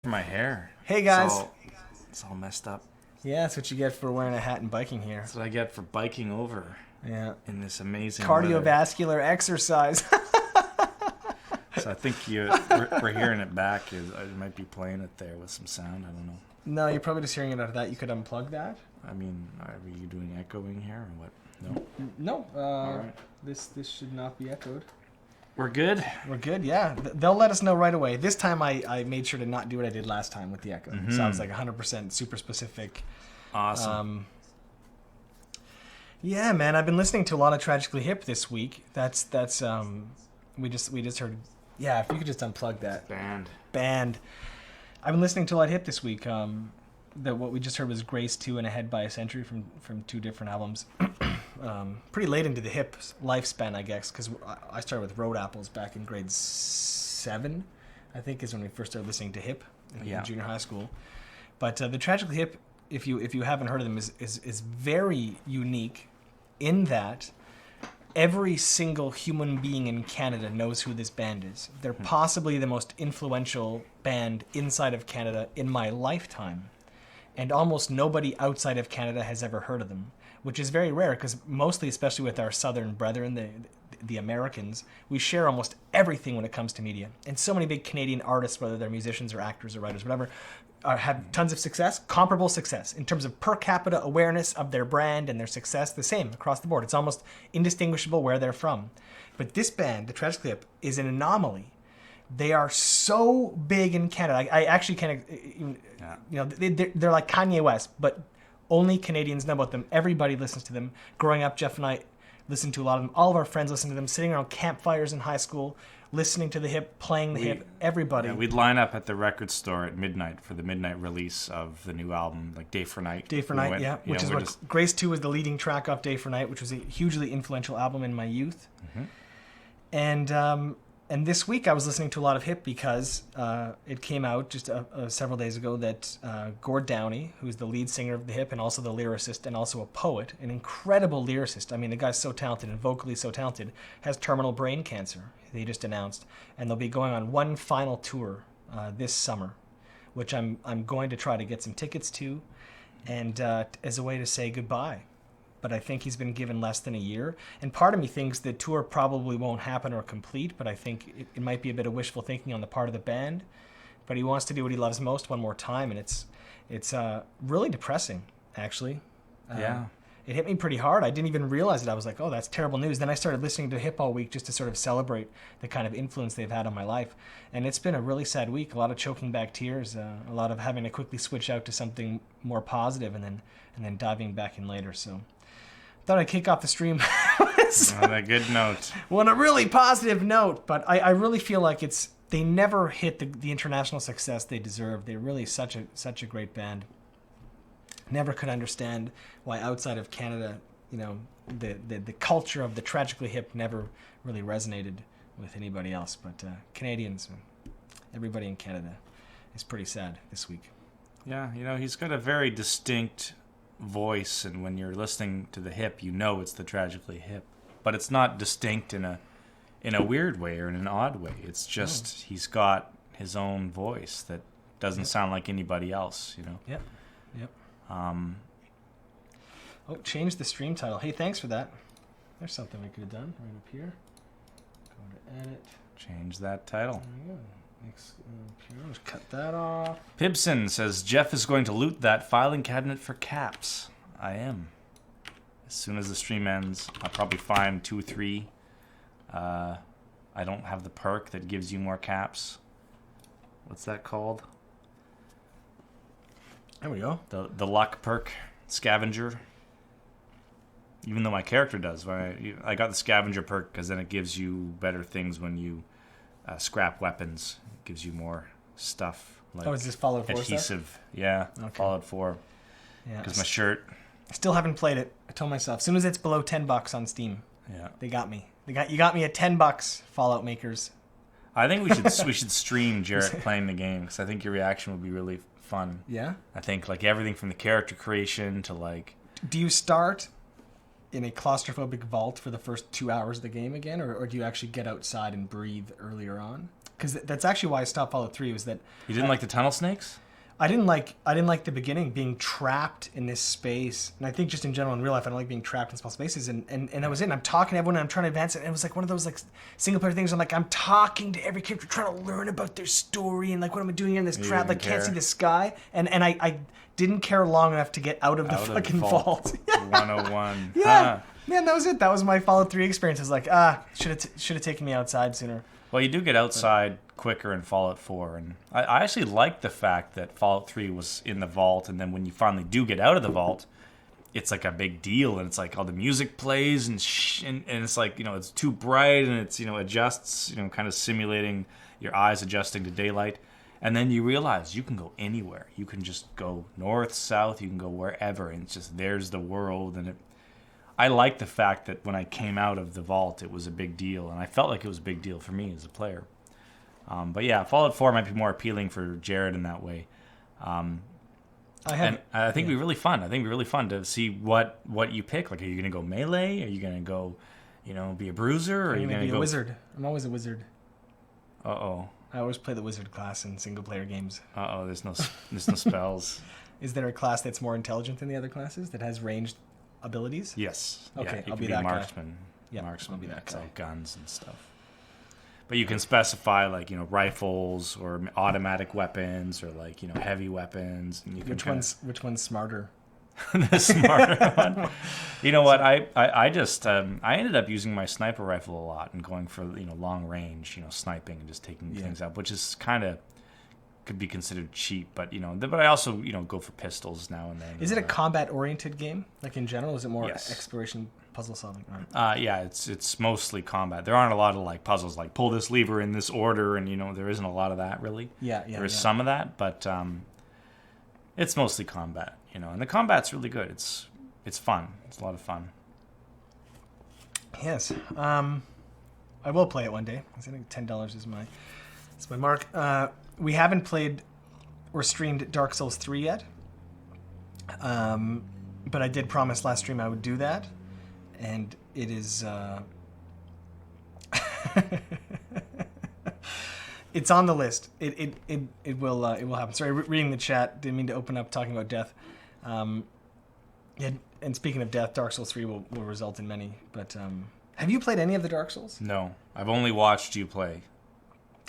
My hair. Hey guys. It's all messed up. Yeah, that's what you get for wearing a hat and biking here. That's what I get for biking over. Yeah. In this amazing cardiovascular exercise. So I think we're hearing it back. I might be playing it there with some sound. I don't know. No, you're probably just hearing it out of that. You could unplug that. I mean, are you doing echoing here or what? No. No. All right. This should not be echoed. We're good. We're good. Yeah, they'll let us know right away. This time I made sure to not do what I did last time with the echo. Mm-hmm. So I was like 100% super specific. Awesome. Yeah, man, I've been listening to a lot of Tragically Hip this week. That's we just heard. Yeah, if you could just unplug that band. I've been listening to a lot of hip this week. What we just heard was Grace 2 and Ahead by a Century from two different albums. Pretty late into the hip lifespan, I guess, because I started with Road Apples back in grade 7, I think, is when we first started listening to hip in junior high school. But the Tragically Hip, if you haven't heard of them, is very unique in that every single human being in Canada knows who this band is. They're possibly the most influential band inside of Canada in my lifetime. And almost nobody outside of Canada has ever heard of them, which is very rare because mostly, especially with our southern brethren, the Americans, we share almost everything when it comes to media. And so many big Canadian artists, whether they're musicians or actors or writers, whatever, have tons of success, comparable success in terms of per capita awareness of their brand and their success, the same across the board. It's almost indistinguishable where they're from. But this band, the Tragically Hip, is an anomaly. They are so big in Canada. I actually they're like Kanye West, but only Canadians know about them. Everybody listens to them. Growing up, Jeff and I listened to a lot of them. All of our friends listened to them, sitting around campfires in high school, listening to the hip, playing the hip. Everybody. Yeah, we'd line up at the record store at midnight for the midnight release of the new album, like Day for Night. Day for Night, yeah. Which is what Grace 2 was the leading track off Day for Night, which was a hugely influential album in my youth. Mm-hmm. And this week I was listening to a lot of hip because it came out just several days ago that Gord Downie, who's the lead singer of the hip and also the lyricist and also a poet, an incredible lyricist. I mean, the guy's so talented and vocally so talented, has terminal brain cancer, they just announced. And they'll be going on one final tour this summer, which I'm going to try to get some tickets to and as a way to say goodbye. But I think he's been given less than a year. And part of me thinks the tour probably won't happen or complete, but I think it might be a bit of wishful thinking on the part of the band. But he wants to do what he loves most one more time, and it's really depressing, actually. Yeah. It hit me pretty hard. I didn't even realize it. I was like, oh, that's terrible news. Then I started listening to hip all week just to sort of celebrate the kind of influence they've had on my life. And it's been a really sad week. A lot of choking back tears, a lot of having to quickly switch out to something more positive and then diving back in later. So thought I'd kick off the stream on a good note. Well, on a really positive note, but I really feel like they never hit the international success they deserve. They're really such a great band. Never could understand why outside of Canada, the culture of the Tragically Hip never really resonated with anybody else. But Canadians, everybody in Canada, is pretty sad this week. Yeah, he's got a very distinct voice, and when you're listening to the hip, it's the Tragically Hip, but it's not distinct in a weird way or in an odd way. It's just he's got his own voice that doesn't sound like anybody else. Yep. Change the stream title. Hey, thanks for that. There's something we could have done right up here. Go to edit. Change that title. There you go. Just cut that off. Pibson says Jeff is going to loot that filing cabinet for caps. I am. As soon as the stream ends, I'll probably find 2 or 3. I don't have the perk that gives you more caps. What's that called? There we go. The luck perk, scavenger. Even though my character does. I got the scavenger perk because then it gives you better things when you scrap weapons. It gives you more stuff. Like is this Fallout 4 adhesive stuff? Yeah, okay. Fallout 4. Yeah. Because my shirt. I still haven't played it. I told myself, as soon as it's below $10 on Steam, they got me. You got me at $10, Fallout makers. I think we should stream Jarrett playing the game because I think your reaction would be really fun. Yeah. I think like everything from the character creation to like. Do you start in a claustrophobic vault for the first 2 hours of the game again, or do you actually get outside and breathe earlier on? Because that's actually why I stopped Fallout 3, was that You didn't like the tunnel snakes? I didn't like the beginning, being trapped in this space. And I think just in general in real life, I don't like being trapped in small spaces. And I was I'm talking to everyone and I'm trying to advance it. And it was like one of those like single player things. I'm like, I'm talking to every character, trying to learn about their story and like what am I doing here in this trap? Like can't see the sky. And I didn't care long enough to get out of the fucking vault. 101. Yeah. Man, that was it. That was my Fallout 3 experience. I was like, should have taken me outside sooner. Well, you do get outside quicker in Fallout 4, and I actually like the fact that Fallout 3 was in the vault, and then when you finally do get out of the vault, it's like a big deal, and it's like all the music plays, and it's like, it's too bright, and it's, adjusts, kind of simulating your eyes adjusting to daylight, and then you realize you can go anywhere. You can just go north, south, you can go wherever, and it's just, there's the world, and I like the fact that when I came out of the vault, it was a big deal, and I felt like it was a big deal for me as a player. But yeah, Fallout 4 might be more appealing for Jared in that way. I think it'd be really fun. I think it'd be really fun to see what you pick. Like, are you going to go melee? Are you going to go, be a bruiser? Or are you going to be a wizard? I'm always a wizard. Uh-oh. I always play the wizard class in single-player games. Uh-oh, there's no spells. Is there a class that's more intelligent than the other classes, that has ranged abilities? Yes. Okay, yeah, I'll be that marksman. guy. Yeah, marksman. I'll be that guy. Like guns and stuff. But you can specify like rifles or automatic weapons or like heavy weapons. And you can which one's smarter? The smarter one. You know what? I just I ended up using my sniper rifle a lot and going for long range sniping and just taking things out, which is kind of could be considered cheap, but but I also go for pistols now and then. Is it a combat oriented game like in general? Is it more exploration, puzzle solving? Yeah, it's mostly combat. There aren't a lot of like puzzles like pull this lever in this order, and there isn't a lot of that really. There is some of that, but it's mostly combat. And the combat's really good. It's fun. It's a lot of fun. Yes, I will play it one day. I think $10 is my mark. We haven't played or streamed Dark Souls 3 yet, but I did promise last stream I would do that, and it is it's on the list. It will happen. Sorry, reading the chat, didn't mean to open up talking about death. And speaking of death, Dark Souls 3 will result in many. But have you played any of the Dark Souls? No, I've only watched you play.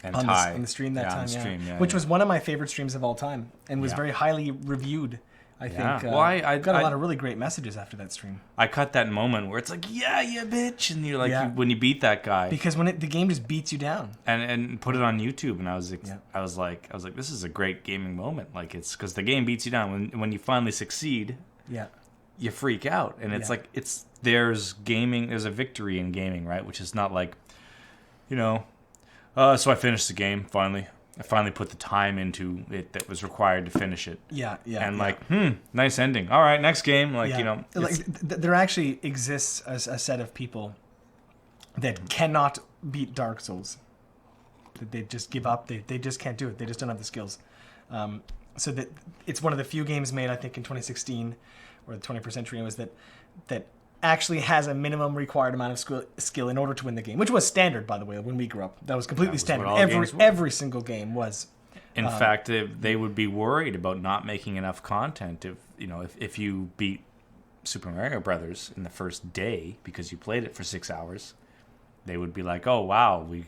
And on Ty. the stream that time, stream, which was one of my favorite streams of all time, and was very highly reviewed. I think. Well, I got a lot of really great messages after that stream. I cut that moment where it's like, yeah, bitch, and you're like, when you beat that guy, because when the game just beats you down, and put it on YouTube, and I was like, this is a great gaming moment. Like it's because the game beats you down when you finally succeed. Yeah. You freak out, and it's like there's a victory in gaming, right? Which is not like, so I finished the game finally. I finally put the time into it that was required to finish it. Yeah. And nice ending. All right, next game. There actually exists a set of people that cannot beat Dark Souls. That they just give up. They just can't do it. They just don't have the skills. So that it's one of the few games made, I think, in 2016 or the 21st century was that actually has a minimum required amount of skill in order to win the game, which was standard, by the way, when we grew up. That was completely standard. Every single game was. In fact, they would be worried about not making enough content if you beat Super Mario Brothers in the first day because you played it for 6 hours. They would be like, oh, wow, we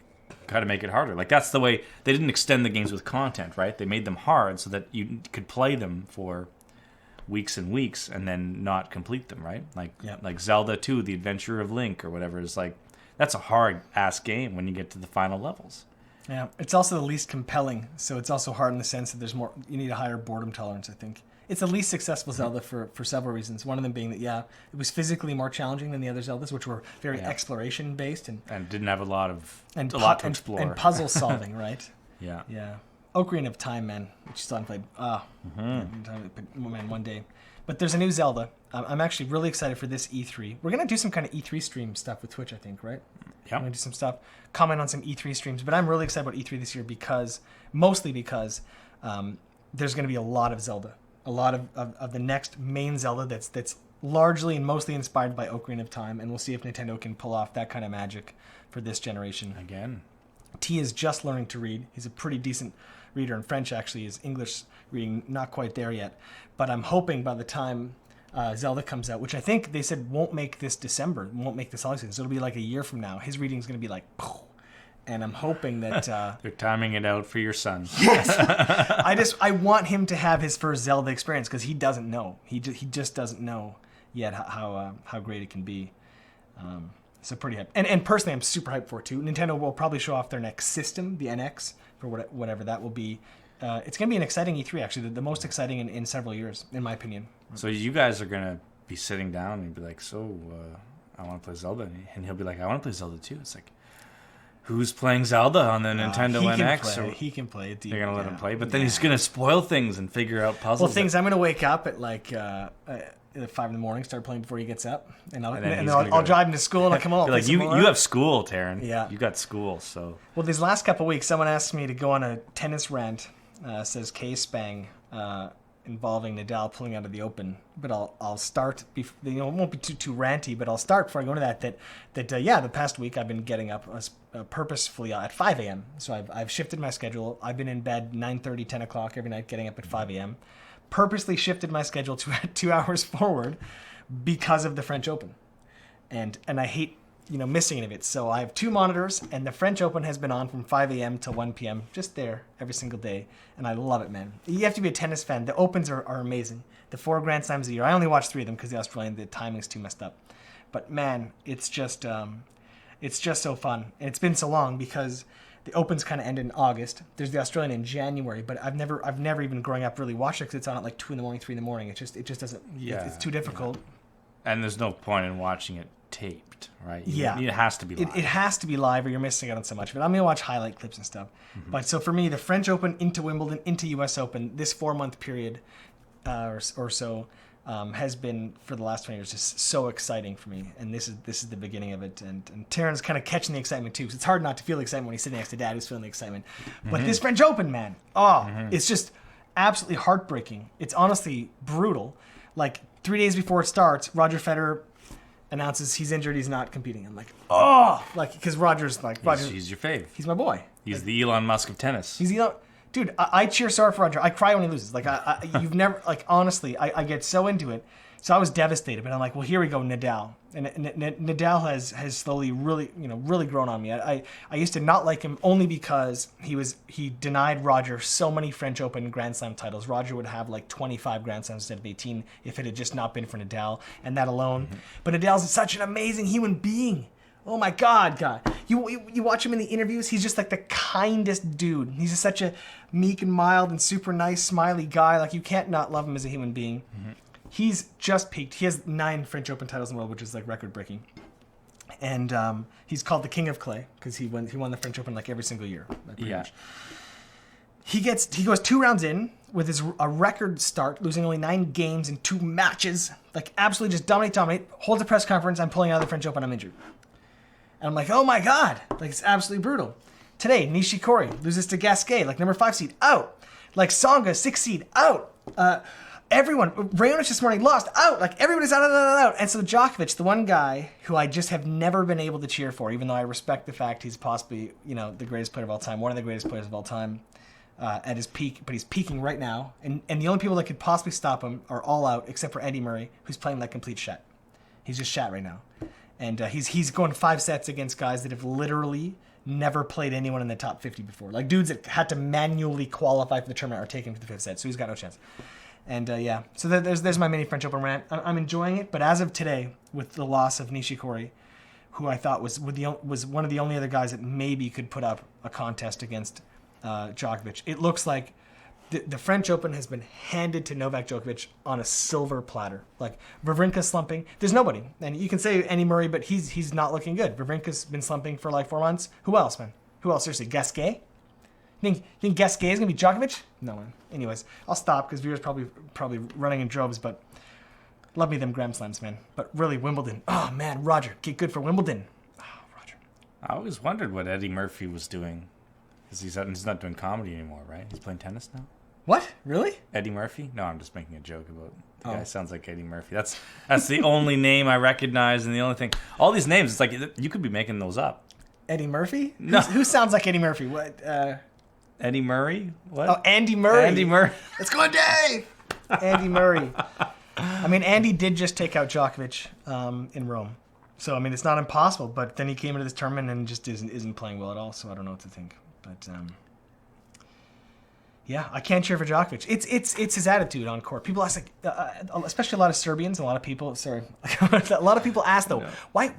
got to make it harder. Like, that's the way. They didn't extend the games with content, right? They made them hard so that you could play them for weeks and weeks and then not complete them, right? Like Zelda 2, The Adventure of Link or whatever is like, that's a hard ass game when you get to the final levels. Yeah, it's also the least compelling, so it's also hard in the sense that you need a higher boredom tolerance, I think. It's the least successful Zelda for several reasons. One of them being that, it was physically more challenging than the other Zeldas, which were very exploration based and didn't have a lot to explore. And puzzle solving, right? Yeah. Ocarina of Time, man, which you still haven't played. Man, one day. But there's a new Zelda. I'm actually really excited for this E3. We're going to do some kind of E3 stream stuff with Twitch, I think, right? Yeah. We're going to do some stuff, comment on some E3 streams. But I'm really excited about E3 this year mostly because there's going to be a lot of Zelda. A lot of the next main Zelda that's largely and mostly inspired by Ocarina of Time, and we'll see if Nintendo can pull off that kind of magic for this generation. Again. T is just learning to read. He's a pretty decent reader in French, actually. His English reading not quite there yet. But I'm hoping by the time Zelda comes out, which I think they said won't make this December, won't make this holiday season, so it'll be like a year from now. His reading's going to be like, and I'm hoping that... They're timing it out for your son. Yes! I want him to have his first Zelda experience, because he doesn't know. He just doesn't know yet how great it can be. So pretty hyped. And personally, I'm super hyped for it too. Nintendo will probably show off their next system, the NX, for whatever that will be. It's going to be an exciting E3, actually, the most exciting in several years, in my opinion. So you guys are going to be sitting down and be like, I want to play Zelda. And he'll be like, I want to play Zelda too. It's like, who's playing Zelda on the Nintendo NX? He can play it. They're going to let him play. But then he's going to spoil things and figure out puzzles. Well, I'm going to wake up at like... at 5 in the morning, start playing before he gets up, and I'll drive him to school, and I'll come home. Like you have school, Taryn. Yeah, you got school. So well, these last couple of weeks, someone asked me to go on a tennis rant. Says K-Spang, involving Nadal pulling out of the Open. But I'll start. It won't be too ranty, but I'll start before I go into that. The past week I've been getting up purposefully at 5 a.m. So I've shifted my schedule. I've been in bed 9:30, 10 o'clock every night, getting up at 5 a.m. Purposely shifted my schedule to 2 hours forward because of the French Open, and I hate missing any of it. So I have 2 monitors, and the French Open has been on from 5 a.m. to 1 p.m. just there every single day, and I love it, man. You have to be a tennis fan. The Opens are amazing. The 4 Grand Slams a year. I only watch 3 of them because the timing's too messed up. But man, it's just so fun, and it's been so long because the Opens kind of end in August. There's the Australian in January, but I've never even growing up really watched it because it's on at like 2 in the morning, 3 in the morning. It just doesn't. Yeah, it's too difficult. Yeah. And there's no point in watching it taped, right? Yeah, it has to be live. It has to be live, or you're missing out on so much of it. I'm gonna watch highlight clips and stuff. Mm-hmm. But so for me, the French Open into Wimbledon into U.S. Open, this 4-month period or so. Has been for the last 20 years just so exciting for me, and this is the beginning of it. And Taryn's kind of catching the excitement too. So it's hard not to feel the excitement when he's sitting next to Dad, who's feeling the excitement. Mm-hmm. But this French Open, man, it's just absolutely heartbreaking. It's honestly brutal. Like 3 days before it starts, Roger Federer announces he's injured, he's not competing. I'm like, because Roger's he's your fave. He's my boy. He's the Elon Musk of tennis. Dude, I cheer sorry for Roger. I cry when he loses. Like, you've never, like, honestly, I get so into it. So I was devastated, but I'm like, well, here we go, Nadal. And Nadal has slowly really grown on me. I used to not like him only because he denied Roger so many French Open Grand Slam titles. Roger would have like 25 Grand Slams instead of 18 if it had just not been for Nadal, and that alone. Mm-hmm. But Nadal's such an amazing human being. Oh my God. You watch him in the interviews, he's just like the kindest dude. He's just such a meek and mild and super nice, smiley guy. Like, you can't not love him as a human being. Mm-hmm. He's just peaked. He has 9 French Open titles in the world, which is like record breaking. And he's called the King of Clay because he won the French Open like every single year. Yeah. He goes 2 rounds in with a record start, losing only 9 games in 2 matches. Like, absolutely just dominate. Holds a press conference. I'm pulling out of the French Open. I'm injured. And I'm like, oh my God, like, it's absolutely brutal. Today, Nishikori loses to Gasquet, like number 5 seed, out. Like Tsonga, 6 seed, out. Everyone, Raonic this morning lost, out. Like, everybody's out. And so Djokovic, the one guy who I just have never been able to cheer for, even though I respect the fact he's possibly, the greatest player of all time, one of the greatest players of all time at his peak, but he's peaking right now. And the only people that could possibly stop him are all out, except for Andy Murray, who's playing like complete shat. He's just shat right now. And he's going 5 sets against guys that have literally never played anyone in the top 50 before. Like, dudes that had to manually qualify for the tournament are taking him to the 5th set, so he's got no chance. And so there's my mini French Open rant. I'm enjoying it, but as of today, with the loss of Nishikori, who I thought was one of the only other guys that maybe could put up a contest against Djokovic, it looks like the French Open has been handed to Novak Djokovic on a silver platter. Like, Wawrinka's slumping. There's nobody. And you can say Andy Murray, but he's not looking good. Wawrinka's been slumping for like 4 months. Who else, man? Who else? Seriously, Gasquet? You think Gasquet is going to be Djokovic? No one. Anyways, I'll stop because viewers probably running in droves, but love me them Grand Slams, man. But really, Wimbledon. Oh, man, Roger, get good for Wimbledon. Oh, Roger. I always wondered what Eddie Murphy was doing. Because he's not doing comedy anymore, right? He's playing tennis now? What? Really? Eddie Murphy? No, I'm just making a joke about the guy. Sounds like Eddie Murphy. That's the only name I recognize, and the only thing. All these names, it's like you could be making those up. Eddie Murphy? No. Who sounds like Eddie Murphy? What? Eddie Murray? What? Oh, Andy Murray. Andy Murray. Let's go, Dave! Andy Murray. I mean, Andy did just take out Djokovic in Rome. So, I mean, it's not impossible, but then he came into this tournament and just isn't playing well at all, so I don't know what to think. But, yeah, I can't cheer for Djokovic. It's his attitude on court. People ask, especially a lot of Serbians, a lot of people ask, though, why,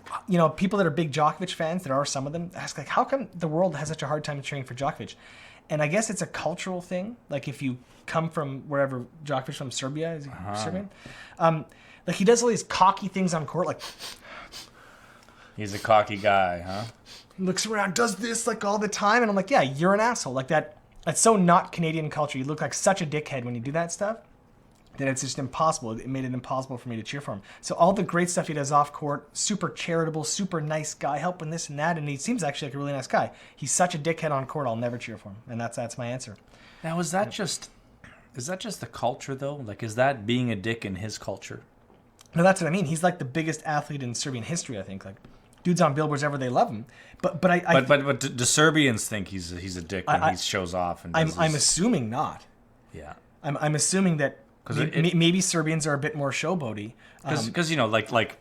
people that are big Djokovic fans, there are some of them, ask, how come the world has such a hard time cheering for Djokovic? And I guess it's a cultural thing. Like, if you come from wherever Djokovic from Serbia, is he Serbian? He does all these cocky things on court, like... He's a cocky guy, huh? He looks around, does this, all the time, and I'm like, yeah, you're an asshole. Like, that's so not Canadian culture. You look like such a dickhead when you do that stuff that it's just impossible. It made it impossible for me to cheer for him. So all the great stuff he does off court, super charitable, super nice guy, helping this and that, and he seems actually like a really nice guy. He's such a dickhead on court, I'll never cheer for him. And that's my answer. Now, is that just the culture, though? Like, is that being a dick in his culture? No, that's what I mean. He's like the biggest athlete in Serbian history, I think. Like, dudes on billboards ever, they love him. But do Serbians think he's a dick when he shows off? And I'm assuming not. Yeah. I'm assuming that maybe Serbians are a bit more showboaty. Because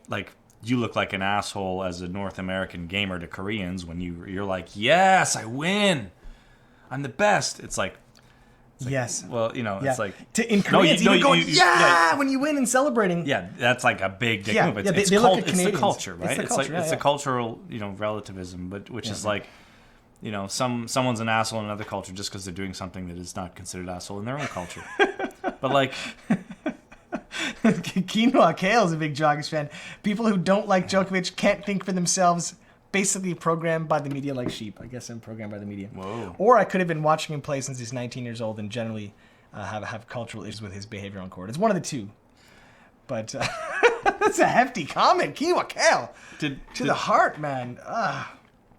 like you look like an asshole as a North American gamer to Koreans when you're like, yes, I win, I'm the best. It's like yes. Well, it's like in Koreans, when you win and celebrating. Yeah, that's like a big dick move. It's, they look at Canadians. It's the culture, right? It's a cultural, relativism, which is like, someone's an asshole in another culture just because they're doing something that is not considered asshole in their own culture. But like, Quinoa Kale's a big Djokovic fan. People who don't like Djokovic can't think for themselves. Basically programmed by the media like sheep. I guess I'm programmed by the media. Whoa. Or I could have been watching him play since he's 19 years old and generally have cultural issues with his behavior on court. It's one of the two. But that's a hefty comment. Quinoa Kale. To the heart, man.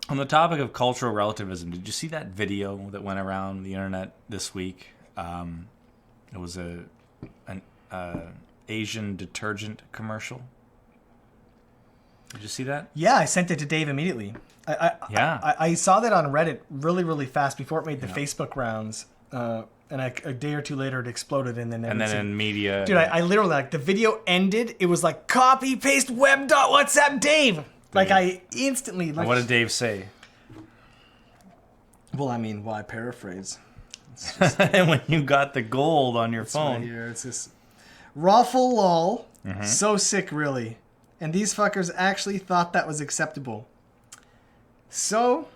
On the topic of cultural relativism, did you see that video that went around the internet this week? It was an Asian detergent commercial. Did you see that? Yeah, I sent it to Dave immediately. I saw that on Reddit really, really fast before it made the Facebook rounds. And a day or two later, it exploded. And then in media. Dude, I literally, the video ended. It was like, copy, paste, web dot, WhatsApp, Dave. Like, I instantly... Like, what did Dave say? Well, I mean, I paraphrase. And when you got the gold on your phone. Right here, it's this... Raffle lol. Mm-hmm. So sick, really. And these fuckers actually thought that was acceptable. So,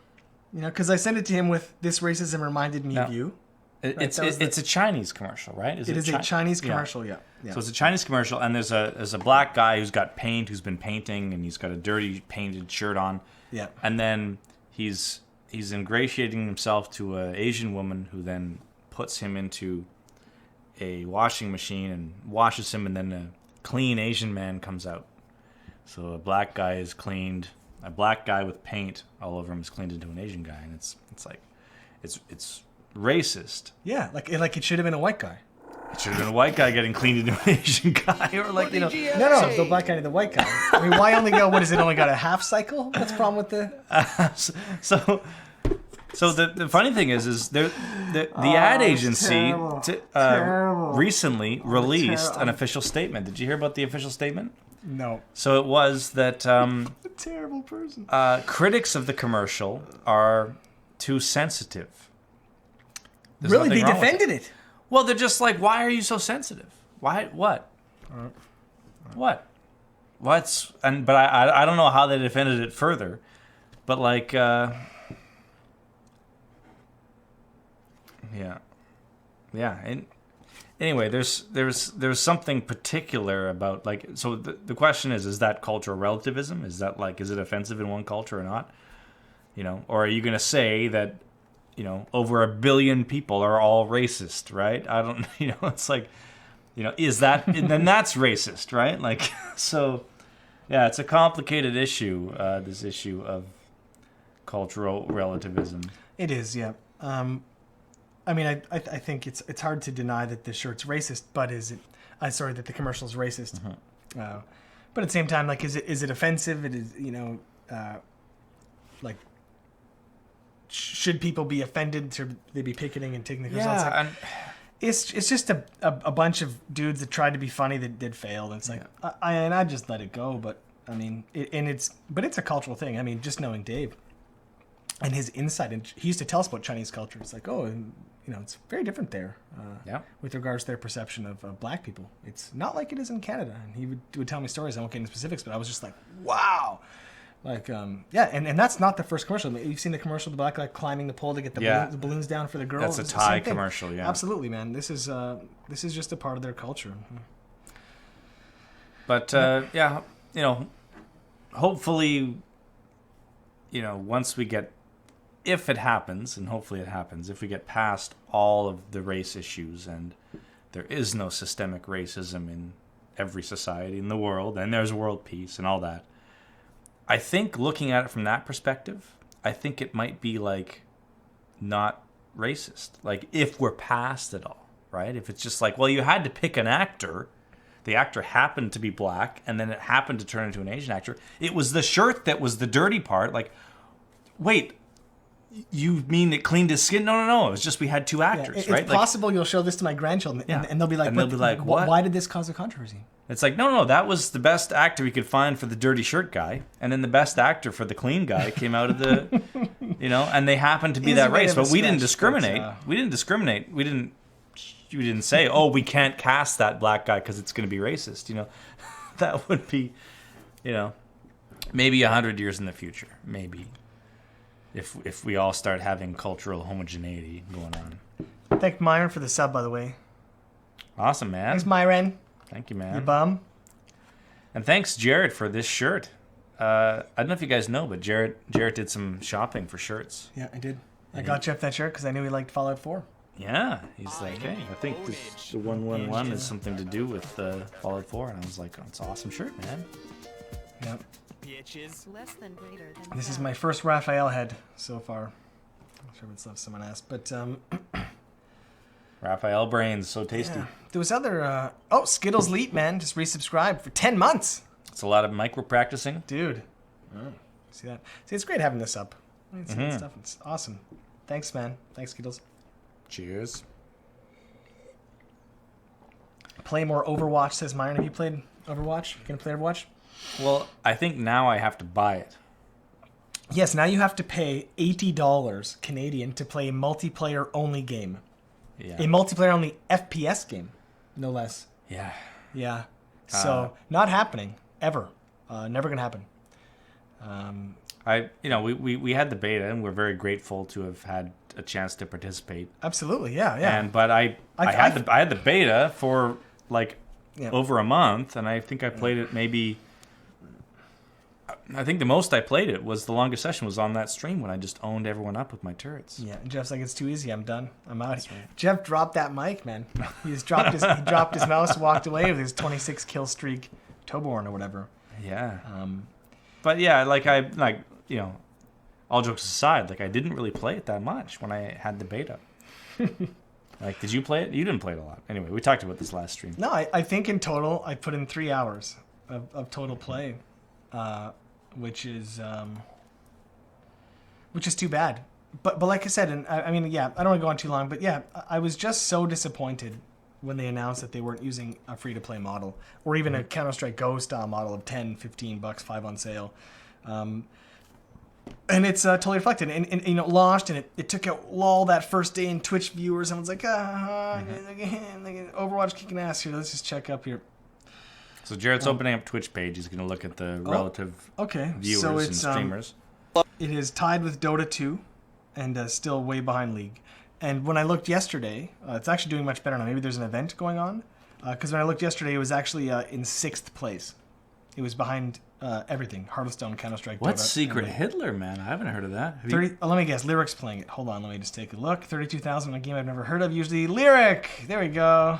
because I sent it to him with, this racism reminded me of you. It's a Chinese commercial, right? It is a Chinese commercial, yeah. So it's a Chinese commercial, and there's a black guy who's got paint, who's been painting, and he's got a dirty painted shirt on. Yeah. And then he's ingratiating himself to an Asian woman who then puts him into a washing machine and washes him, and then a clean Asian man comes out. So a black guy is cleaned. A black guy with paint all over him is cleaned into an Asian guy, and it's like, it's racist. Yeah, like it should have been a white guy. It should have been a white guy getting cleaned into an Asian guy, or like No, it's the black guy to the white guy. I mean, why only go? What is it? Only got a half cycle? What's the problem with the? So the funny thing is the ad agency recently released an official statement. Did you hear about the official statement? No. So it was that a terrible person. Critics of the commercial are too sensitive. There's really, they defended it. Well, they're just like, why are you so sensitive? Why? What? What? What's? But I don't know how they defended it further, but like, yeah. And anyway, there's something particular about, like, so the question is that cultural relativism? Is that, like, is it offensive in one culture or not? Or are you going to say that, over 1 billion people are all racist, right? I don't, it's like, is that, then that's racist, right? Like, so, yeah, it's a complicated issue, this issue of cultural relativism. It is, yeah. I mean, I think it's hard to deny that the shirt's racist, but is it? Sorry, that the commercial is racist. But at the same time, like, is it offensive? It is, like, should people be offended? Should they be picketing and taking the results? Yeah, It's just a bunch of dudes that tried to be funny that did fail. And it's like, I just let it go. But I mean, it's a cultural thing. I mean, just knowing Dave and his insight, and he used to tell us about Chinese culture. It's like, it's very different there. With regards to their perception of black people, it's not like it is in Canada. And he would tell me stories. I won't get into specifics, but I was just like, wow. Like, and that's not the first commercial. You've seen the commercial, the black guy climbing the pole to get the balloons down for the girl. That's a Thai commercial, yeah. Absolutely, man. This is just a part of their culture. But, hopefully, once we get, if it happens, and hopefully it happens, if we get past all of the race issues and there is no systemic racism in every society in the world, and there's world peace and all that, I think looking at it from that perspective, I think it might be like not racist. Like if we're past it all, right? If it's just like, well, you had to pick an actor. The actor happened to be black, and then it happened to turn into an Asian actor. It was the shirt that was the dirty part. Like, wait, you mean it cleaned his skin? No. It was just we had two actors, right? It's possible you'll show this to my grandchildren, and they'll be like, what? Why did this cause a controversy? It's like, no, that was the best actor we could find for the dirty shirt guy. And then the best actor for the clean guy came out of the, and they happened to be that race. But we didn't discriminate. We didn't discriminate. You didn't say, oh, we can't cast that black guy because it's going to be racist. That would be, maybe 100 years in the future. Maybe. If we all start having cultural homogeneity going on. Thank Myron for the sub, by the way. Awesome, man. Thanks, Myron. Thank you, man. You bum. And thanks, Jared, for this shirt. I don't know if you guys know, but Jared did some shopping for shirts. Yeah, I did. I got Jeff that shirt because I knew he liked Fallout 4. Yeah, he's like, hey, I think the 111 is something to do with Fallout 4. And I was like, oh, it's an awesome shirt, man. Yep. Less than greater than This is my first Raphael head so far. I'm sure it's left someone asked, but Raphael brains, so tasty. yeah. There was other Skittles Leap, man, just resubscribed for 10 months. It's a lot of micro practicing, dude. See that? See, it's great having this up. It's good stuff. It's awesome. Thanks, man. Thanks, Skittles. Cheers. Play more Overwatch, says Myron. Have you played Overwatch? Gonna play Overwatch? Well, I think now I have to buy it. Yes, now you have to pay $80 Canadian to play a multiplayer only game. Yeah. A multiplayer only FPS game, no less. Yeah. Yeah. So not happening ever. Never gonna happen. We had the beta and we're very grateful to have had a chance to participate. Absolutely, yeah. But I had the beta for over a month, and I think I played it maybe. I think the most I played it was the longest session was on that stream when I just owned everyone up with my turrets. Yeah, and Jeff's like, it's too easy. I'm done. I'm out. Right. Jeff dropped that mic, man. He dropped his mouse, walked away with his 26 kill streak, Toborn or whatever. Yeah. But yeah, all jokes aside, I didn't really play it that much when I had the beta. Did you play it? You didn't play it a lot. Anyway, we talked about this last stream. No, I think in total I put in 3 hours of total play. Which is too bad. But like I said, and I mean, yeah, I don't want to go on too long, but yeah, I was just so disappointed when they announced that they weren't using a free-to-play model or even a Counter-Strike Go style model of $10, $15, 5 on sale. And it's totally reflected. And launched, and it took out all that first day in Twitch viewers. Everyone's like, Overwatch kicking ass here. Let's just check up here. So Jared's opening up Twitch page. He's going to look at the relative viewers and streamers. It is tied with Dota 2 and still way behind League. And when I looked yesterday, it's actually doing much better now. Maybe there's an event going on. Because when I looked yesterday, it was actually in 6th place. It was behind everything. Hearthstone, Counter-Strike, What's Dota. Secret Hitler, man? I haven't heard of that. Let me guess. Lyric's playing it. Hold on. Let me just take a look. 32,000, a game I've never heard of. Usually Lyric. There we go.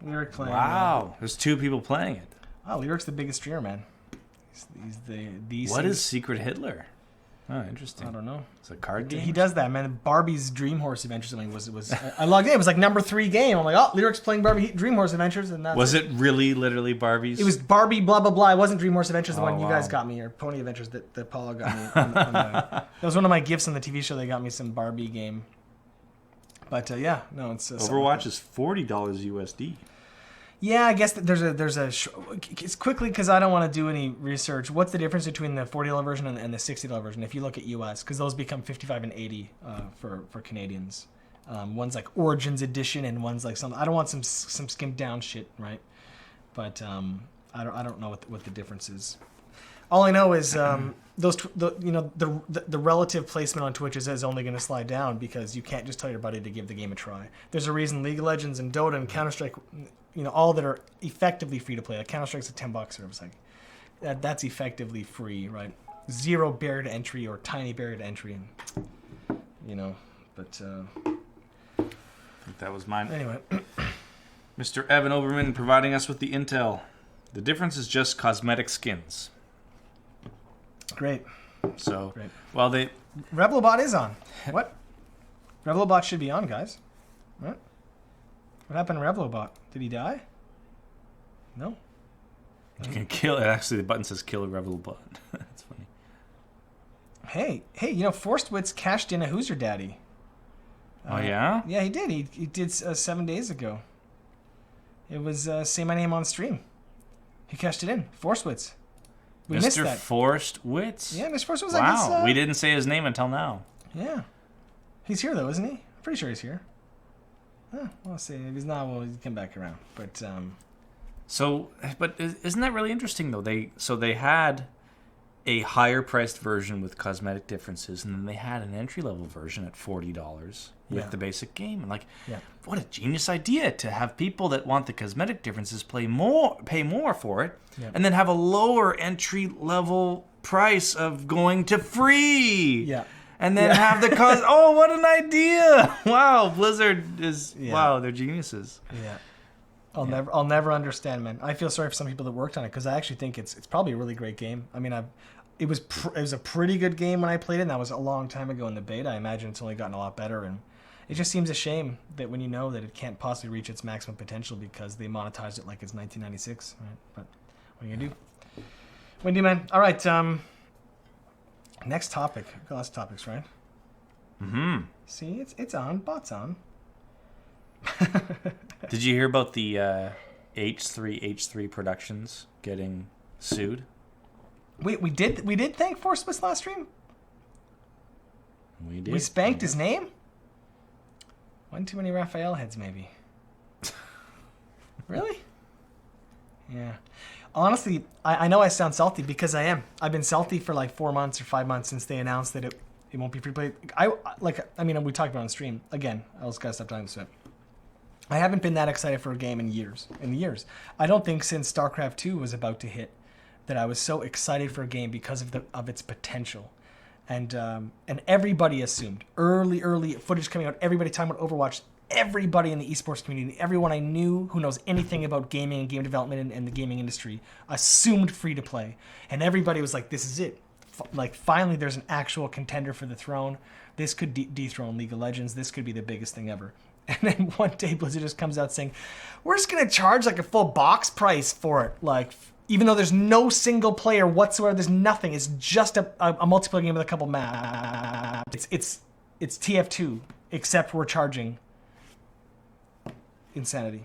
Lyric playing. Wow. There's 2 people playing it. Oh, Lyric's the biggest streamer, man. He's the What is Secret Hitler? Oh, interesting. I don't know. It's a card game? He does that, man. Barbie's Dream Horse Adventures was I logged in. It was like number 3 game. I'm like, oh, Lyric's playing Barbie Dream Horse Adventures, and that's Was it really literally Barbie's? It was Barbie blah blah blah. It wasn't Dream Horse Adventures, the one you wow. guys got me, or Pony Adventures that Paula got me. That was one of my gifts on the TV show. They got me some Barbie game. But yeah, no, it's Overwatch is $40 USD. Yeah, I guess that there's a it's quickly, because I don't want to do any research. What's the difference between the $40 version and the $60 version? If you look at US, because those become $55 and $80 for Canadians. One's like Origins Edition, and one's like some. I don't want some skimped down shit, right? But I don't know what the difference is. All I know is the relative placement on Twitch is only going to slide down, because you can't just tell your buddy to give the game a try. There's a reason League of Legends and Dota and Counter-Strike, all that are effectively free to play. Like Counter-Strike's a $10 service. Like that's effectively free, right? Zero barrier to entry or tiny barrier to entry, and but. I think that was mine. Anyway, Mr. Evan Oberman providing us with the intel. The difference is just cosmetic skins. great. So, Great. well, Revlobot is on. What? Revlobot should be on, guys. What? What happened to Revlobot? Did he die? No. you can kill it. Actually, the button says kill Revlobot. That's funny. Hey, Forced Wits cashed in a Who's Your Daddy. Oh, yeah? Yeah, he did. He did 7 days ago. It was Say My Name on stream. He cashed it in. Forced Wits. We missed Mr. that. Forced Wits? Yeah, Mr. Forced Wits. Wow, I guess, we didn't say his name until now. Yeah. He's here, though, isn't he? I'm pretty sure he's here. Well, we'll see. If he's not, we'll come back around. But, But isn't that really interesting, though? They had a higher priced version with cosmetic differences, and then they had an entry level version at $40 with the basic game. And what a genius idea to have people that want the cosmetic differences pay more for it, and then have a lower entry level price of going to free. Yeah. And then have the cost. Oh, what an idea! Wow, Blizzard is wow, they're geniuses. Yeah. I'll never understand, man. I feel sorry for some people that worked on it, because I actually think it's probably a really great game. I mean, it was a pretty good game when I played it, and that was a long time ago in the beta. I imagine it's only gotten a lot better, and it just seems a shame that when you know that it can't possibly reach its maximum potential because they monetized it like it's 1996, right? But what are you gonna do? What do you do, man? All right. Next topic. We've got lots of topics, right? Mm-hmm. See, it's on. Bot's on. Did you hear about the H3 Productions getting sued? Wait, we did thank Force Wits last stream? We did. We spanked his name? One too many Raphael heads, maybe. Really? Yeah. Honestly, I know I sound salty, because I am. I've been salty for like 4 months or 5 months since they announced that it won't be free play. We talked about it on stream. Again, I just gotta stop talking this way. I haven't been that excited for a game in years. I don't think since StarCraft 2 was about to hit that I was so excited for a game because of its potential. And everybody assumed, early footage coming out, everybody talking about Overwatch, everybody in the esports community, everyone I knew who knows anything about gaming and game development and the gaming industry assumed free to play. And everybody was like, this is it. Finally there's an actual contender for the throne. This could dethrone League of Legends. This could be the biggest thing ever. And then one day Blizzard just comes out saying, we're just going to charge like a full box price for it. Even though there's no single player whatsoever, there's nothing. It's just a multiplayer game with a couple maps. It's TF2, except we're charging. Insanity.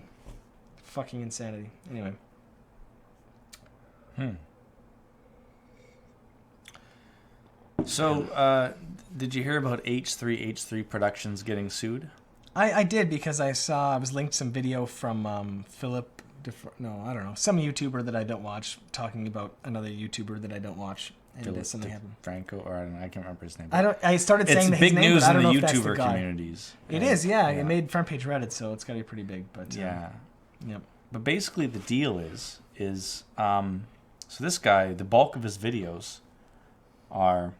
Fucking insanity. Anyway. So, did you hear about H3 Productions getting sued? I did, because I was linked to some video from Philip, some YouTuber that I don't watch, talking about another YouTuber that I don't watch, and something happened. Franco, or I can't remember his name. I started saying his name, it's big news but I don't in know the if that's the YouTuber guy. communities. It is, yeah. It made front page Reddit, so it's got to be pretty big. But yeah. Yep. But basically, the deal is so this guy, the bulk of his videos are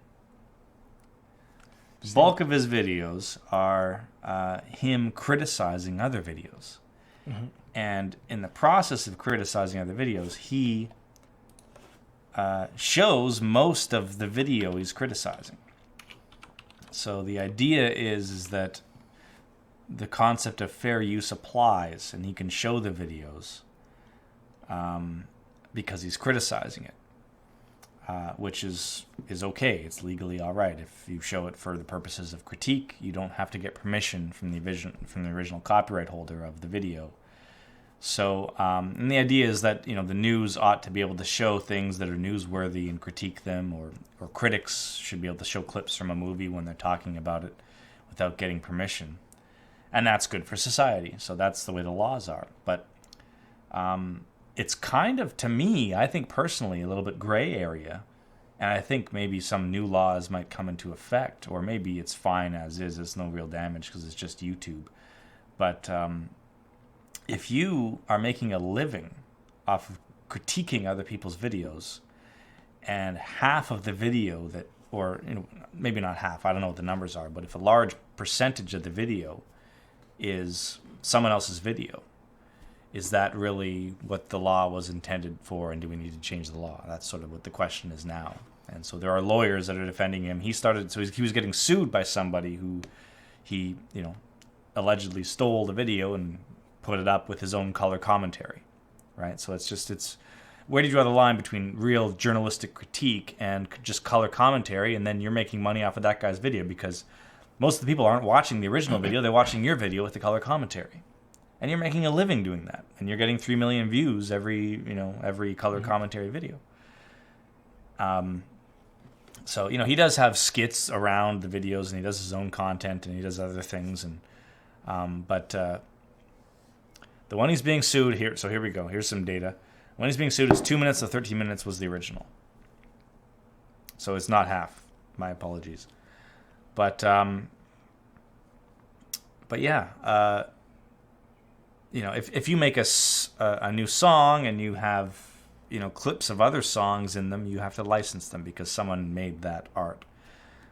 him criticizing other videos. Mm-hmm. And in the process of criticizing other videos, he shows most of the video he's criticizing. So the idea is that the concept of fair use applies, and he can show the videos because he's criticizing it, which is okay. It's legally all right if you show it for the purposes of critique. You don't have to get permission from the original copyright holder of the video. So, and the idea is that the news ought to be able to show things that are newsworthy and critique them, or critics should be able to show clips from a movie when they're talking about it without getting permission, and that's good for society. So that's the way the laws are. But it's kind of, to me, I think personally, a little bit gray area, and I think maybe some new laws might come into effect, or maybe it's fine as is. It's no real damage because it's just YouTube, but. If you are making a living off of critiquing other people's videos, and half of the video that, or maybe not half, I don't know what the numbers are, but if a large percentage of the video is someone else's video, is that really what the law was intended for, and do we need to change the law? That's sort of what the question is now. And so there are lawyers that are defending him. He was getting sued by somebody who he, allegedly stole the video and put it up with his own color commentary, right? So it's where do you draw the line between real journalistic critique and just color commentary, and then you're making money off of that guy's video, because most of the people aren't watching the original video, they're watching your video with the color commentary. And you're making a living doing that, and you're getting 3 million views every color commentary video. So he does have skits around the videos, and he does his own content, and he does other things, and but the one he's being sued here, so here we go. Here's some data. When he's being sued, it's 2 minutes, so 13 minutes was the original. So it's not half. My apologies. But yeah, if you make a new song and you have clips of other songs in them, you have to license them because someone made that art.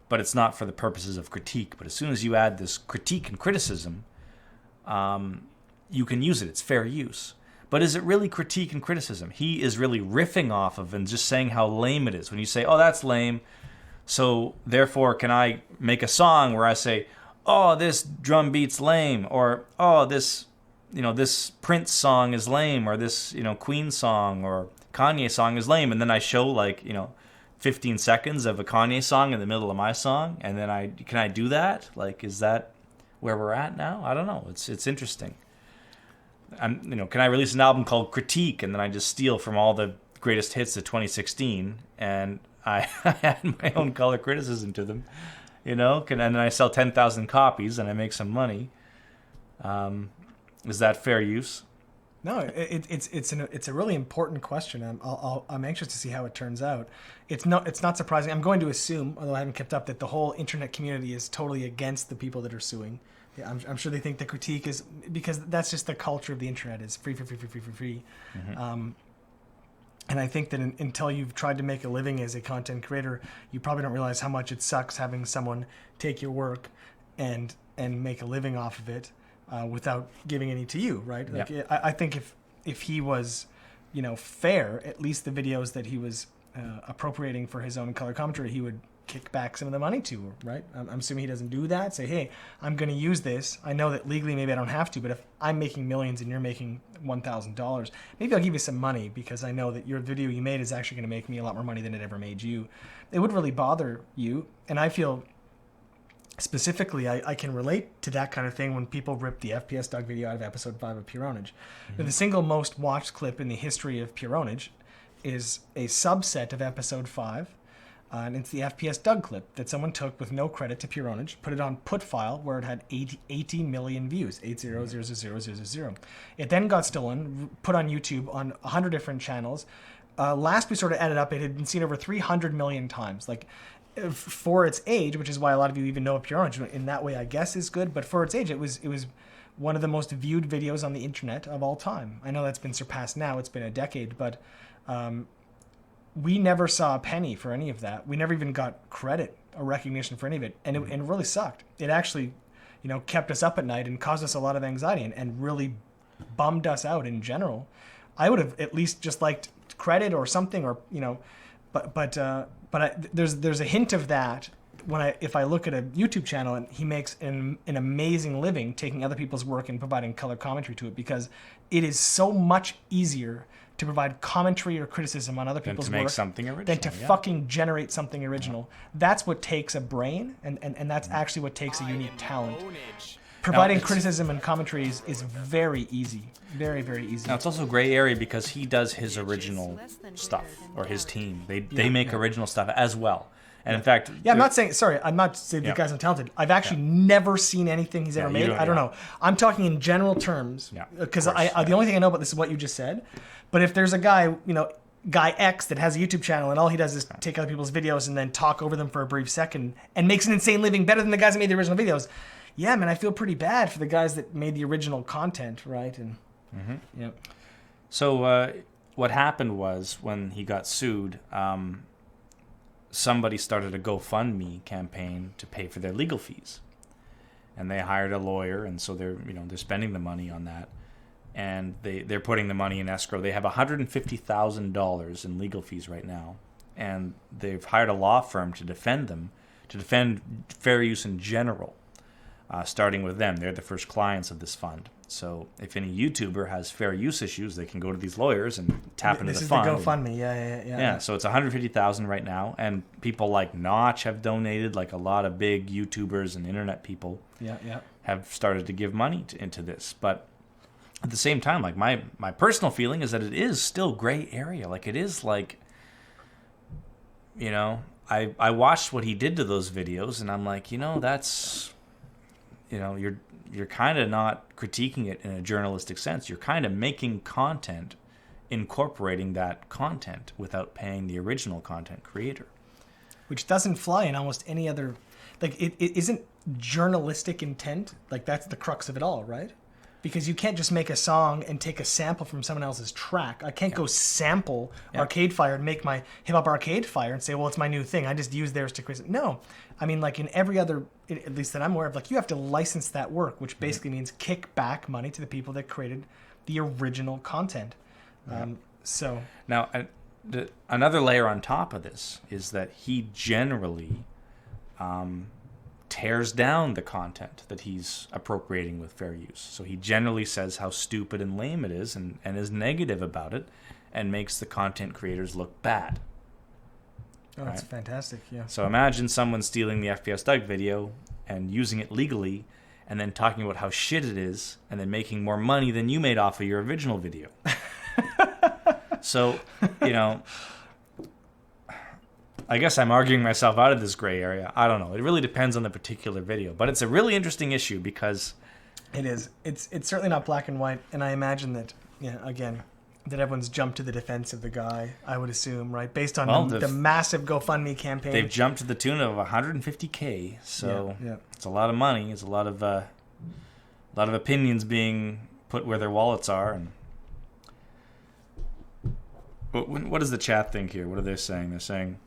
But it's not for the purposes of critique. But as soon as you add this critique and criticism, you can use it. It's fair use. But is it really critique and criticism? He is really riffing off of and just saying how lame it is. When you say, oh, that's lame, so therefore can I make a song where I say, oh, this drum beat's lame, or oh, this Prince song is lame, or this Queen song or Kanye song is lame, and then I show 15 seconds of a Kanye song in the middle of my song, and then can I do that? Is that where we're at now? I don't know. It's interesting. Can I release an album called Critique, and then I just steal from all the greatest hits of 2016, and I add my own color criticism to them, and then I sell 10,000 copies and I make some money. Is that fair use? No, it's a really important question. I'm anxious to see how it turns out. It's not surprising. I'm going to assume, although I haven't kept up, that the whole internet community is totally against the people that are suing. Yeah, I'm sure they think the critique is, because that's just the culture of the internet, is free. Mm-hmm. And I think that until you've tried to make a living as a content creator, you probably don't realize how much it sucks having someone take your work and make a living off of it without giving any to you, right? Yeah. I think if he was, fair, at least the videos that he was appropriating for his own color commentary, he would kick back some of the money to, right? I'm assuming he doesn't do that. Say, hey, I'm going to use this. I know that legally maybe I don't have to, but if I'm making millions and you're making $1,000, maybe I'll give you some money because I know that your video you made is actually going to make me a lot more money than it ever made you. It would really bother you. And I feel specifically I can relate to that kind of thing when people rip the FPS Doug video out of episode 5 of Pwnage. Mm-hmm. The single most watched clip in the history of Pwnage is a subset of episode 5. And it's the FPS Doug clip that someone took with no credit to Pwnage, put it on put file where it had 80 million views, 80,000,000. It then got stolen, put on YouTube on 100 different channels. Last we sort of added up, it had been seen over 300 million times. For its age, which is why a lot of you even know Pwnage in that way, I guess is good. But for its age, it was one of the most viewed videos on the internet of all time. I know that's been surpassed now; it's been a decade, but we never saw a penny for any of that. We never even got credit or recognition for any of it, and it really sucked. It actually, kept us up at night and caused us a lot of anxiety and really bummed us out in general. I would have at least just liked credit or something, or but there's a hint of that if I look at a YouTube channel and he makes an amazing living taking other people's work and providing color commentary to it, because it is so much easier to provide commentary or criticism on other people's to make work something original, than to fucking generate something original. That's what takes a brain, and that's actually what takes a unique talent. Providing criticism and commentary is very easy. Very, very easy. Now, it's also a gray area because he does his original stuff, or his team. They make original stuff as well. And in fact... Yeah, I'm not saying the guy's untalented. I've actually never seen anything he's ever made. I don't know. I'm talking in general terms. Because the only thing I know about this is what you just said. But if there's a guy, Guy X that has a YouTube channel and all he does is take other people's videos and then talk over them for a brief second and makes an insane living better than the guys that made the original videos. Yeah, man, I feel pretty bad for the guys that made the original content, right? And So what happened was when he got sued, somebody started a GoFundMe campaign to pay for their legal fees, and they hired a lawyer, and so they're spending the money on that. And they're putting the money in escrow. They have $150,000 in legal fees right now, and they've hired a law firm to defend them, to defend fair use in general, starting with them. They're the first clients of this fund. So if any YouTuber has fair use issues, they can go to these lawyers and tap into the fund. This is the GoFundMe, yeah. So it's $150,000 right now, and people like Notch have donated, like a lot of big YouTubers and internet people have started to give money into this. But at the same time, like my personal feeling is that it is still gray area. Like it is like, I watched what he did to those videos, and I'm like, that's, you're kind of not critiquing it in a journalistic sense. You're kind of making content, incorporating that content without paying the original content creator. Which doesn't fly in almost any other, like it isn't journalistic intent. Like that's the crux of it all, right? Because you can't just make a song and take a sample from someone else's track. I can't go sample Arcade Fire and make my Hip Hop Arcade Fire and say, well, it's my new thing. I just use theirs to create. No. I mean, like in every other, at least that I'm aware of, like you have to license that work, which basically means kick back money to the people that created the original content. So now, another layer on top of this is that he generally tears down the content that he's appropriating with fair use. So he generally says how stupid and lame it is and is negative about it and makes the content creators look bad. Oh, that's fantastic, yeah. So imagine someone stealing the FPS Doug video and using it legally and then talking about how shit it is and then making more money than you made off of your original video. So, I guess I'm arguing myself out of this gray area. I don't know. It really depends on the particular video. But it's a really interesting issue because... It is. It's certainly not black and white. And I imagine that, again, that everyone's jumped to the defense of the guy, I would assume, right? Based on the massive GoFundMe campaign. They've jumped to the tune of $150K. So it's a lot of money. It's a lot of opinions being put where their wallets are. And what does the chat think here? What are they saying? They're saying...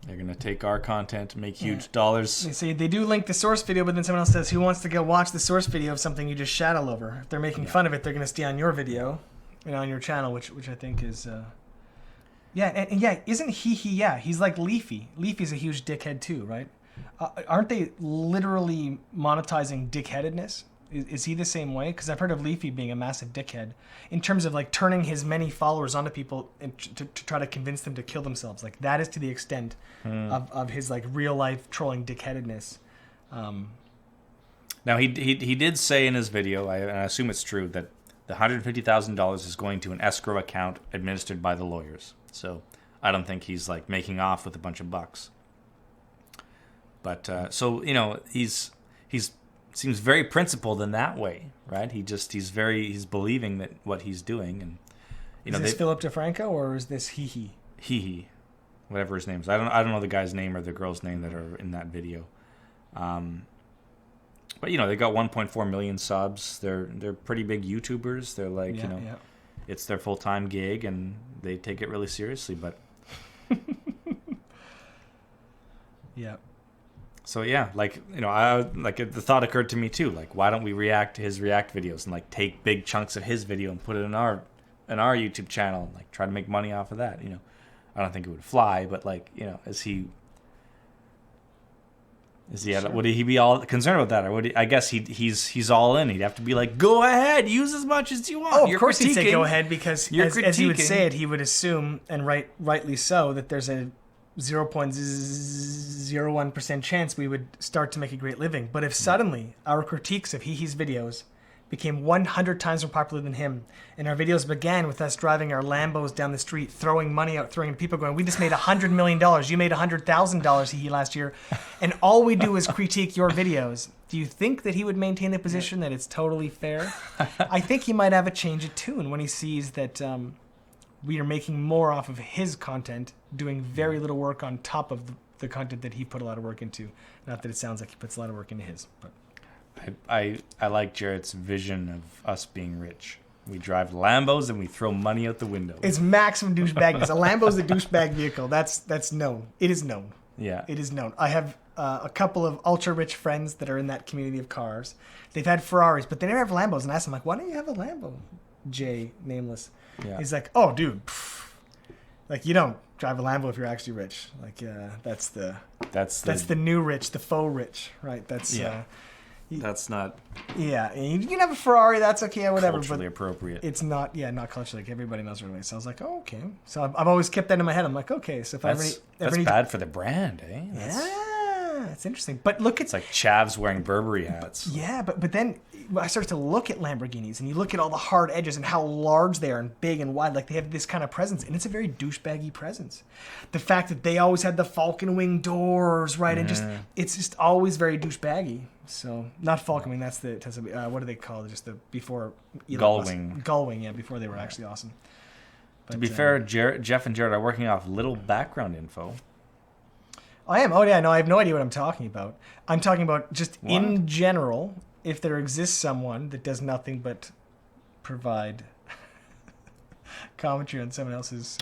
they're going to take our content and make huge dollars. They say they do link the source video, but then someone else says, who wants to go watch the source video of something you just shat all over? If they're making fun of it, they're going to stay on your video, on your channel, which I think is... isn't he... he's like Leafy. Leafy's a huge dickhead too, right? Aren't they literally monetizing dickheadedness? Is he the same way? Because I've heard of Leafy being a massive dickhead in terms of like turning his many followers onto people and to try to convince them to kill themselves. Like that is to the extent of his like real life trolling dickheadedness. Now he did say in his video, and I assume it's true, that the $150,000 is going to an escrow account administered by the lawyers. So I don't think he's like making off with a bunch of bucks. But he's seems very principled in that way, right? He's believing that what he's doing, and is this Philip DeFranco or is this He, whatever his name is. I don't know the guy's name or the girl's name that are in that video. But they got 1.4 million subs. They're pretty big YouTubers. They're like it's their full-time gig and they take it really seriously. But So the thought occurred to me too. Like, why don't we react to his React videos and like take big chunks of his video and put it in our YouTube channel and like try to make money off of that? I don't think it would fly, but like, you know, would he be all concerned about that, or would he, I guess he's all in. He'd have to be like, go ahead, use as much as you want. Oh, of course he'd say go ahead, because as he would say it, he would assume, and rightly so, that there's a 0.01% chance we would start to make a great living. But if suddenly our critiques of He's videos became 100 times more popular than him, and our videos began with us driving our Lambos down the street, throwing money out, throwing people going, we just made $100 million. You made $100,000 Hee last year, and all we do is critique your videos. Do you think that he would maintain the position that it's totally fair? I think he might have a change of tune when he sees that we are making more off of his content, doing very little work on top of the content that he put a lot of work into. Not that it sounds like he puts a lot of work into his, but... I like Jarrett's vision of us being rich. We drive Lambos and we throw money out the window. It's maximum douchebagness. A Lambo's a douchebag vehicle. That's known. It is known. Yeah. It is known. I have a couple of ultra-rich friends that are in that community of cars. They've had Ferraris, but they never have Lambos. And I asked them, like, why don't you have a Lambo? Jay, nameless. Yeah. He's like, oh, dude. Like, you don't drive a Lambo if you're actually rich. Like, that's the new rich, the faux rich, right? That's... That's not... Yeah, you can have a Ferrari, that's okay, whatever. Culturally but appropriate. It's not, not culturally. Like, everybody knows what it is. So I was like, oh, okay. So I've always kept that in my head. I'm like, okay, so if that's bad for the brand, eh? It's interesting. But look at... It's like chavs wearing Burberry hats. Yeah, but then I started to look at Lamborghinis, and you look at all the hard edges and how large they are and big and wide. Like, they have this kind of presence, and it's a very douchebaggy presence. The fact that they always had the falcon wing doors, right? And it's just always very douchebaggy. So, not falcon wing, that's the what do they call it? Just the before... Gull wing. Gull wing, yeah, before they were actually awesome. But, to be fair, Jeff and Jared are working off little background info. I am. Oh, yeah, no, I have no idea what I'm talking about. I'm talking about just in general, if there exists someone that does nothing but provide commentary on someone else's...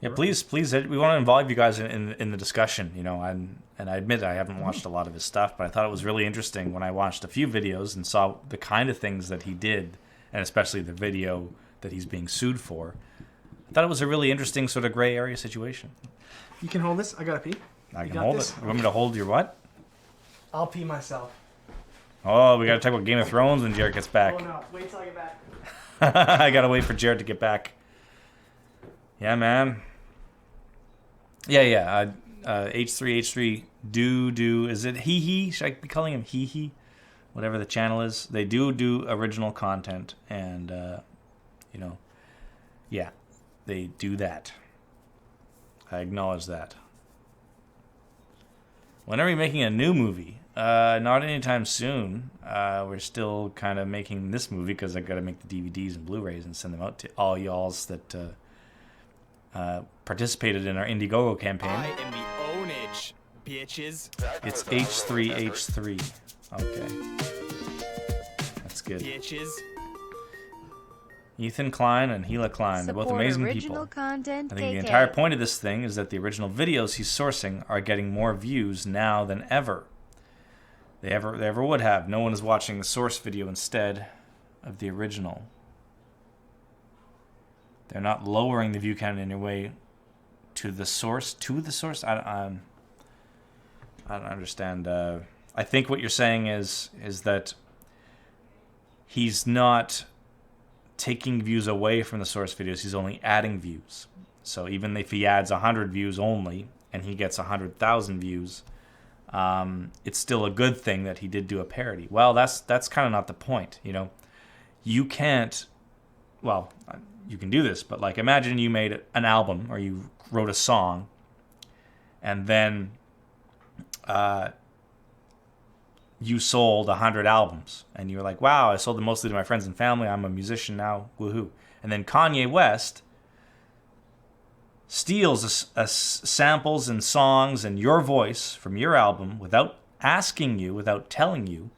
Yeah, please, we want to involve you guys in the discussion, you know, and I admit I haven't watched a lot of his stuff, but I thought it was really interesting when I watched a few videos and saw the kind of things that he did, and especially the video that he's being sued for. I thought it was a really interesting sort of gray area situation. You can hold this? I gotta pee. I can hold it. You want me to hold your what? I'll pee myself. Oh, we gotta talk about Game of Thrones when Jared gets back. Oh no, wait till I get back. I gotta wait for Jared to get back. Yeah, man. Yeah. H3, do. Is it Hee? Should I be calling him Hee? Whatever the channel is. They do original content, and, yeah, they do that. I acknowledge that. When are we making a new movie? Not anytime soon. We're still kind of making this movie because I got to make the DVDs and Blu-rays and send them out to all y'alls that participated in our Indiegogo campaign. I am the Pwnage, bitches. It's H3H3. Okay. That's good. Bitches. Ethan Klein and Gila Klein. They're both amazing people. Content, I think the entire point of this thing is that the original videos he's sourcing are getting more views now than ever. They ever would have. No one is watching the source video instead of the original. They're not lowering the view count in any way to the source. I don't understand. I think what you're saying is that he's not taking views away from the source videos. He's only adding views. So even if he adds 100 views only and he gets 100,000 views, it's still a good thing that he did do a parody. Well, that's kind of not the point, you know. You can't. Well, you can do this, but like imagine you made an album or you wrote a song, and then you sold 100 albums, and you're like, wow, I sold them mostly to my friends and family. I'm a musician now, woohoo. And then Kanye West steals samples and songs and your voice from your album without asking you, without telling you,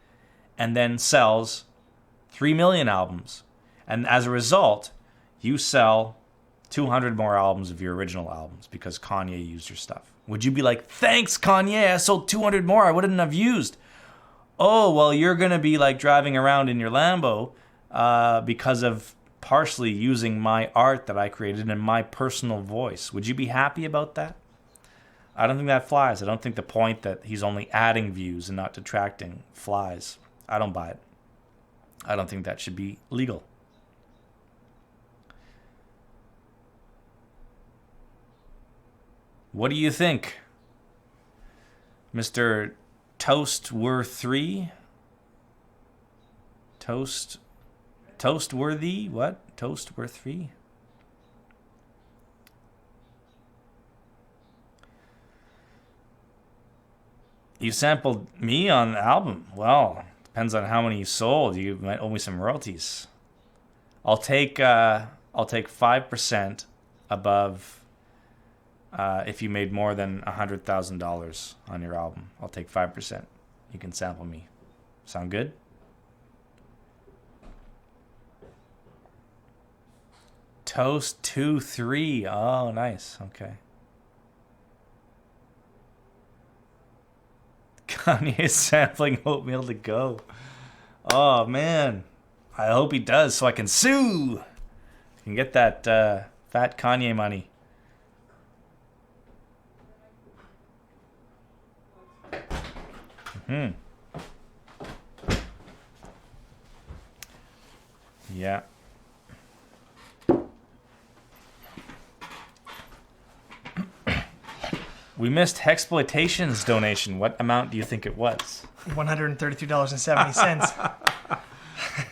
and then sells 3 million albums. And as a result, you sell 200 more albums of your original albums because Kanye used your stuff. Would you be like, thanks, Kanye, I sold 200 more I wouldn't have used? Oh, well, you're going to be like driving around in your Lambo because of partially using my art that I created in my personal voice. Would you be happy about that? I don't think that flies. I don't think the point that he's only adding views and not detracting flies. I don't buy it. I don't think that should be legal. What do you think? Mr. Toastworthy? Toastworthy? What? Toastworthy? You sampled me on the album. Well, depends on how many you sold. You might owe me some royalties. I'll take 5% above if you made more than $100,000 on your album. I'll take 5%. You can sample me. Sound good? Toast 2-3. Oh, nice. Okay. Kanye sampling Oatmeal to Go. Oh, man. I hope he does so I can sue. I can get that fat Kanye money. Yeah. We missed Hexploitation's donation. What amount do you think it was? $133.70.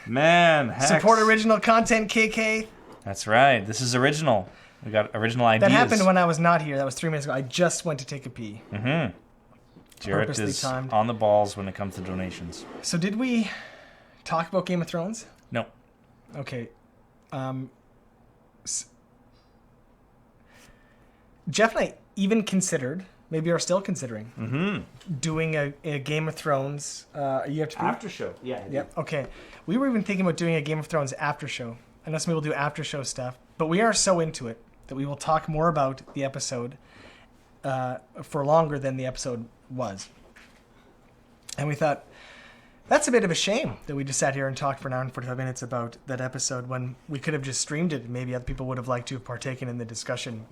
Man, Hex. Support original content, KK. That's right. This is original. We got original ideas. That happened when I was not here. That was 3 minutes ago. I just went to take a pee. Jarrett is timed. On the balls when it comes to donations. So did we talk about Game of Thrones? No. Okay. Jeff and I even considered, maybe are still considering, doing a Game of Thrones. You have to after show. Yeah. Yep. Okay. We were even thinking about doing a Game of Thrones after show. I know some people do after show stuff, but we are so into it that we will talk more about the episode for longer than the episode was. And we thought, that's a bit of a shame that we just sat here and talked for an hour and 45 minutes about that episode when we could have just streamed it. Maybe other people would have liked to have partaken in the discussion.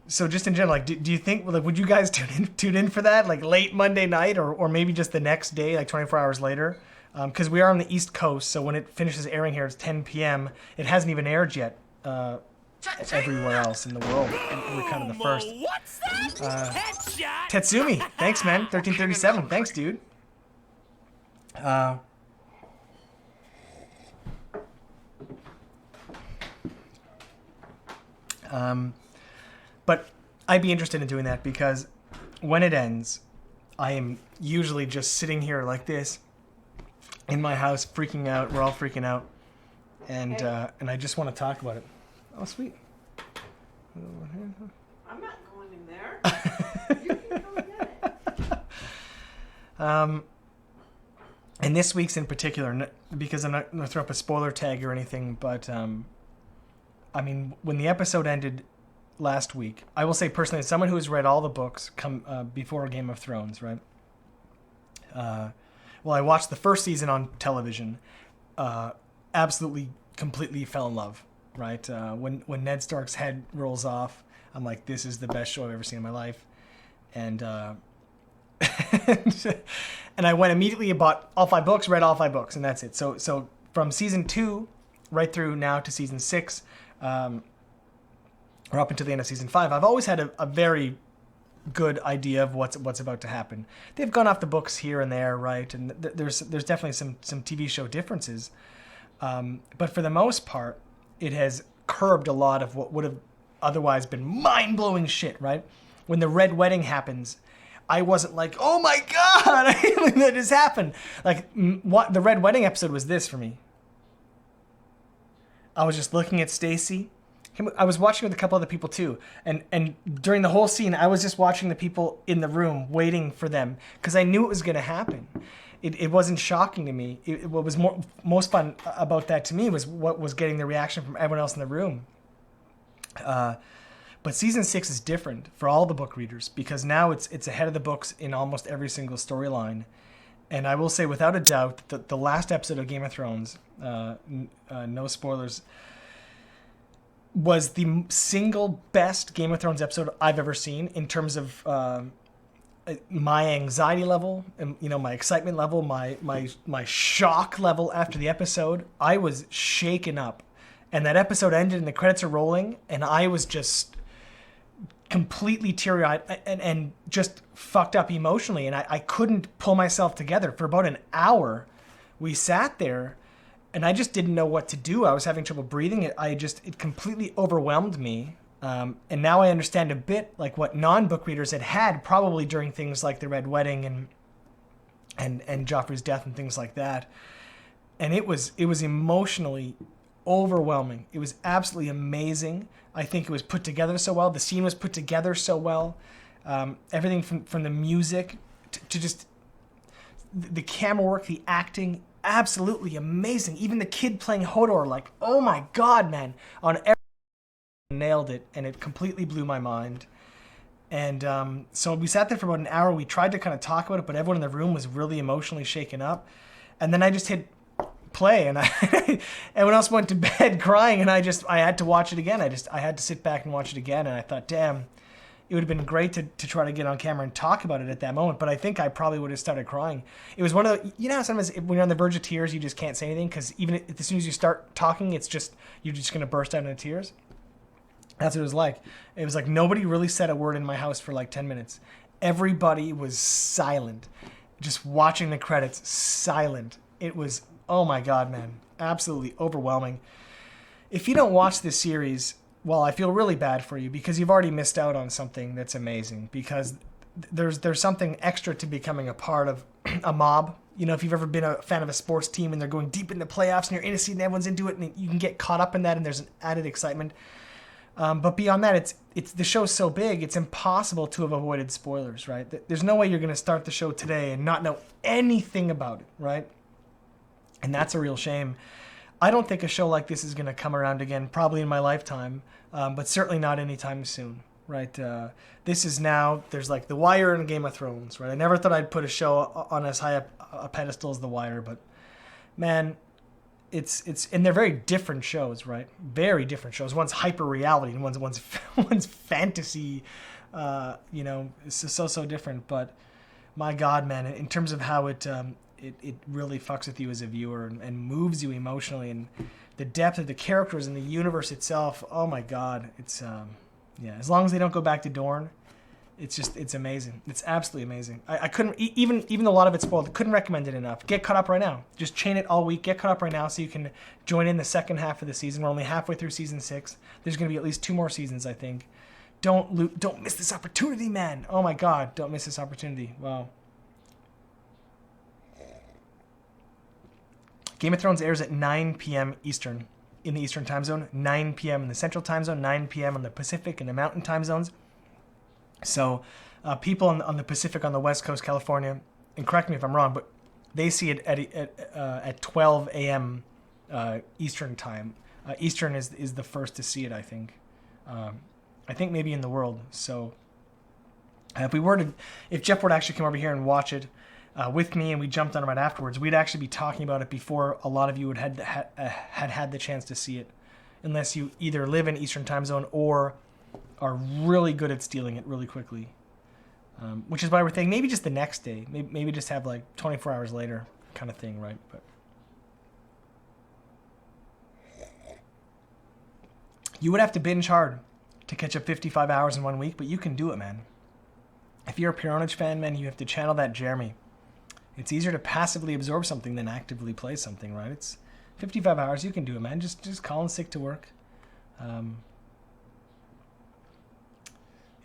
So just in general, like, do you think, like, would you guys tune in for that, like late Monday night or maybe just the next day, like 24 hours later? Because we are on the East Coast, so when it finishes airing here, it's 10 p.m. It hasn't even aired yet everywhere else in the world. We're kind of the first. What's that? Tetsumi, thanks, man. 1337, thanks, dude. But I'd be interested in doing that because when it ends, I am usually just sitting here like this in my house, freaking out. We're all freaking out, and I just want to talk about it. Oh, sweet. I'm not going in there. You can go get it. And this week's in particular, because I'm not going to throw up a spoiler tag or anything, but I mean, when the episode ended last week, I will say personally, as someone who has read all the books before Game of Thrones, right? Well, I watched the first season on television, absolutely, completely fell in love, right? When Ned Stark's head rolls off, I'm like, this is the best show I've ever seen in my life. And and I went immediately and bought all 5 books, read all 5 books, and that's it. So from season 2 right through now to season 6, or up until the end of season 5, I've always had a very good idea of what's about to happen. They've gone off the books here and there, right? And there's definitely some TV show differences, but for the most part, it has curbed a lot of what would have otherwise been mind-blowing shit, right? When the Red Wedding happens, I wasn't like, oh my god, I can't believe that just happened. Like, what the Red Wedding episode was this for me. I was just looking at Stacy. I was watching with a couple other people too, and during the whole scene, I was just watching the people in the room, waiting for them, because I knew it was going to happen. It wasn't shocking to me. What was most fun about that to me was what was getting the reaction from everyone else in the room. But season 6 is different for all the book readers because now it's ahead of the books in almost every single storyline, And I will say, without a doubt, that the last episode of Game of Thrones, no spoilers, was the single best Game of Thrones episode I've ever seen in terms of my anxiety level, and my excitement level, my shock level after the episode. I was shaken up, and that episode ended and the credits are rolling, and I was just completely teary-eyed and just fucked up emotionally, and I couldn't pull myself together. For about an hour, we sat there, and I just didn't know what to do. I was having trouble breathing. It completely overwhelmed me. And now I understand a bit like what non-book readers had probably during things like the Red Wedding and Joffrey's death and things like that. And it was emotionally overwhelming. It was absolutely amazing. I think it was put together so well. The scene was put together so well. Everything from the music to just the camera work, the acting, absolutely amazing. Even the kid playing Hodor, like, oh my God, man. On every nailed it, and it completely blew my mind. And so we sat there for about an hour. We tried to kind of talk about it, but everyone in the room was really emotionally shaken up. And then I just hit play, and everyone else went to bed crying, and I had to watch it again. I had to sit back and watch it again, and I thought, damn, it would have been great to try to get on camera and talk about it at that moment, but I think I probably would have started crying. It was one of the, sometimes when you're on the verge of tears, you just can't say anything, because even as soon as you start talking, you're just going to burst out into tears. That's what it was like. It was like nobody really said a word in my house for like 10 minutes. Everybody was silent. Just watching the credits, silent. It was, oh my God, man. Absolutely overwhelming. If you don't watch this series, well, I feel really bad for you, because you've already missed out on something that's amazing, because there's something extra to becoming a part of a mob. If you've ever been a fan of a sports team and they're going deep in the playoffs and you're in a seat and everyone's into it, and you can get caught up in that, and there's an added excitement. But beyond that, it's the show's so big, it's impossible to have avoided spoilers, right? There's no way you're going to start the show today and not know anything about it, right? And that's a real shame. I don't think a show like this is going to come around again, probably in my lifetime, but certainly not anytime soon, right? This is now, there's like The Wire and Game of Thrones, right? I never thought I'd put a show on as high a pedestal as The Wire, but man, it's and they're very different shows, right? Very different shows. One's hyper reality and one's fantasy. It's so different. But my God, man, in terms of how it really fucks with you as a viewer and moves you emotionally, and the depth of the characters and the universe itself. Oh my God, it's As long as they don't go back to Dorne, it's amazing. It's absolutely amazing. I couldn't, even though a lot of it's spoiled, couldn't recommend it enough. Get caught up right now. Just chain it all week. Get caught up right now so you can join in the second half of the season. We're only halfway through season 6. There's going to be at least 2 more seasons, I think. Don't miss this opportunity, man. Oh my God, don't miss this opportunity. Wow. Game of Thrones airs at 9 p.m. Eastern in the Eastern time zone, 9 p.m. in the Central time zone, 9 p.m. on the Pacific and the Mountain time zones. So people on the Pacific, on the West Coast, California, and correct me if I'm wrong, but they see it at 12 a.m. Eastern time. Eastern is the first to see it, I think. I think maybe in the world. So if Jeff were to actually come over here and watch it with me, and we jumped on it right afterwards, we'd actually be talking about it before a lot of you had the chance to see it, unless you either live in Eastern time zone or are really good at stealing it really quickly. Which is why we're thinking maybe just the next day, maybe just have like 24 hours later kind of thing, right? But you would have to binge hard to catch up 55 hours in 1 week, but you can do it, man. If you're a Pwnage fan, man, you have to channel that Jeremy. It's easier to passively absorb something than actively play something, right? It's 55 hours, you can do it, man. Just call in sick to work. It'd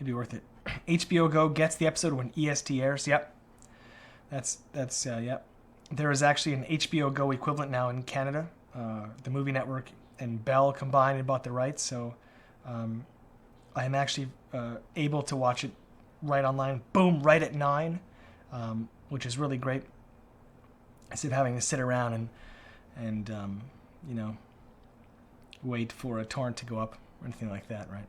be worth it. HBO Go gets the episode when EST airs. Yep. That's yep. There is actually an HBO Go equivalent now in Canada. The Movie Network and Bell combined and bought the rights, so I am actually able to watch it right online. Boom, right at 9, which is really great. Instead of having to sit around and wait for a torrent to go up or anything like that, right?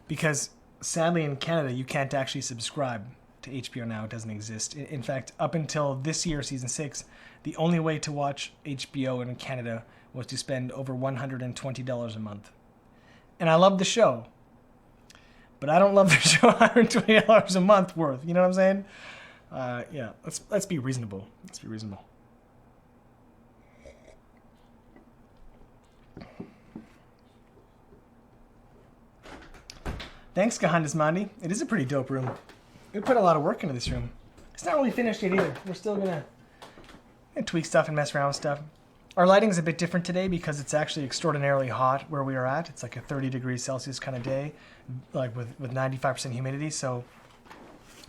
Because sadly in Canada you can't actually subscribe to to HBO Now. It doesn't exist. In fact, up until this year, season 6, the only way to watch HBO in Canada was to spend over $120 a month. And I love the show, but I don't love the show $120 a month worth. You know what I'm saying? Yeah, let's be reasonable. Let's be reasonable. Thanks, Gahandas Mandi. It is a pretty dope room. We put a lot of work into this room. It's not really finished yet either. We're still gonna tweak stuff and mess around with stuff. Our lighting's a bit different today because it's actually extraordinarily hot where we are at. It's like a 30 degrees Celsius kind of day, like with 95% humidity. So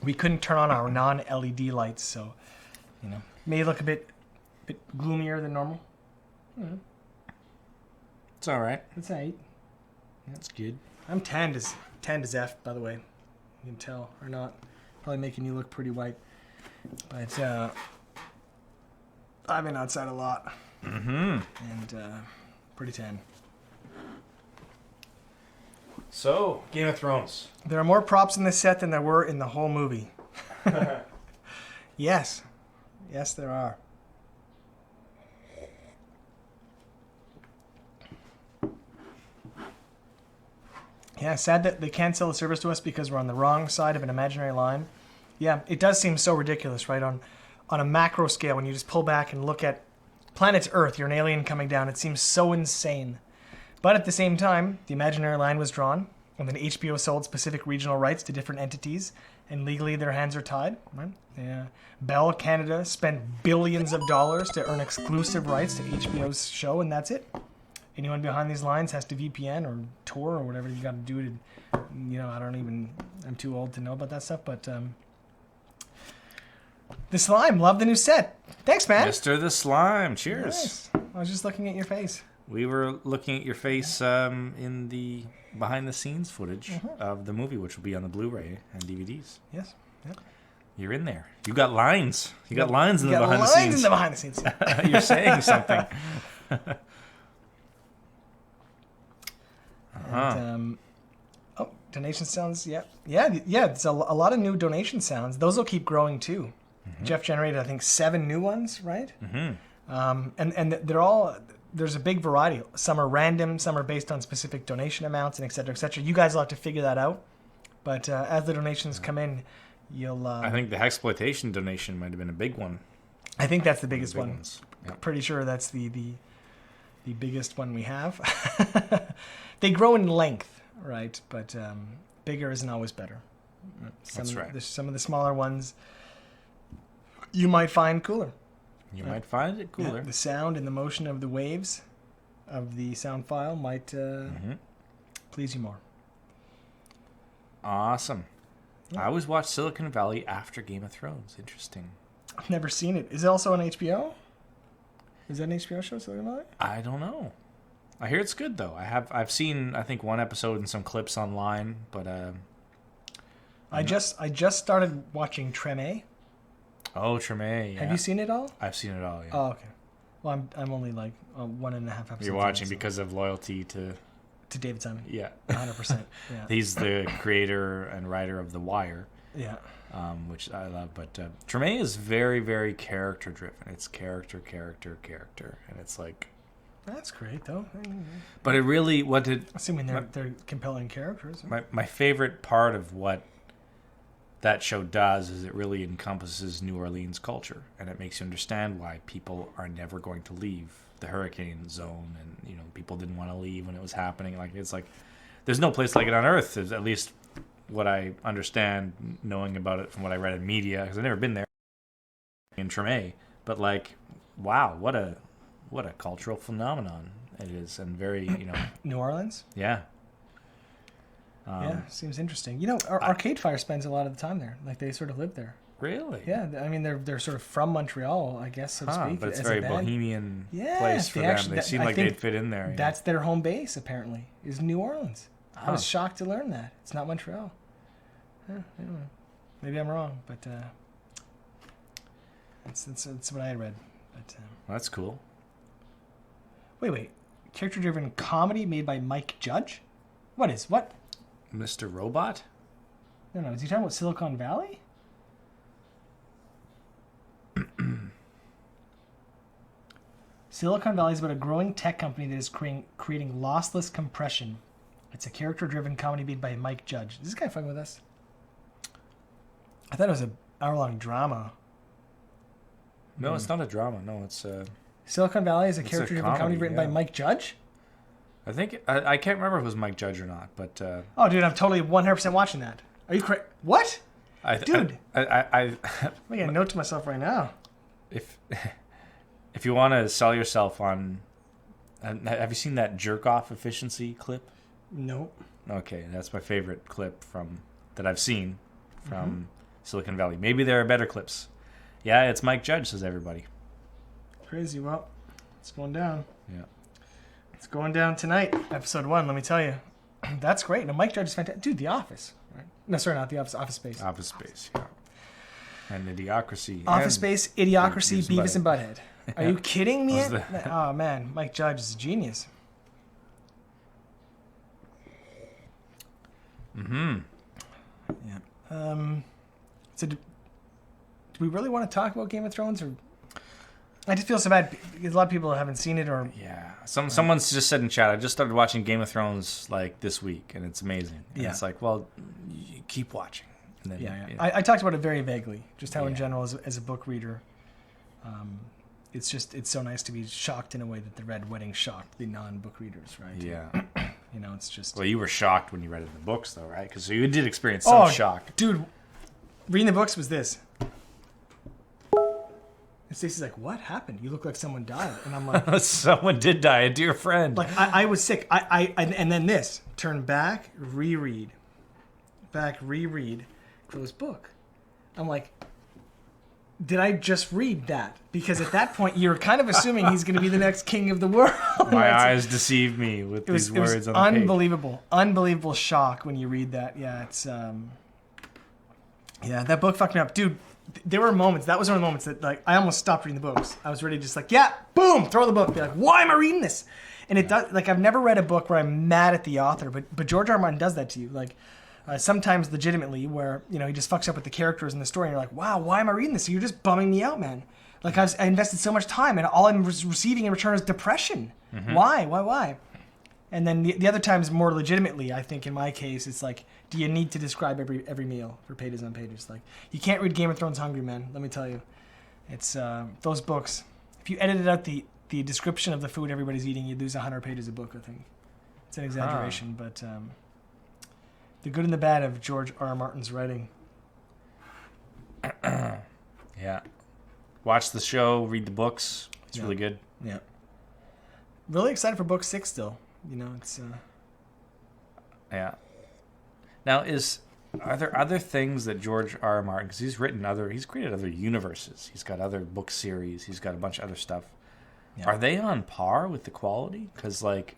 we couldn't turn on our non-LED lights. So, you know, may look a bit gloomier than normal. It's all right. It's alright. That's good. I'm tanned as F, by the way. You can tell or not. Probably making you look pretty white. But I've been outside a lot. Mm-hmm. And pretty tan. So, Game of Thrones. There are more props in this set than there were in the whole movie. Yes. Yes, there are. Yeah, sad that they can't sell the service to us because we're on the wrong side of an imaginary line. Yeah, it does seem so ridiculous, right? On a macro scale, when you just pull back and look at planet Earth, you're an alien coming down, it seems so insane. But at the same time, the imaginary line was drawn, and then HBO sold specific regional rights to different entities, and legally their hands are tied. Right? Yeah. Bell Canada spent billions of dollars to earn exclusive rights to HBO's show, and that's it. Anyone behind these lines has to VPN or Tor or whatever you got to do to, you know, I'm too old to know about that stuff, but the Slime, love the new set. Thanks, man. Mr. the Slime, cheers. Nice. I was just looking at your face. We were looking at your face in the behind-the-scenes footage of the movie, which will be on the Blu-ray and DVDs. Yes. Yep. You're in there. You got lines. You got lines in the behind-the-scenes. Lines in the behind-the-scenes. You're saying something. And, donation sounds. Yeah. It's a lot of new donation sounds. Those will keep growing too. Mm-hmm. Jeff generated, I think, 7 new ones, right? Mm-hmm. And they're all. There's a big variety. Some are random. Some are based on specific donation amounts, and et cetera, et cetera. You guys will have to figure that out. But as the donations come in, you'll. I think the Hexploitation donation might have been a big one. I think that's the biggest one. Yep. Pretty sure that's the biggest one we have. They grow in length, right? But bigger isn't always better. That's right. Some of the smaller ones you might find cooler. You might find it cooler. Yeah, the sound and the motion of the waves of the sound file might please you more. Awesome. Yeah. I always watch Silicon Valley after Game of Thrones. Interesting. I've never seen it. Is it also on HBO? Is that an HBO show, Silicon Valley? I don't know. I hear it's good though. I've seen I think one episode and some clips online, but I just started watching Treme. Oh, Treme. Yeah. Have you seen it all? I've seen it all. Yeah. Oh, okay. Well, I'm only like 1.5 episodes. You're watching because of loyalty to David Simon. Yeah. 100%. Yeah. He's the creator and writer of The Wire. Yeah. Which I love, but Treme is very, very character driven. It's character, and it's like. That's great, though. But it really, assuming they're compelling characters. My favorite part of what that show does is it really encompasses New Orleans culture, and it makes you understand why people are never going to leave the hurricane zone, and people didn't want to leave when it was happening. Like it's like there's no place like it on earth. Is at least what I understand, knowing about it from what I read in media, because I've never been there in Treme. But like, wow, what a cultural phenomenon it is, and very New Orleans. Yeah. Yeah, seems interesting. Arcade Fire spends a lot of the time there. Like they sort of live there. Really? Yeah, I mean they're sort of from Montreal, I guess, so to speak. But it's a very bohemian place for them. They seem like they'd fit in there. That's their home base, apparently, is New Orleans. I was shocked to learn that. It's not Montreal. Anyway, maybe I'm wrong, but that's what I had read. But that's cool. Wait. Character-driven comedy made by Mike Judge? What? Mr. Robot? No. Is he talking about Silicon Valley? Silicon Valley is about a growing tech company that is creating lossless compression. It's a character-driven comedy made by Mike Judge. Is this guy fucking with us? I thought it was an hour-long drama. No, it's not a drama. No, it's Silicon Valley is a character-driven comedy written by Mike Judge? I think I can't remember if it was Mike Judge or not, but oh, dude, I'm totally 100% watching that. Are you crazy? What? Dude. I making a note to myself right now. If you want to sell yourself on, have you seen that jerk off efficiency clip? Nope. Okay, that's my favorite clip that I've seen from Silicon Valley. Maybe there are better clips. Yeah, it's Mike Judge, says everybody. Crazy. Well, it's going down. Yeah. It's going down tonight, episode 1, let me tell you. That's great. No, Mike Judge is fantastic. Dude, The Office. Right? No, sorry, not The Office. Office Space. Office Space, yeah. And Idiocracy. Office Space, Idiocracy, Beavis and Butthead. Are you kidding me? Oh, man. Mike Judge is a genius. Mm-hmm. Yeah. So do we really want to talk about Game of Thrones, or... I just feel so bad because a lot of people haven't seen it, or someone's just said in chat, I just started watching Game of Thrones like this week and it's amazing. And it's like, well, you keep watching. And then, I talked about it very vaguely, just how in general as a book reader, it's so nice to be shocked in a way that the Red Wedding shocked the non-book readers, right? Yeah. It's just... Well, you were shocked when you read it in the books though, right? Because you did experience some shock. Dude, reading the books was this. And Stacey's like, what happened? You look like someone died. And I'm like... Someone did die, a dear friend. Like, I was sick. And then this. Turn back, reread. Back, reread. Close book. I'm like, did I just read that? Because at that point, you're kind of assuming he's going to be the next king of the world. My eyes deceived me with these words on the page. Unbelievable. Unbelievable shock when you read that. Yeah, it's... Yeah, that book fucked me up. Dude, there were moments, that was one of the moments that, like, I almost stopped reading the books. I was ready to just like, yeah, boom, throw the book. Be like, why am I reading this? And it does, like, I've never read a book where I'm mad at the author, but George R. R. Martin does that to you. Like, sometimes legitimately where, he just fucks up with the characters in the story and you're like, wow, why am I reading this? So you're just bumming me out, man. Like, I invested so much time and all I'm receiving in return is depression. Mm-hmm. Why? And then the other times, more legitimately, I think in my case, it's like, do you need to describe every meal for pages on pages? Like, you can't read Game of Thrones hungry, man. Let me tell you, it's those books. If you edited out the description of the food everybody's eating, you'd lose 100 pages of book. I think it's an exaggeration, but the good and the bad of George R. R. Martin's writing. Yeah, watch the show, read the books. It's really good. Yeah, really excited for book 6 still. It's yeah. Now, are there other things that George R. R. Martin, because he's created other universes. He's got other book series. He's got a bunch of other stuff. Yeah. Are they on par with the quality? Because, like,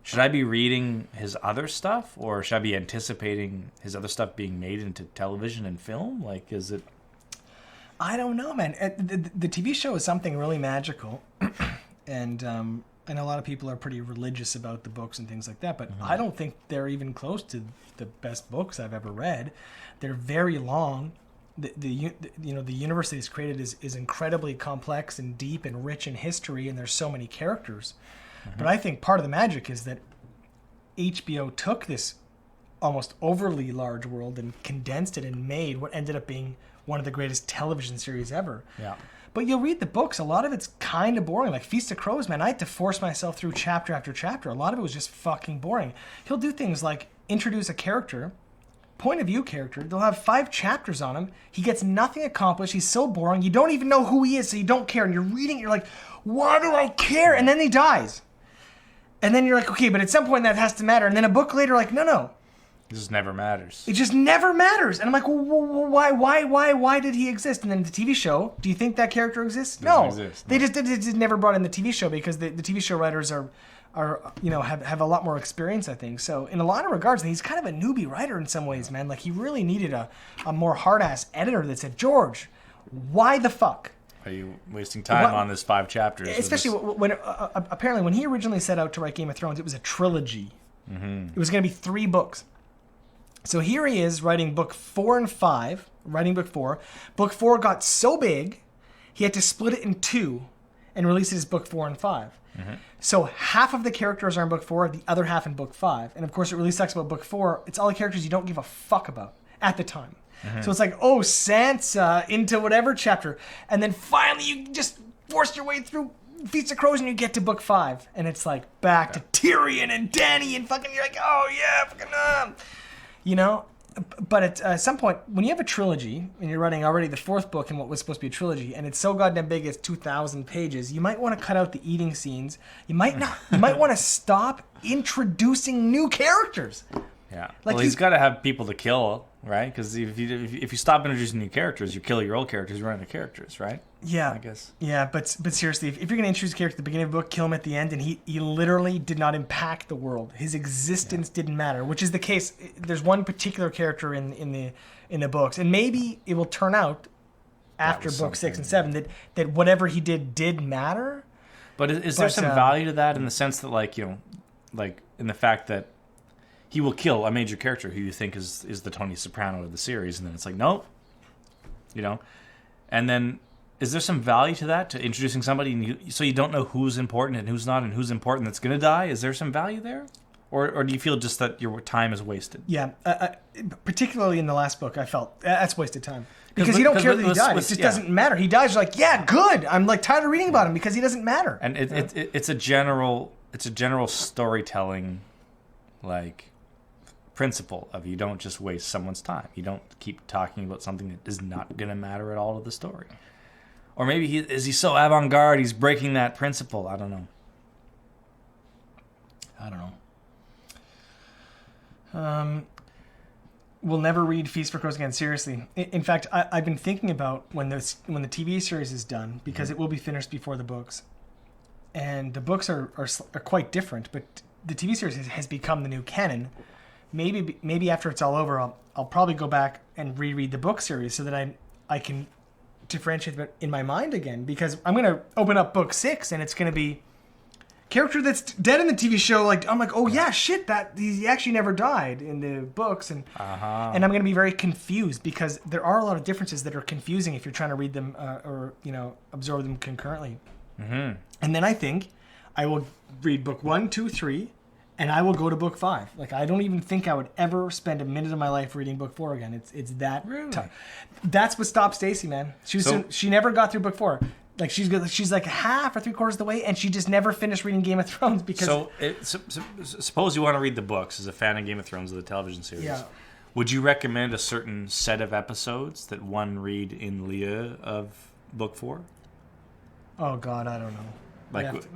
should I be reading his other stuff, or should I be anticipating his other stuff being made into television and film? Like, is it... I don't know, man. The TV show is something really magical, and I know a lot of people are pretty religious about the books and things like that, but I don't think they're even close to the best books I've ever read. They're very long. The universe that he's created is incredibly complex and deep and rich in history, and there's so many characters. But I think part of the magic is that HBO took this almost overly large world and condensed it and made what ended up being one of the greatest television series ever. Yeah. But you'll read the books, a lot of it's kind of boring. Like Feast of Crows, man, I had to force myself through chapter after chapter. A lot of it was just fucking boring. He'll do things like introduce a character, point of view character. They'll have 5 chapters on him. He gets nothing accomplished. He's so boring. You don't even know who he is, so you don't care. And you're reading it, you're like, why do I care? And then he dies. And then you're like, okay, but at some point that has to matter. And then a book later, like, no. It just never matters. It just never matters. And I'm like, well, why did he exist? And then the TV show, do you think that character exists? No. Exist, They just never brought in the TV show because the TV show writers are have a lot more experience, I think. So in a lot of regards, he's kind of a newbie writer in some ways, man. Like he really needed a more hard-ass editor that said, George, why the fuck? Are you wasting time on this 5 chapters? Especially when apparently when he originally set out to write Game of Thrones, it was a trilogy. Mm-hmm. It was going to be 3 books. So here he is writing book 4 and 5, writing book 4. Book 4 got so big, he had to split it in 2 and release it as book 4 and 5. So half of the characters are in book 4, the other half in book 5. And of course, it really sucks about book 4. It's all the characters you don't give a fuck about at the time. So it's like, oh, Sansa into whatever chapter. And then finally you just forced your way through Feast of Crows and you get to book 5. And it's like back to Tyrion and Dany and fucking, you're like, oh yeah, fucking, you know? But at some point, when you have a trilogy and you're writing already the 4th book in what was supposed to be a trilogy, and it's so goddamn big, it's 2,000 pages, you might want to cut out the eating scenes. You might not. You might want to stop introducing new characters. Yeah. Like Well, he's got to have people to kill, right? Because if you stop introducing new characters, you kill your old characters, you run out of characters, right? Yeah. I guess. Yeah, but seriously, if you're going to introduce a character at the beginning of the book, kill him at the end, and he literally did not impact the world. His existence didn't matter, which is the case. There's one particular character in the books, and maybe it will turn out after book 6 and 7 that whatever he did matter. But is there some value to that in the sense that, like, you know, like in the fact that he will kill a major character who you think is the Tony Soprano of the series, and then it's like, nope, you know, and then is there some value to that, to introducing somebody and so you don't know who's important and who's not and who's important that's going to die? Is there some value there? Or do you feel just that your time is wasted? Yeah, particularly in the last book, I felt that's wasted time. Because you don't care that he died. It just doesn't matter. He dies, you're like, yeah, good. I'm like tired of reading about him because he doesn't matter. And it's a general storytelling, like, principle of you don't just waste someone's time. You don't keep talking about something that is not going to matter at all to the story. Or maybe he's so avant-garde, he's breaking that principle. I don't know. We'll never read Feast for Crows again, seriously. In fact, I've been thinking about when the TV series is done, because it will be finished before the books. And the books are quite different, but the TV series has become the new canon. Maybe after it's all over, I'll probably go back and reread the book series so that I can differentiate them in my mind again, because I'm going to open up book 6 and it's going to be character that's dead in the TV show. Like, I'm like, oh yeah, shit, that he actually never died in the books, and I'm going to be very confused because there are a lot of differences that are confusing if you're trying to read them or absorb them concurrently. And then I think I will read book 1, 2, 3. And I will go to book 5. Like, I don't even think I would ever spend a minute of my life reading book 4 again. It's that tough. That's what stopped Stacy, man. She never got through book 4. Like, she's like half or 3/4 of the way, and she just never finished reading Game of Thrones because. Suppose you want to read the books as a fan of Game of Thrones, of the television series. Yeah. Would you recommend a certain set of episodes that one read in lieu of book 4? Oh God, I don't know.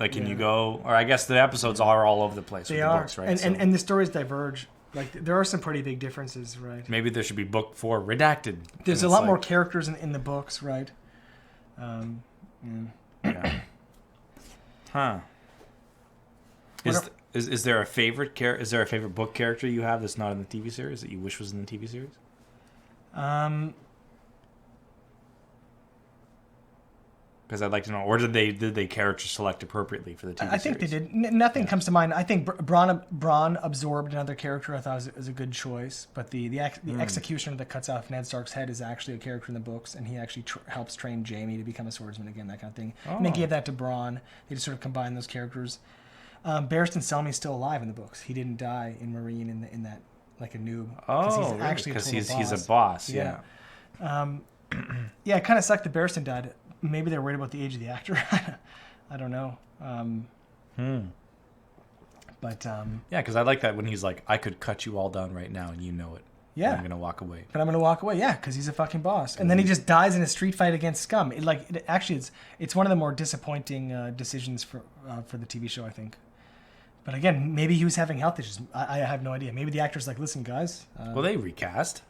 Can you go? Or I guess the episodes are all over the place. They are, books, right? And the stories diverge. Like, there are some pretty big differences, right? Maybe there should be book 4 redacted. There's a lot more characters in the books, right? Yeah. Huh. Is there a favorite Is there a favorite book character you have that's not in the TV series that you wish was in the TV series? Because I'd like to know, or did they character select appropriately for the TV series? I think they did. Nothing comes to mind. I think Bronn absorbed another character. I thought was a good choice, but the executioner that cuts off Ned Stark's head is actually a character in the books, and he actually helps train Jaime to become a swordsman again, that kind of thing. And they gave that to Bronn. They just sort of combined those characters. Barristan Selmy's still alive in the books. He didn't die in Marine in that, like a noob. Because he's a boss. Yeah. Yeah, it kind of sucked that Barristan died. Maybe they're worried about the age of the actor. I don't know. But yeah, because I like that when he's like, I could cut you all down right now and you know it. Yeah. I'm going to walk away. But I'm going to walk away, yeah, because he's a fucking boss. And then he just dies in a street fight against scum. It's one of the more disappointing decisions for the TV show, I think. But again, maybe he was having health issues. I have no idea. Maybe the actor's like, listen, guys. Well, they recast.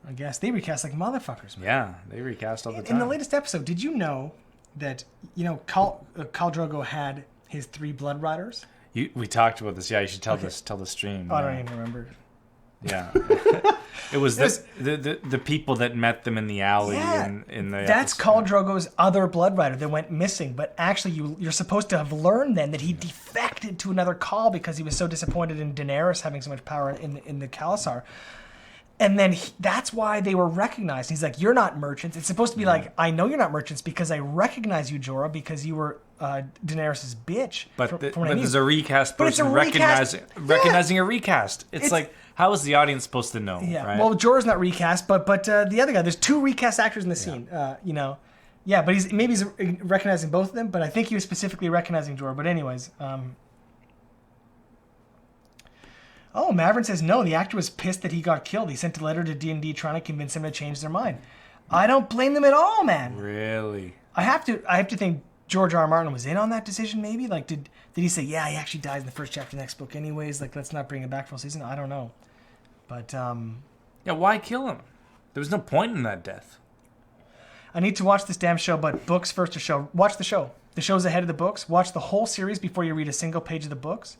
I guess they recast like motherfuckers, man. Yeah, they recast all the time. In the latest episode, did you know that Khal Drogo had his 3 blood riders? We talked about this. Yeah, you should tell the stream. Oh, I don't even remember. Yeah, it was the people that met them in the alley. Yeah, in the that's Khal Drogo's other blood rider that went missing. But actually, you're supposed to have learned then that he defected to another Khal because he was so disappointed in Daenerys having so much power in the Khalasar. And then that's why they were recognized. He's like, you're not merchants. It's supposed to be like, I know you're not merchants because I recognize you, Jorah, because you were Daenerys' bitch. But there's a recast But it's a person recognizing Yeah. a recast. It's like, how is the audience supposed to know? Yeah. Right? Well, Jorah's not recast, but the other guy, there's 2 recast actors in the scene. Yeah, but he's recognizing both of them. But I think he was specifically recognizing Jorah. But anyways. Oh, Maverick says no. The actor was pissed that he got killed. He sent a letter to D&D trying to convince them to change their mind. I don't blame them at all, man. Really? I have to think George R. R. Martin was in on that decision. Maybe like did he say, yeah, he actually dies in the first chapter of the next book, anyways. Like let's not bring him back for a season. I don't know, but yeah, why kill him? There was no point in that death. I need to watch this damn show. But books first or show? Watch the show. The show's ahead of the books. Watch the whole series before you read a single page of the books.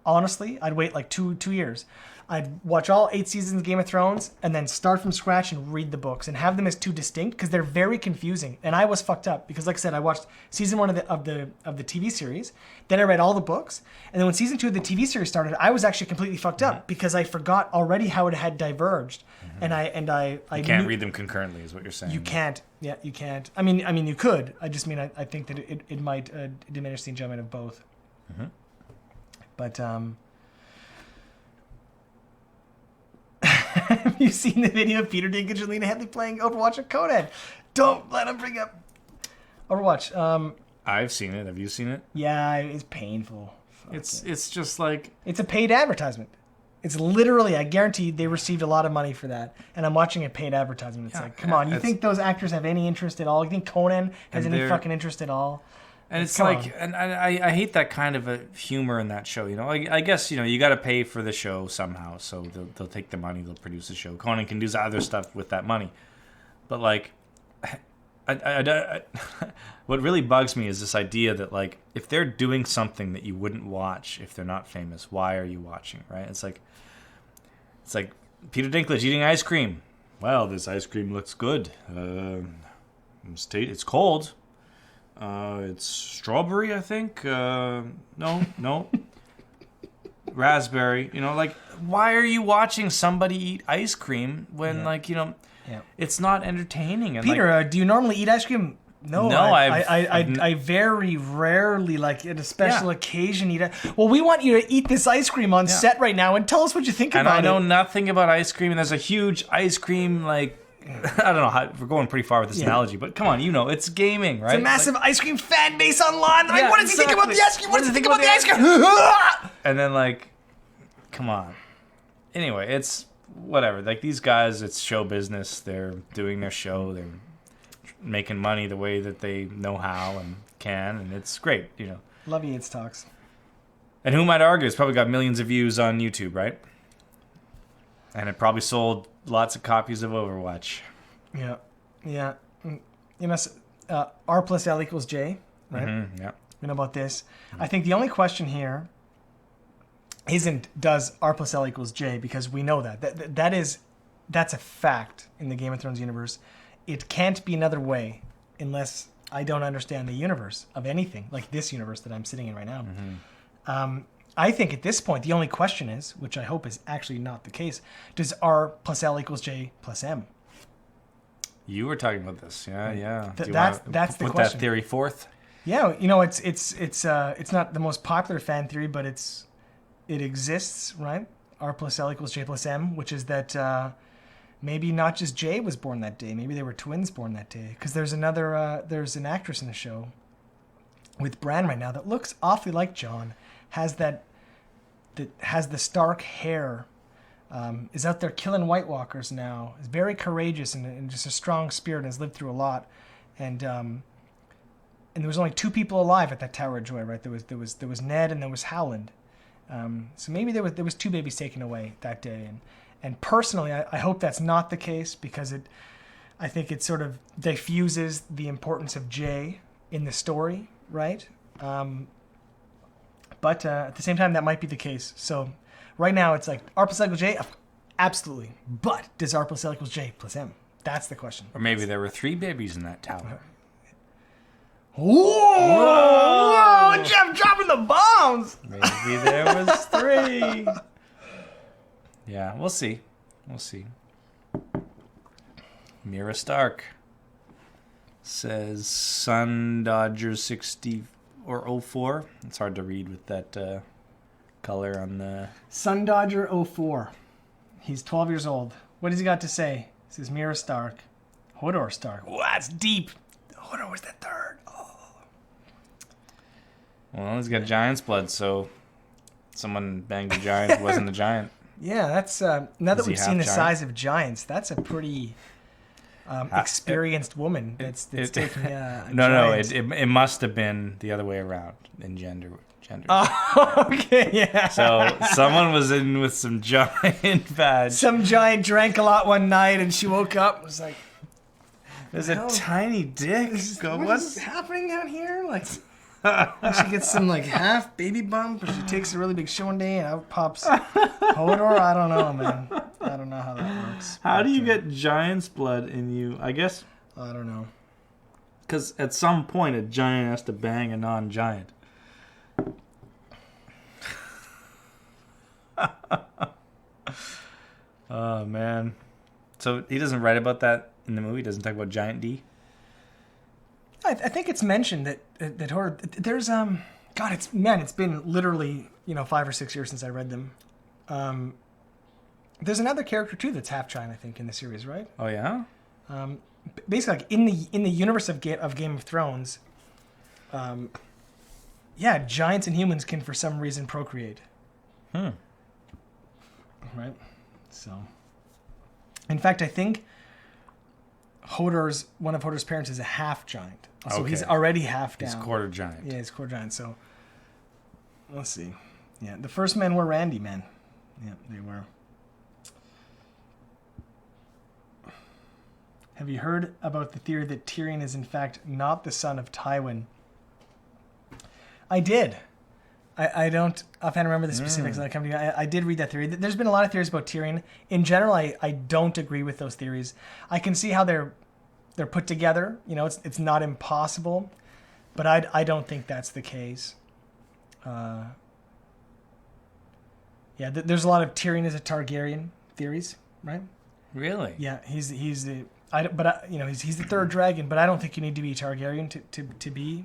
Honestly, I'd wait like two years. I'd watch all 8 seasons of Game of Thrones and then start from scratch and read the books and have them as 2 distinct because they're very confusing. And I was fucked up because, like I said, I watched season 1 of the TV series, then I read all the books, and then when season 2 of the TV series started, I was actually completely fucked up because I forgot already how it had diverged, and I You can't read them concurrently, is what you're saying. You can't. Yeah, you can't. I mean, you could. I just mean I think that it might diminish the enjoyment of both. Mm-hmm. But have you seen the video of Peter Dinklage and Lena Headey playing Overwatch and Conan? Don't let him bring up Overwatch. I've seen it. Have you seen it? Yeah, it's painful. It's just like... It's a paid advertisement. It's literally, I guarantee they received a lot of money for that. And I'm watching a paid advertisement. It's like, come on, you think those actors have any interest at all? You think Conan has any fucking interest at all? And it's like, and I hate that kind of a humor in that show. You know, I guess, you know, you got to pay for the show somehow. So they'll take the money, they'll produce the show. Conan can do other stuff with that money. But like, what really bugs me is this idea that like, if they're doing something that you wouldn't watch if they're not famous, why are you watching, right? It's like Peter Dinklage eating ice cream. Well, this ice cream looks good. It's cold. It's strawberry, I think. No. Raspberry. You know, like, why are you watching somebody eat ice cream when, like, you know, it's not entertaining? And Peter, like, do you normally eat ice cream? No, I very rarely, like at a special occasion, eat it. Well, we want you to eat this ice cream on set right now and tell us what you think about it. And I know nothing about ice cream, and there's a huge ice cream, like, I don't know, we're going pretty far with this analogy, but come on, you know, it's gaming, right? It's a massive ice cream fan base online. They're like, what does he think about the ice cream? What does he think about the ice cream? And then, like, come on. Anyway, it's whatever. Like, these guys, it's show business. They're doing their show. They're making money the way that they know how and can, and it's great, you know. Love Yates talks. And who might argue, it's probably got millions of views on YouTube, right? And it probably sold lots of copies of Overwatch. Yeah. You know, R plus L equals J, right? Mm-hmm, yeah. You know about this. I think the only question here isn't does R plus L equals J, because we know that's a fact in the Game of Thrones universe. It can't be another way unless I don't understand the universe of anything, like this universe that I'm sitting in right now. Mm-hmm. I think at this point, the only question is, which I hope is actually not the case, does R plus L equals J plus M? You were talking about this, yeah. That's the question. Put that theory forth. Yeah, you know, it's not the most popular fan theory, but it exists, right? R plus L equals J plus M, which is that maybe not just J was born that day, maybe they were twins born that day. Because there's an actress in the show with Bran right now that looks awfully like Jon, has the Stark hair, is out there killing White Walkers now, is very courageous and just a strong spirit and has lived through a lot. And there was only 2 people alive at that Tower of Joy, right? There was Ned and there was Howland. So maybe there was 2 babies taken away that day. And personally, I hope that's not the case, because I think it sort of diffuses the importance of Jay in the story, right? But at the same time, that might be the case. So right now, it's like R plus L equals J, absolutely. But does R plus L equals J plus M? That's the question. Or maybe there were 3 babies in that tower. Whoa! Jeff dropping the bombs! Maybe there was 3. Yeah, we'll see. Mira Stark says Sun Dodger 60 or 04. It's hard to read with that color on the... Sun Dodger 04. He's 12 years old. What has he got to say? This is Mira Stark. Hodor Stark. Oh, that's deep. Hodor was the third. Oh. Well, he's got giant's blood, so someone banged a giant who wasn't a giant. Yeah, that's... now that we've seen the giant? size of giants, that's a pretty experienced woman that's taking a giant. It must have been the other way around in gender. Oh, okay, yeah. So someone was in with some giant badge. Some giant drank a lot one night, and she woke up and was like, There's a tiny dick. What's happening out here? Like, and she gets some like half baby bump, or she takes a really big shit one day, and out pops Hodor. I don't know, man. I don't know how that works. How do you get giant's blood in you? I guess I don't know. because at some point a giant has to bang a non-giant. Oh man. So he doesn't write about that in the movie? He doesn't talk about Giant D? I think it's mentioned that horror. There's God, it's been literally 5 or 6 years since I read them. There's another character too that's half giant, I think, in the series, right? Oh yeah. Basically, like in the universe of Game of Thrones, giants and humans can for some reason procreate. Right. So, in fact, I think one of Hodor's parents is a half giant. So he's already half down. He's quarter giant. Yeah, he's quarter giant. So, let's see. Yeah, the first men were Randy men. Yeah, they were. Have you heard about the theory that Tyrion is in fact not the son of Tywin? I did. I don't offhand remember the specifics of that company. I did read that theory. There's been a lot of theories about Tyrion. In general, I don't agree with those theories. I can see how they're put together. It's not impossible, but I don't think that's the case. There's a lot of Tyrion as a Targaryen theories, right? Really? Yeah, he's the he's the third dragon, but I don't think you need to be Targaryen to be.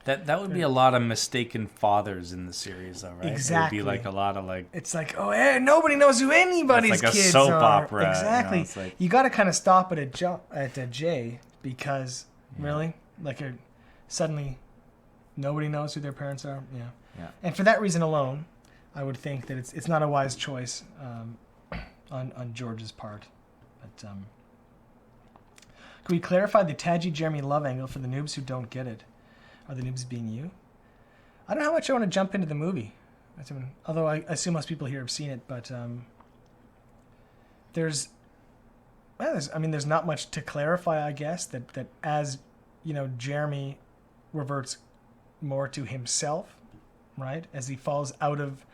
That would be a lot of mistaken fathers in the series, though, right? Exactly. It would be like a lot of like... It's like, nobody knows who anybody's it's like kids a soap are. opera. Exactly. It's like... You got to kind of stop it at a J because, really? Like, suddenly nobody knows who their parents are? Yeah. And for that reason alone, I would think that it's not a wise choice on George's part. But can we clarify the Taji Jeremy love angle for the noobs who don't get it? Are the noobs being you? I don't know how much I want to jump into the movie. Although I assume most people here have seen it, but there's not much to clarify, I guess, that as, Jeremy reverts more to himself, right? As he falls out of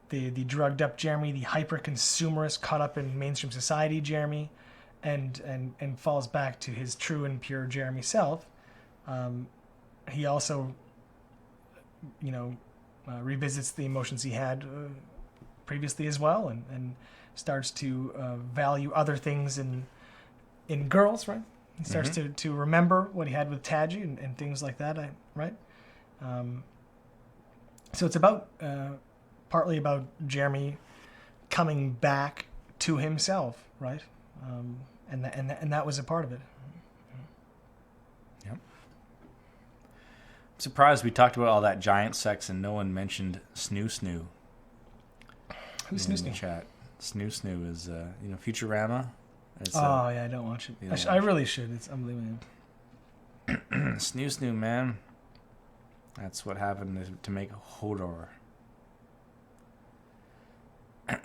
the drugged up Jeremy, the hyper-consumerist caught up in mainstream society Jeremy, and falls back to his true and pure Jeremy self. He also, revisits the emotions he had previously as well, and starts to value other things in girls, right? He starts to remember what he had with Taji and things like that, right? So it's about partly about Jeremy coming back to himself, right? And that was a part of it. Surprised we talked about all that giant sex and no one mentioned Snoo Snoo. Who's Snoo Snoo? Chat. Snoo Snoo is Futurama. I don't watch it. I really should. It's unbelievable. Snoo Snoo, man. That's what happened to make Hodor.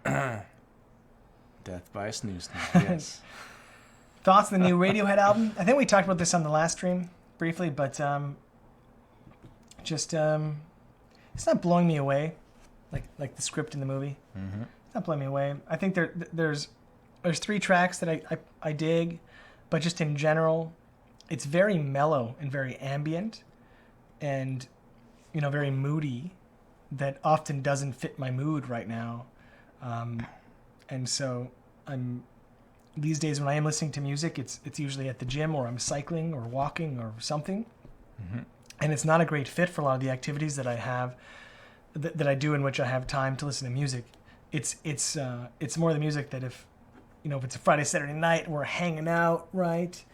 Death by Snoo Snoo. Yes. Thoughts on the new Radiohead album? I think we talked about this on the last stream briefly, but it's not blowing me away, like the script in the movie. Mm-hmm. It's not blowing me away. I think there's 3 tracks that I dig, but just in general, it's very mellow and very ambient, and very moody. That often doesn't fit my mood right now, and so I'm these days when I am listening to music, it's usually at the gym or I'm cycling or walking or something. And it's not a great fit for a lot of the activities that I have, that I do in which I have time to listen to music. It's more the music that if it's a Friday, Saturday night, we're hanging out, right?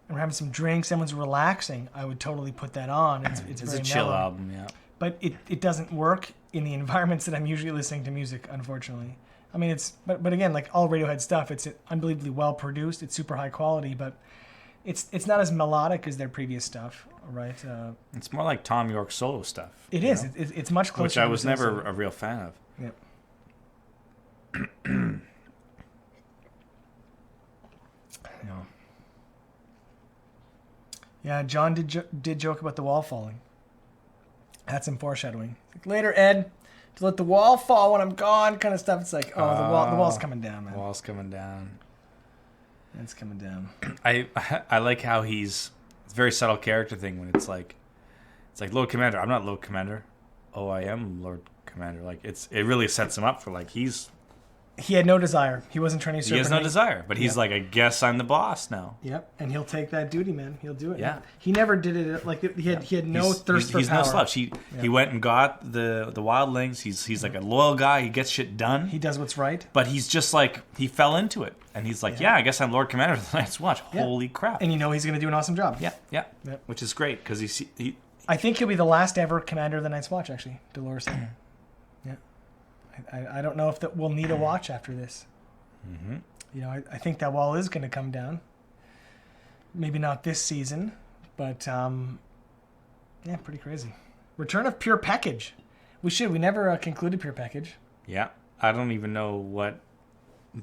And we're having some drinks, everyone's relaxing, I would totally put that on. It's very a chill mellow. album, yeah. But it doesn't work in the environments that I'm usually listening to music, unfortunately. I mean, but again, like all Radiohead stuff, it's unbelievably well produced. It's super high quality, but it's not as melodic as their previous stuff, right? It's more like Tom York solo stuff. It is. It's much closer. Which I to was the never solo. a real fan of. Yep. No. Yeah, John did joke about the wall falling. That's some foreshadowing. Like, later, Ed, to let the wall fall when I'm gone, kind of stuff. It's like, the wall's coming down, man. The wall's coming down. It's coming down. I like how it's a very subtle character thing when it's like Lord Commander. I'm not Lord Commander. Oh, I am Lord Commander. Like it really sets him up for like he had no desire. He wasn't trying to usurp. He has no anything. desire, but he's like, I guess I'm the boss now. Yep, and he'll take that duty, man. He'll do it. Yeah. He never did it like he had no thirst for he's power. no slouch. He went and got the wildlings. He's like a loyal guy. He gets shit done. He does what's right. But he's just like he fell into it, and he's like, yeah I guess I'm Lord Commander of the Night's Watch. Yeah. Holy crap! And he's going to do an awesome job. Yeah, Yep. which is great because he. I think he'll be the last ever commander of the Night's Watch. Actually, Dolores. Yeah. I don't know if we'll need a watch after this. Mm-hmm. I think that wall is going to come down. Maybe not this season, but pretty crazy. Return of Pure Package. We never concluded Pure Package. Yeah, I don't even know what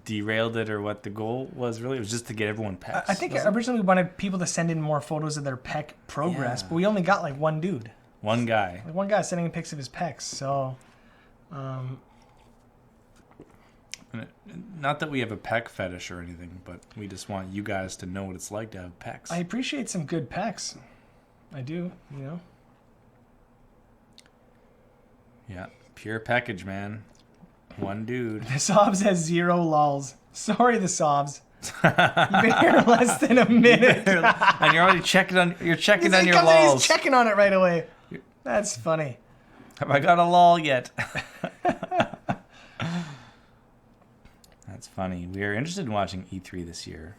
derailed it or what the goal was. Really, it was just to get everyone pecks. I think originally we wanted people to send in more photos of their peck progress, but we only got like one dude. One guy. Like one guy sending in pics of his pecs. So. Not that we have a peck fetish or anything, but we just want you guys to know what it's like to have pecs. I appreciate some good pecs. I do, Yeah, pure package, man. One dude. The Sobs has 0 lulls. Sorry, the Sobs. You've been here less than a minute. And you're already checking on your He comes in, lulls. he's checking on it right away. That's funny. Have I got a lull yet? That's funny. We are interested in watching E3 this year.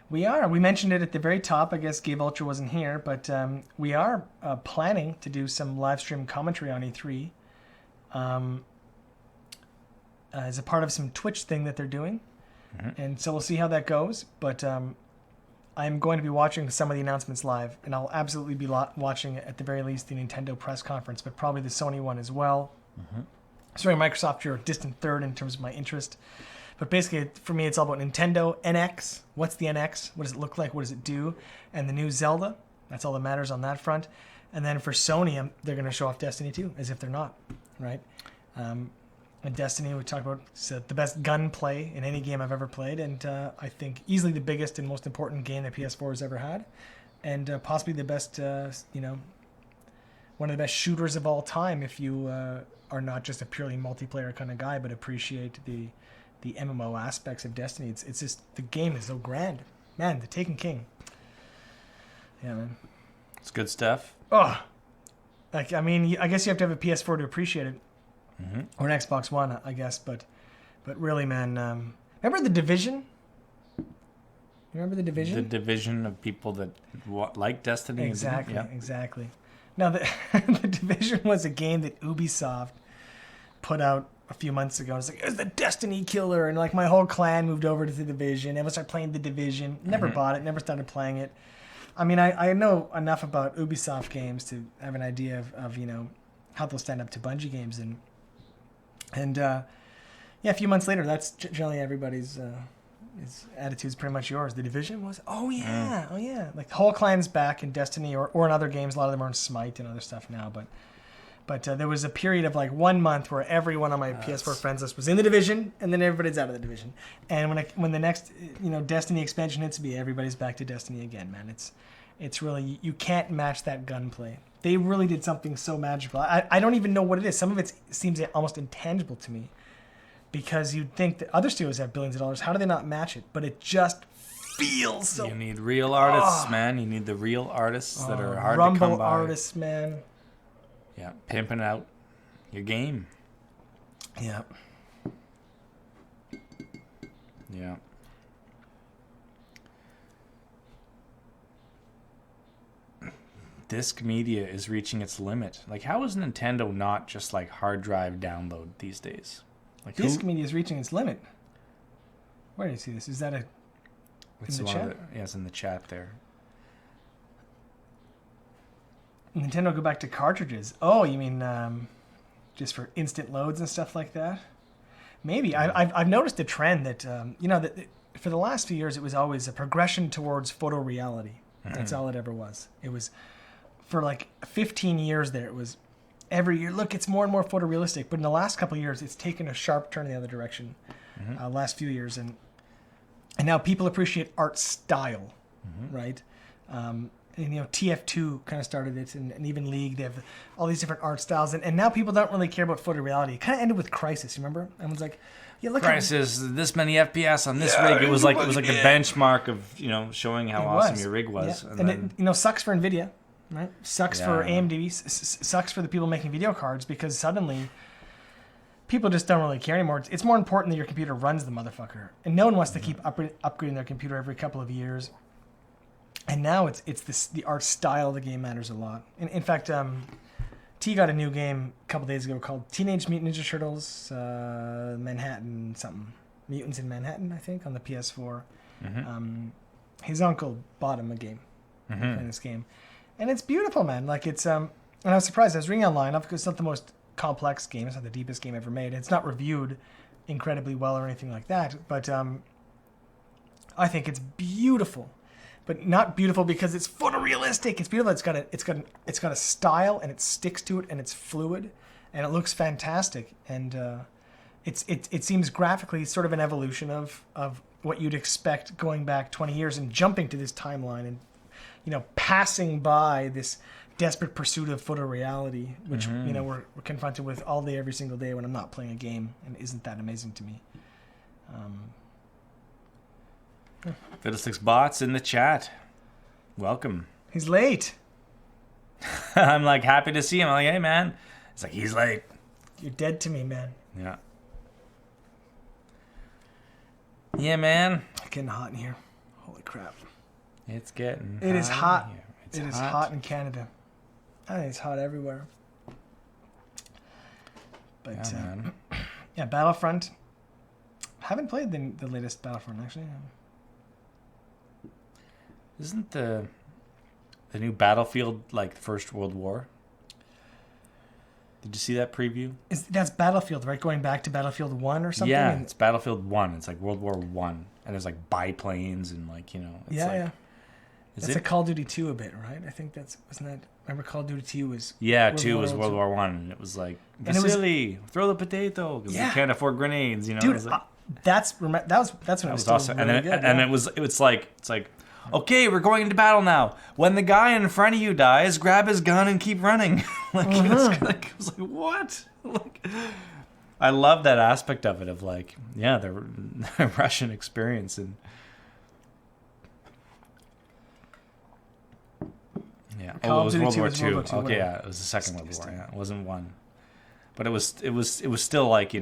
We are. We mentioned it at the very top. I guess Gabe Ultra wasn't here, but we are planning to do some live stream commentary on E3 as a part of some Twitch thing that they're doing. Mm-hmm. And so we'll see how that goes. But I'm going to be watching some of the announcements live, and I'll absolutely be watching, at the very least, the Nintendo press conference, but probably the Sony one as well. Mm-hmm. Sorry, Microsoft, you're a distant third in terms of my interest. But basically, for me, it's all about Nintendo, NX. What's the NX? What does it look like? What does it do? And the new Zelda. That's all that matters on that front. And then for Sony, they're going to show off Destiny 2, as if they're not, right? And Destiny, we talked about, it's the best gunplay in any game I've ever played. And I think easily the biggest and most important game that PS4 has ever had. And possibly the best, one of the best shooters of all time if you are not just a purely multiplayer kind of guy, but appreciate the MMO aspects of Destiny. It's just, the game is so grand. Man, the Taken King. Yeah, man. It's good stuff. Oh, I guess you have to have a PS4 to appreciate it. Mm-hmm. Or an Xbox One, I guess. But really, man, remember The Division? You remember The Division? The division of people that like Destiny. Exactly, and exactly. Now, the Division was a game that Ubisoft put out a few months ago. It's like, it's the Destiny killer, and like my whole clan moved over to The Division. Everyone started playing The Division. Never bought it, never started playing it. I mean, I know enough about Ubisoft games to have an idea of how they'll stand up to Bungie games, and a few months later, that's generally everybody's his attitude's pretty much yours. The Division was, oh yeah, like the whole clan's back in Destiny or in other games. A lot of them are in Smite and other stuff now, but there was a period of like 1 month where everyone on my PS4 friends list was in The Division, and then everybody's out of The Division. And when the next Destiny expansion hits, everybody's back to Destiny again, man. It's really, you can't match that gunplay. They really did something so magical. I don't even know what it is. Some of it seems almost intangible to me. because you'd think that other studios have billions of dollars. How do they not match it? But it just feels so. You need real artists, man. You need the real artists that are hard to Rumble come by. artists, man. Yeah, pimping out your game. Yeah. Yeah. Disc media is reaching its limit. Like, how is Nintendo not just like hard drive download these days? Like, Disc media is reaching its limit. Where do you see this? Is that It's in the chat? Yeah, it's in the chat there. Nintendo go back to cartridges. Oh, you mean just for instant loads and stuff like that? Maybe. I've noticed a trend that that for the last few years it was always a progression towards photoreality. That's all it ever was. It was for like 15 years there. It was every year. Look, it's more and more photorealistic. But in the last couple of years, it's taken a sharp turn in the other direction. Last few years, and now people appreciate art style, right? And TF2 kind of started it, and even League, they have all these different art styles, and now people don't really care about photoreality. It kind of ended with Crisis, remember? Everyone's like, yeah, look Crisis, this many FPS on this rig. It was like the benchmark of showing how awesome your rig was. Yeah. And it sucks for Nvidia, right? Sucks for AMD, sucks for the people making video cards, because suddenly people just don't really care anymore. It's more important that your computer runs the motherfucker, and no one wants to keep upgrading their computer every couple of years. And now it's the art style of the game matters a lot. In fact, T got a new game a couple days ago called Teenage Mutant Ninja Turtles Manhattan something. Mutants in Manhattan, I think, on the PS4. His uncle bought him a game, playing this game. And it's beautiful, man. Like, it's and I was surprised. I was reading online, because it's not the most complex game. It's not the deepest game ever made. It's not reviewed incredibly well or anything like that. But I think it's beautiful. But not beautiful because it's photorealistic. It's beautiful. It's got a style, and it sticks to it, and it's fluid, and it looks fantastic. And it seems graphically sort of an evolution of what you'd expect going back 20 years and jumping to this timeline, and passing by this desperate pursuit of photoreality, which we're confronted with all day, every single day when I'm not playing a game, and isn't that amazing to me? Fiddlesticks Bots in the chat. Welcome. He's late. I'm like happy to see him. I'm like, hey man. It's like, he's late. You're dead to me, man. Yeah. Yeah, man. It's getting hot in here. Holy crap. It's getting It is hot. Here. It is hot in Canada. I think it's hot everywhere. But yeah, Battlefront. Haven't played the latest Battlefront, actually. Isn't the new Battlefield like First World War? Did you see that preview? That's Battlefield, right? Going back to Battlefield 1 or something? Yeah, it's Battlefield 1. It's like World War 1. And there's like biplanes and like, it's yeah. That's a Call of Duty 2 a bit, right? I think wasn't that, remember Call of Duty 2 was... Yeah, 2 was World War 1. And it was like, Vasily, throw the potato, because we can't afford grenades, Dude, it was like, that's when it was still awesome. Really good. And it's like, okay, we're going into battle now. When the guy in front of you dies, grab his gun and keep running. I was like, what? I love that aspect of it, of like, yeah, the Russian experience. And yeah, it was World War II. Okay, yeah, it was the Second World War. Yeah, it wasn't one, but it was still like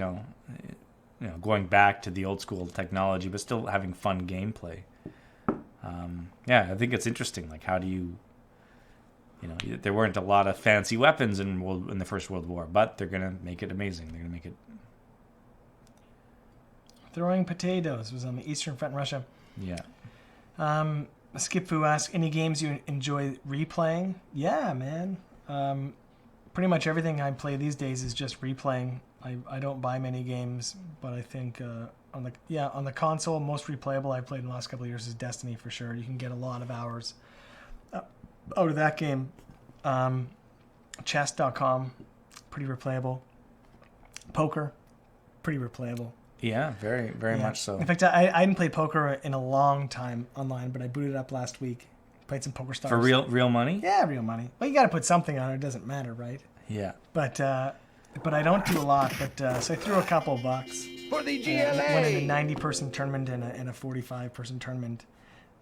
going back to the old school technology, but still having fun gameplay. Yeah, I think it's interesting. Like, how do you there weren't a lot of fancy weapons in the First World War, but they're gonna make it amazing. They're gonna make it. Throwing potatoes was on the Eastern Front in Russia. Yeah. Skip Fu asks, any games you enjoy replaying? Yeah, man. Pretty much everything I play these days is just replaying. I don't buy many games, but I think on the console, most replayable I've played in the last couple of years is Destiny for sure. You can get a lot of hours out of that game. Chess.com, pretty replayable. Poker, pretty replayable. Yeah, very, very much so. In fact, I hadn't played poker in a long time online, but I booted it up last week. Played some Poker Stars. For real money? Yeah, real money. Well, you got to put something on it. It doesn't matter, right? Yeah. But I don't do a lot. But so I threw a couple of bucks. for the went in a GLA. 90-person tournament and a 45-person tournament,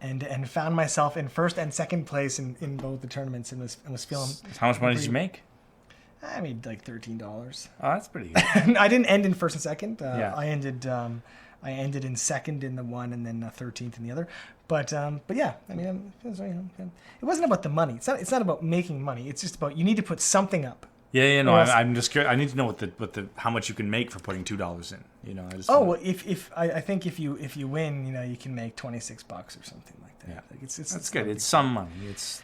and found myself in first and second place in both the tournaments, and was feeling. How much money did you make? I made like $13. Oh, that's pretty good. I didn't end in first and second. Yeah. I ended in second in the one, and then 13th in the other. But yeah, I mean, it wasn't about the money. It's not about making money. It's just about you need to put something up. Yeah, no, Or else- I'm just curious. I need to know what the how much you can make for putting $2 in. You know, I just Oh, well, I think if you win, you can make $26 or something like that. Yeah. Like it's that's good. It's some money. It's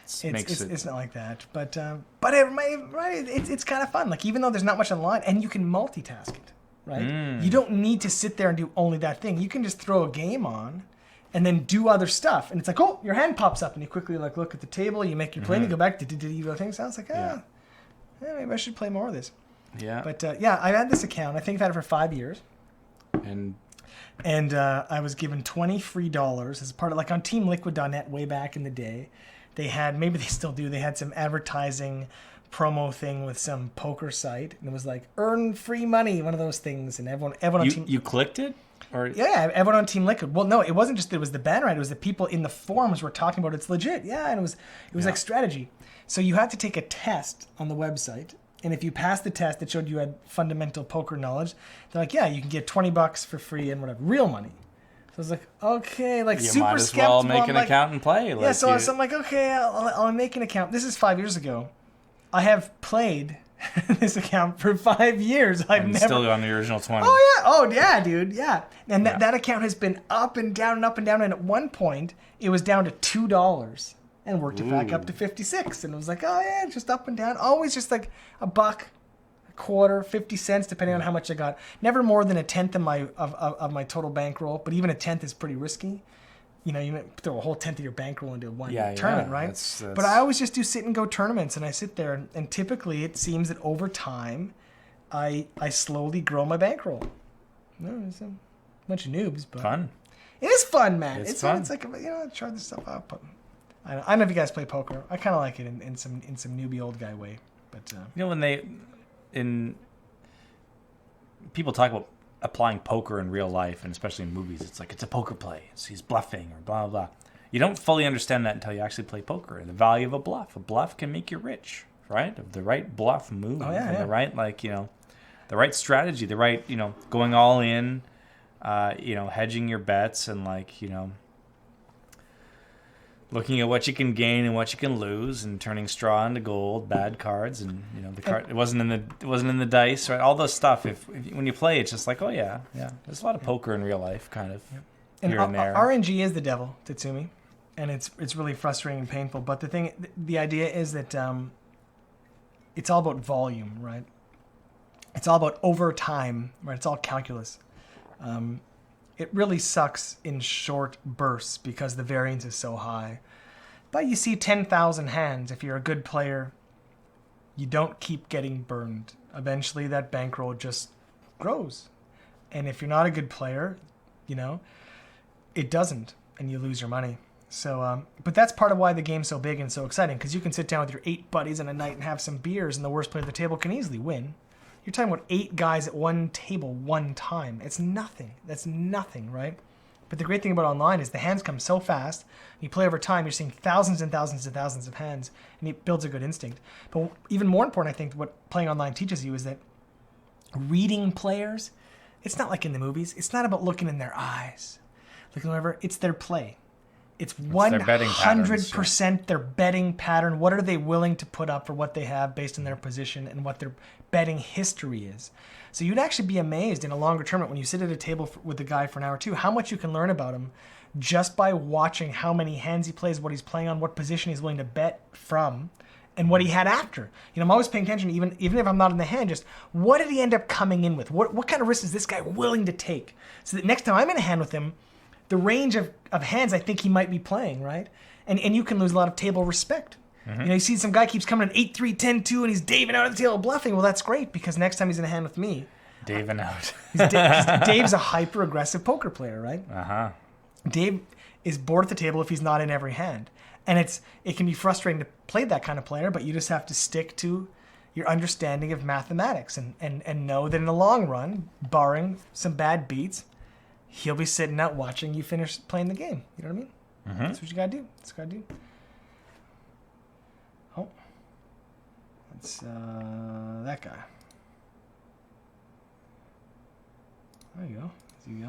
not like that, but it's kind of fun. Like even though there's not much online, and you can multitask it, right? You don't need to sit there and do only that thing. You can just throw a game on, and then do other stuff. And it's like, oh, your hand pops up, and you quickly like look at the table. You make your play, and you go back. You go things. Sounds like maybe I should play more of this. Yeah. But I had this account. I think I've had it for 5 years. And I was given $20 free as part of, like, on TeamLiquid.net way back in the day. They had, maybe they still do, they had some advertising promo thing with some poker site, and it was like earn free money, one of those things, and everyone on Team. You clicked it, or Yeah, everyone on Team Liquid. Well, no, it wasn't just that it was the banner ad. It was the people in the forums were talking about it's legit. Yeah, and it was like strategy. So you had to take a test on the website, and if you passed the test, it showed you had fundamental poker knowledge. They're like, yeah, you can get $20 for free and whatever, real money. So I was like, okay, like you super might as skeptical. well make I'm an like, account and play. yeah, Like, so I'm like, okay, I'll make an account. This is 5 years ago. I have played this account for 5 years. I've I'm never still on the original 20. Oh yeah, dude, yeah. And that account has been up and down and up and down. And at one point, it was down to $2 and worked it back up to 56. And it was like, oh yeah, just up and down. Always just like a buck, a quarter, 50 cents, depending on how much I got. Never more than a tenth of my total bankroll. But even a tenth is pretty risky. You might throw a whole tenth of your bankroll into one tournament, right? That's... But I always just do sit and go tournaments, and I sit there, and typically it seems that over time, I slowly grow my bankroll. No, it's a bunch of noobs, but fun. it is fun, man. It's fun. It's like try this stuff out. But I don't know if you guys play poker. I kind of like it in some newbie old guy way. But when people talk about applying poker in real life, and especially in movies, it's like it's a poker play. He's bluffing or blah, blah, blah. You don't fully understand that until you actually play poker and the value of a bluff. A bluff can make you rich, right? Of the right bluff move, the right, the right strategy, the right, going all in, hedging your bets and looking at what you can gain and what you can lose, and turning straw into gold, bad cards, and the card it wasn't in the dice, right? All those stuff. If when you play, it's just like, oh yeah. There's a lot of poker in real life, kind of here and there. RNG is the devil, Tatsumi, and it's really frustrating and painful. But the idea is that it's all about volume, right? It's all about over time, right? It's all calculus. It really sucks in short bursts because the variance is so high. But you see 10,000 hands. If you're a good player, you don't keep getting burned. Eventually, that bankroll just grows. And if you're not a good player, it doesn't, and you lose your money. So, but that's part of why the game's so big and so exciting, because you can sit down with your 8 buddies in a night and have some beers, and the worst player at the table can easily win. You're talking about 8 guys at one table one time. It's nothing. That's nothing, right? But the great thing about online is the hands come so fast. You play over time, you're seeing thousands and thousands and thousands of hands, and it builds a good instinct. But even more important, I think, what playing online teaches you is that reading players, it's not like in the movies. It's not about looking in their eyes. Looking whatever, it's their play. It's 100% their betting pattern. What are they willing to put up for what they have based on their position and what their betting history is? So you'd actually be amazed in a longer tournament when you sit at a table with a guy for an hour or two, how much you can learn about him just by watching how many hands he plays, what he's playing on, what position he's willing to bet from, and what he had after. I'm always paying attention, even if I'm not in the hand, just what did he end up coming in with? What kind of risk is this guy willing to take? So that next time I'm in a hand with him, the range of hands I think he might be playing, right? And you can lose a lot of table respect. Mm-hmm. You see some guy keeps coming in 8-3, 10-2, and he's daving out of the table bluffing. Well, that's great, because next time he's in a hand with me. Daving out. Dave's a hyper-aggressive poker player, right? Uh-huh. Dave is bored at the table if he's not in every hand. And it can be frustrating to play that kind of player, but you just have to stick to your understanding of mathematics and know that in the long run, barring some bad beats, he'll be sitting out watching you finish playing the game. You know what I mean? Mm-hmm. That's what you gotta do. That's what you gotta do. Oh. That's that guy. There you go. Is he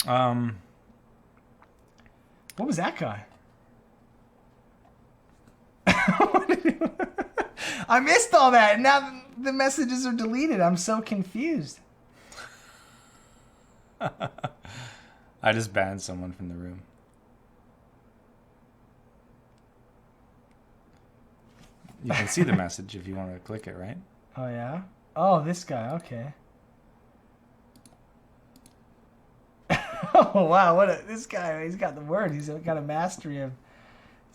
on? What was that guy? I missed all that. Now the messages are deleted. I'm so confused. I just banned someone from the room. You can see the message if you want to click it, right? Oh, yeah? Oh, this guy. Okay. Oh, wow. This guy, he's got the word. He's got a mastery of...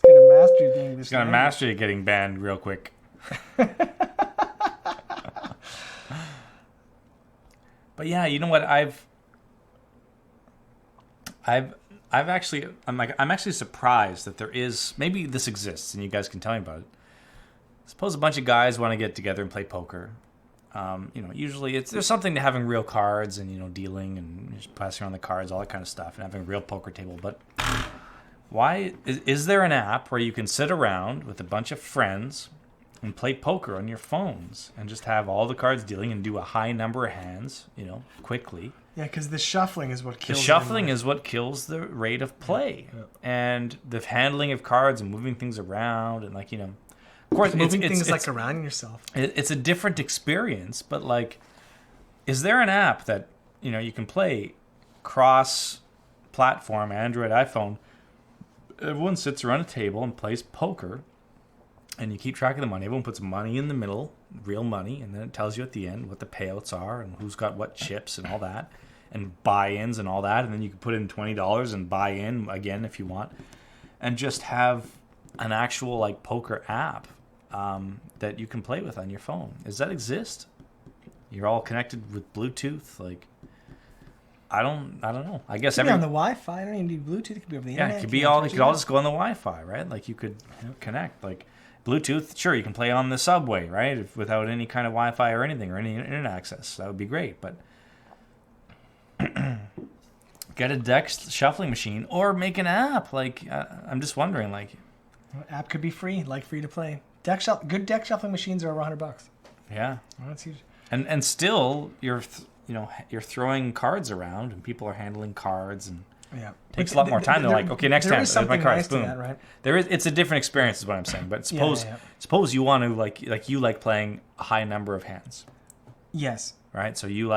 He's got a mastery of the English He's got a mastery of getting banned real quick. But yeah, you know what? I'm actually surprised that there is, maybe this exists and you guys can tell me about it. Suppose a bunch of guys want to get together and play poker. Usually there's something to having real cards and, dealing and just passing around the cards, all that kind of stuff, and having a real poker table. But why is there an app where you can sit around with a bunch of friends and play poker on your phones and just have all the cards dealing and do a high number of hands, quickly? Yeah, because the shuffling is what kills. The shuffling is what kills the rate of play, and the handling of cards and moving things around and of course, moving things around yourself. It's a different experience, but is there an app that you can play cross-platform, Android, iPhone? Everyone sits around a table and plays poker, and you keep track of the money. Everyone puts money in the middle, real money, and then it tells you at the end what the payouts are and who's got what chips and all that, and buy-ins and all that, and then you can put in $20 and buy in again if you want, and just have an actual poker app that you can play with on your phone. Does that exist? You're all connected with Bluetooth. I don't know. I guess it could be on the Wi-Fi. I don't even need Bluetooth. It could be over the internet. Yeah, it could be all. It could all just go on the Wi-Fi, right? You could connect. Bluetooth, sure, you can play on the subway, right? Without any kind of Wi-Fi or anything or any internet access. That would be great, but get a deck shuffling machine or make an app. I'm just wondering, app could be free, free to play. Good deck shuffling machines are over $100. Yeah, oh, that's huge. And still, you're throwing cards around, and people are handling cards, and takes a lot more time. They're okay, next time, there's my cards. Boom. That, right? It's a different experience, is what I'm saying. But suppose you want to you like playing a high number of hands. Yes. Right. So you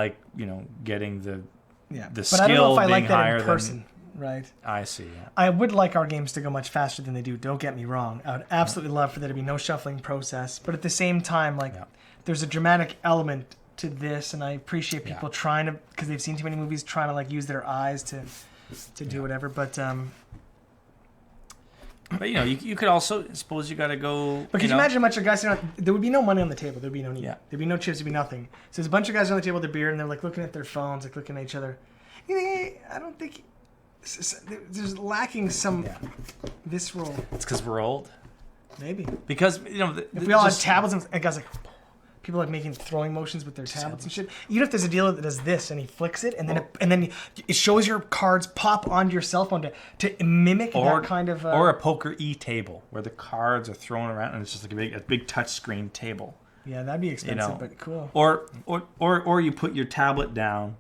getting the but skill I don't know if I being like that higher in person. Right. I see. Yeah. I would like our games to go much faster than they do. Don't get me wrong. I would absolutely love for there to be no shuffling process. But at the same time, there's a dramatic element to this, and I appreciate people trying to, because they've seen too many movies, trying to use their eyes to do whatever. But you could also suppose you got to go. But could you imagine a bunch of guys sitting there would be no money on the table. There'd be no need. Yeah. There'd be no chips. There'd be nothing. So there's a bunch of guys on the table with their beer, and they're looking at their phones, looking at each other. I don't think. There's lacking some visceral. It's because we're old. Maybe because if we all had tablets and guys people making throwing motions with their tablets and shit. Even if there's a dealer that does this and he flicks it and then it shows your cards pop onto your cell phone to mimic that kind of or a poker table where the cards are thrown around and it's just a big touch screen table. Yeah, that'd be expensive, but cool. Or you put your tablet down.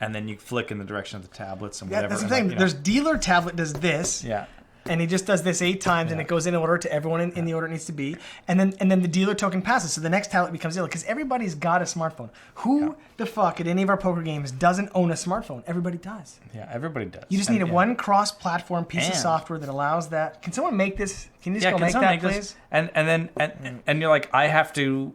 And then you flick in the direction of the tablets and whatever. That's the thing. There's dealer tablet does this. Yeah. And he just does this 8 times, and it goes in order to everyone in the order it needs to be. And then the dealer token passes, so the next tablet becomes dealer. Because everybody's got a smartphone. Who the fuck at any of our poker games doesn't own a smartphone? Everybody does. Yeah, everybody does. You just need one cross-platform piece of software that allows that. Can someone make this? Can you just go make that, please? And you're like, I have to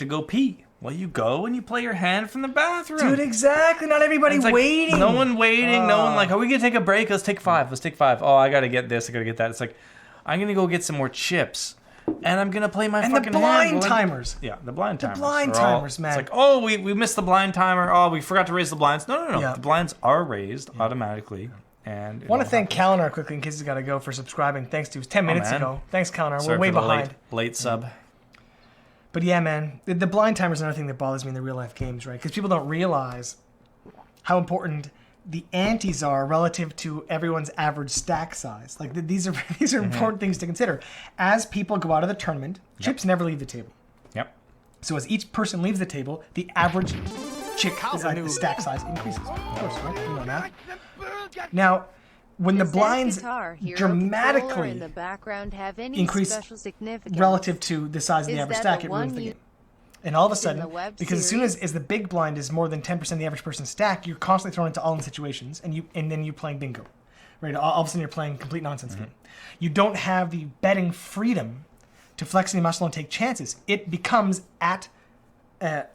go pee. Well, you go and you play your hand from the bathroom. Dude, exactly. Not everybody waiting. No one waiting. No one are we going to take a break? Let's take 5. Oh, I got to get this. I got to get that. It's I'm going to go get some more chips. And I'm going to play my fucking hand. And the blind timers. Yeah, the blind timers. The blind timers, man. It's we missed the blind timer. Oh, we forgot to raise the blinds. No. Yeah. The blinds are raised automatically. And I want to thank Kalinar quickly in case he's got to go for subscribing. Thanks to 10 minutes ago. Thanks, Kalinar. We're way behind. Late sub. But yeah, man, the blind timer is another thing that bothers me in the real life games, right? Because people don't realize how important the antes are relative to everyone's average stack size. Like these are important things to consider. As people go out of the tournament, chips never leave the table. Yep. So as each person leaves the table, the average chip stack size increases. Of course, right? You know that. Now, when the blinds dramatically in the background have any increase special significance relative to the size of the average stack, it ruins the game. And all of a sudden, because as soon as the big blind is more than 10% of the average person's stack, you're constantly thrown into all-in situations, and then you're playing bingo. Right? All of a sudden, you're playing complete nonsense game. You don't have the betting freedom to flex any muscle and take chances. It becomes at the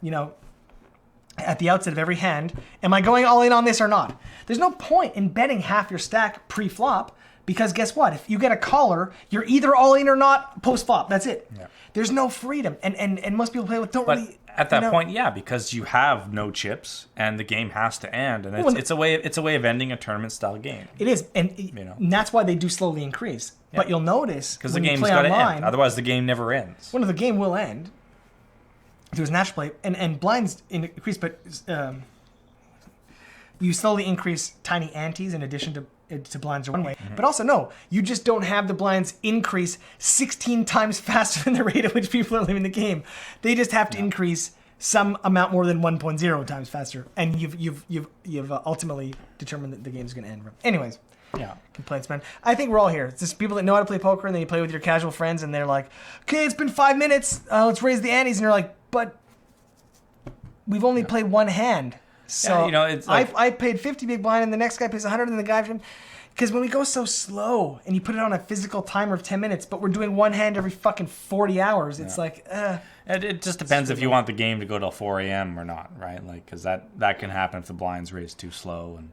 outset of every hand, am I going all in on this or not? There's no point in betting half your stack pre-flop, because guess what? If you get a caller, you're either all in or not post-flop. That's it. Yeah. There's no freedom. And most people play with don't really... At that point, yeah, because you have no chips and the game has to end, and it's a way of ending a tournament-style game. It is, and that's why they do slowly increase. Yeah. But you'll notice because the game's got to end. Otherwise, the game never ends. Well, the game will end. There's natural play, and blinds increase, but you slowly increase tiny antes in addition to blinds are one way. But also, no, you just don't have the blinds increase 16 times faster than the rate at which people are leaving the game. They just have to increase some amount more than 1.0 times faster, and you've ultimately determined that the game's going to end. Anyways. Yeah. Complaints, man. I think we're all here. It's just people that know how to play poker, and then you play with your casual friends, and they're like, okay, it's been 5 minutes. Let's raise the antes. And you're like, but we've only played one hand. So it's like, I paid 50 big blind, and the next guy pays 100, and the guy from... Because when we go so slow, and you put it on a physical timer of 10 minutes, but we're doing one hand every fucking 40 hours, it's like, It just depends if you want the game to go till 4 a.m. or not, right? Like, because that can happen if the blinds raise too slow, and...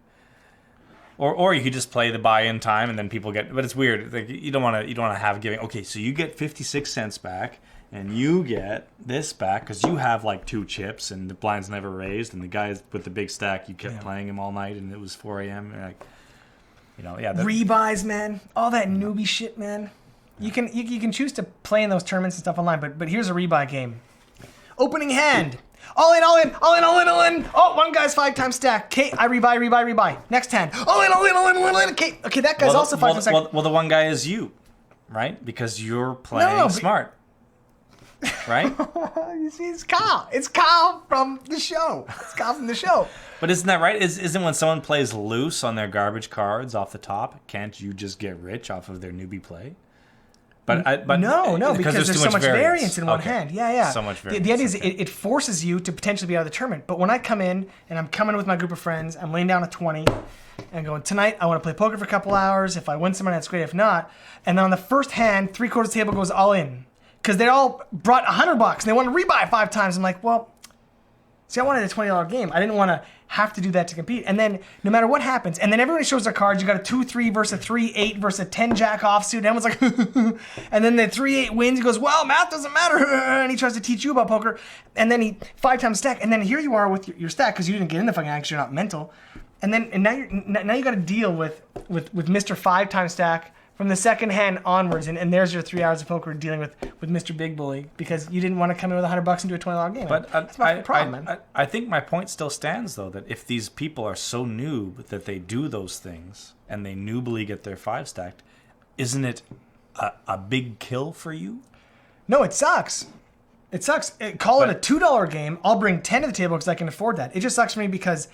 Or you could just play the buy-in time and then people get... But it's weird. Like, you don't want to have giving... Okay, so you get 56 cents back and you get this back because you have like 2 chips and the blind's never raised and the guys with the big stack, you kept playing him all night and it was 4 a.m. And like, rebuys, man. All that newbie shit, man. You can choose to play in those tournaments and stuff online, but here's a rebuy game. Opening hand. All in, all in, all in, all in, all in. Oh, one guy's 5 times stack. Okay, I rebuy. Next hand. All in, all in, all in, all in. Okay, that guy's also 5 times stack. Well, the one guy is you, right? Because you're playing smart, right? You see, it's Kyle. It's Kyle from the show. But isn't that right? Isn't when someone plays loose on their garbage cards off the top, can't you just get rich off of their newbie play? But no, because there's so much variance in one hand. Yeah. So much variance. The idea is it forces you to potentially be out of the tournament. But when I come in, and I'm coming with my group of friends, I'm laying down a 20, and going, tonight I want to play poker for a couple hours. If I win some money, that's great. If not, and then on the first hand, 3/4 table goes all in. Because they all brought $100, and they want to rebuy 5 times. I'm like, well, see, I wanted a $20 game. I didn't want to have to do that to compete. And then no matter what happens, and then everybody shows their cards. You got a 2-3 versus a 3-8 versus a 10 jack offsuit. And everyone's like, and then the 3-8 wins. He goes, well, math doesn't matter. And he tries to teach you about poker. And then he 5 times stack. And then here you are with your stack because you didn't get in the fucking action. You're not mental. And now you got to deal with Mr. 5 times stack from the second hand onwards, and there's your 3 hours of poker dealing with Mr. Big Bully because you didn't want to come in with $100 and do a $20 game. But that's my problem, man. I think my point still stands, though, that if these people are so noob that they do those things and they noobly get their 5 stacked, isn't it a big kill for you? No, it sucks. It sucks. Call it a $2 game. I'll bring 10 to the table because I can afford that. It just sucks for me because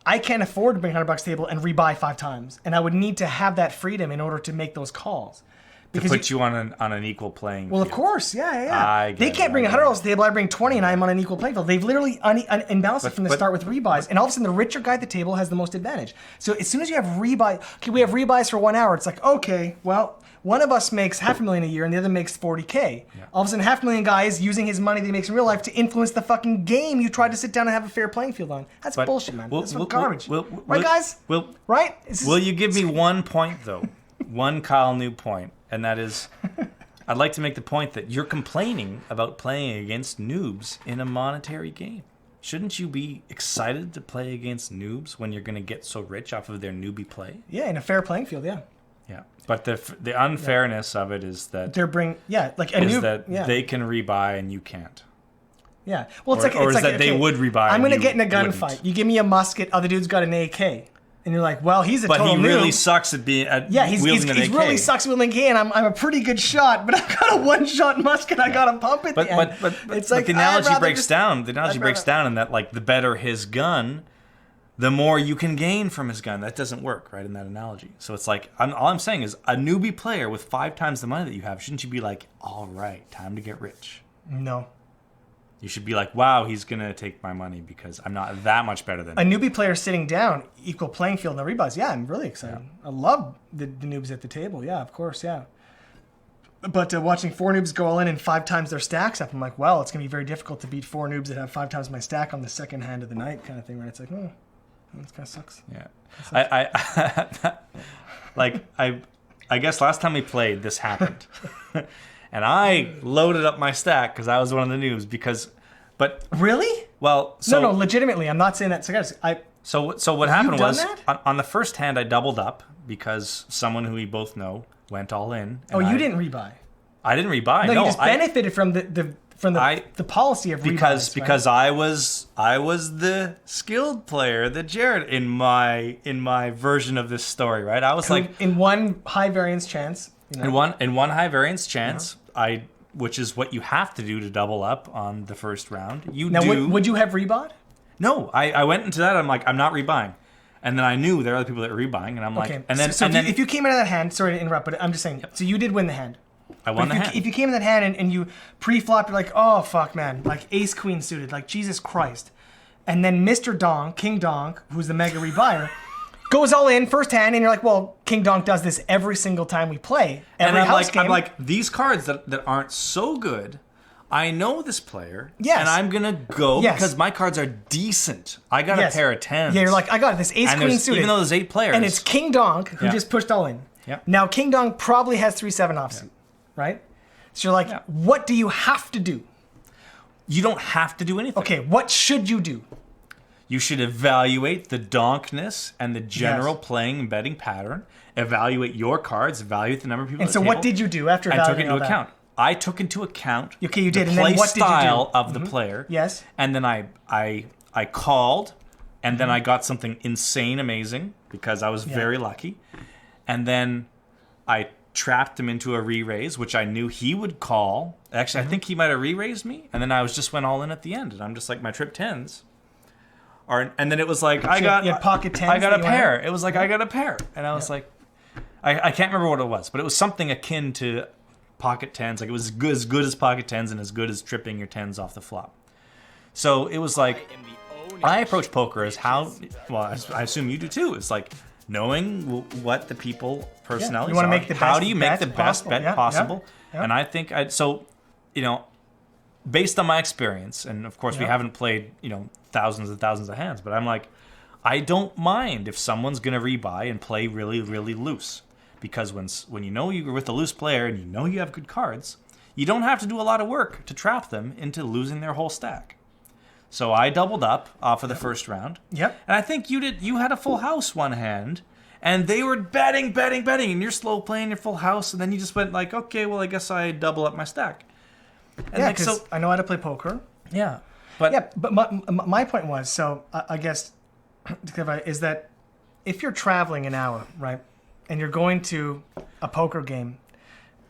I can't afford to bring $100 to the table and rebuy 5 times, and I would need to have that freedom in order to make those calls. Because to put you on an equal playing field. Well, of course, yeah. They can't bring $100 to the table. I bring 20, and I'm on an equal playing field. They've literally imbalanced it from the start with rebuys, and all of a sudden the richer guy at the table has the most advantage. So as soon as you have rebuy, okay, we have rebuys for 1 hour. It's like, okay, well, one of us makes $500,000 a year, and the other makes $40K. Yeah. All of a sudden, $500,000 guy is using his money that he makes in real life to influence the fucking game you tried to sit down and have a fair playing field on. That's bullshit, man. That's garbage. Right, guys? Right? Will you give me one point, though? One Kyle New point, and that is, I'd like to make the point that you're complaining about playing against noobs in a monetary game. Shouldn't you be excited to play against noobs when you're going to get so rich off of their newbie play? Yeah, in a fair playing field, yeah. Yeah, but the unfairness of it is that they can rebuy and you can't. Yeah. Well, it's Or- like or it's is like, that they would rebuy I'm and gonna you get in a wouldn't. gunfight. You give me a musket. Other dude's got an AK, and you're like, well, he's a But total he really noob. sucks at being at Yeah, he's wielding an AK. really sucks wielding AK, and I'm a pretty good shot, but I've got a one-shot musket. I got to pump it. But it's like the I'd analogy rather breaks just- down. The analogy I'd breaks rather- down in that like the better his gun, the more you can gain from his gun. That doesn't work, right? In that analogy. So it's like all I'm saying is a newbie player with 5 times the money that you have, shouldn't you be like, all right, time to get rich? No. You should be like, wow, he's gonna take my money because I'm not that much better than A him. newbie player sitting down, equal playing field, no rebuys. Yeah, I'm really excited. I love the noobs at the table. Yeah, of course, yeah. But watching 4 noobs go all in and 5 times their stacks up, I'm like, well, it's going to be very difficult to beat 4 noobs that have 5 times my stack on the second hand of the night kind of thing, right? It's like, oh, that kind of sucks. Yeah, I guess last time we played, this happened, and I loaded up my stack because I was one of the noobs. But Really? well, so No, legitimately. I'm not saying that. So, guys, So what happened done was that? on the first hand I doubled up because someone who we both know went all in. oh, and you I- didn't rebuy. I didn't rebuy. No, No, you just benefited from the policy of rebuys, because I was the skilled player, the Jared in my version of this story, right? I was right? like in one high variance chance. You know? in one high variance chance, which is what you have to do to double up on the first round. Now, would you have rebought? No, I went into that. I'm like, I'm not rebuying, and then I knew there are other people that were rebuying, and I'm like, Okay. and then so and then if you came out of that hand, sorry to interrupt, but I'm just saying. So you did win the hand. I won But the if hand. if you came in that hand and you pre-flop, you're like, oh fuck, man, like ace queen suited, like Jesus Christ, and then Mr. Donk, King Donk, who's the mega rebuyer, goes all in first hand, and you're like, well, King Donk does this every single time we play. Every and house game. I'm like, these cards that aren't so good, I know this player. Yes. And I'm gonna go Yes. because my cards are decent. I got Yes. a pair of 10s. Yeah, you're like, I got this ace and queen there's, suited, even though there's 8 players. and it's King Donk who Yeah. just pushed all in. Yeah. Now King Donk probably has 3-7 offsuit, right? So you're like, Yeah. what do you have to do? you don't have to do anything. Okay, what should you do? You should evaluate the donkness and the general Yes. playing and betting pattern. Evaluate your cards. Evaluate the number of people. And at so the what table, did you do after and took evaluating into all that? account. I took into account Okay, you the did, and then play what did you do? style of the player. Yes. And then I called, and then I got something insane amazing because I was very lucky. And then I trapped him into a re-raise, which I knew he would call. Actually, I think he might have re-raised me, and then I went all in at the end, and I'm just like, my trip 10s. And then it was like, you had pocket 10s I got that a you went pair. It was like, I got a pair. And I was like, I can't remember what it was, but it was something akin to pocket 10s. Like it was as good as pocket 10s and as good as tripping your 10s off the flop. So it was like, I approach poker as how, well, I assume you do too. It's like knowing what the people personalities You wanna are. make the How best do you make the bet best possible. bet Yeah, possible? yeah. And I think, based on my experience, and of course we Yeah. haven't played, thousands and thousands of hands, but I'm like, I don't mind if someone's going to rebuy and play really, really loose. Because when you know you're with a loose player and you know you have good cards, you don't have to do a lot of work to trap them into losing their whole stack. So I doubled up off of the first round. Yep. And I think you had a full house one hand, and they were betting, and you're slow playing your full house, and then you just went like, okay, well, I guess I double up my stack. And Yeah, like, because I know how to play poker. yeah. But Yeah, but my point was, so I guess, to clarify, is that if you're traveling an hour, right, and you're going to a poker game,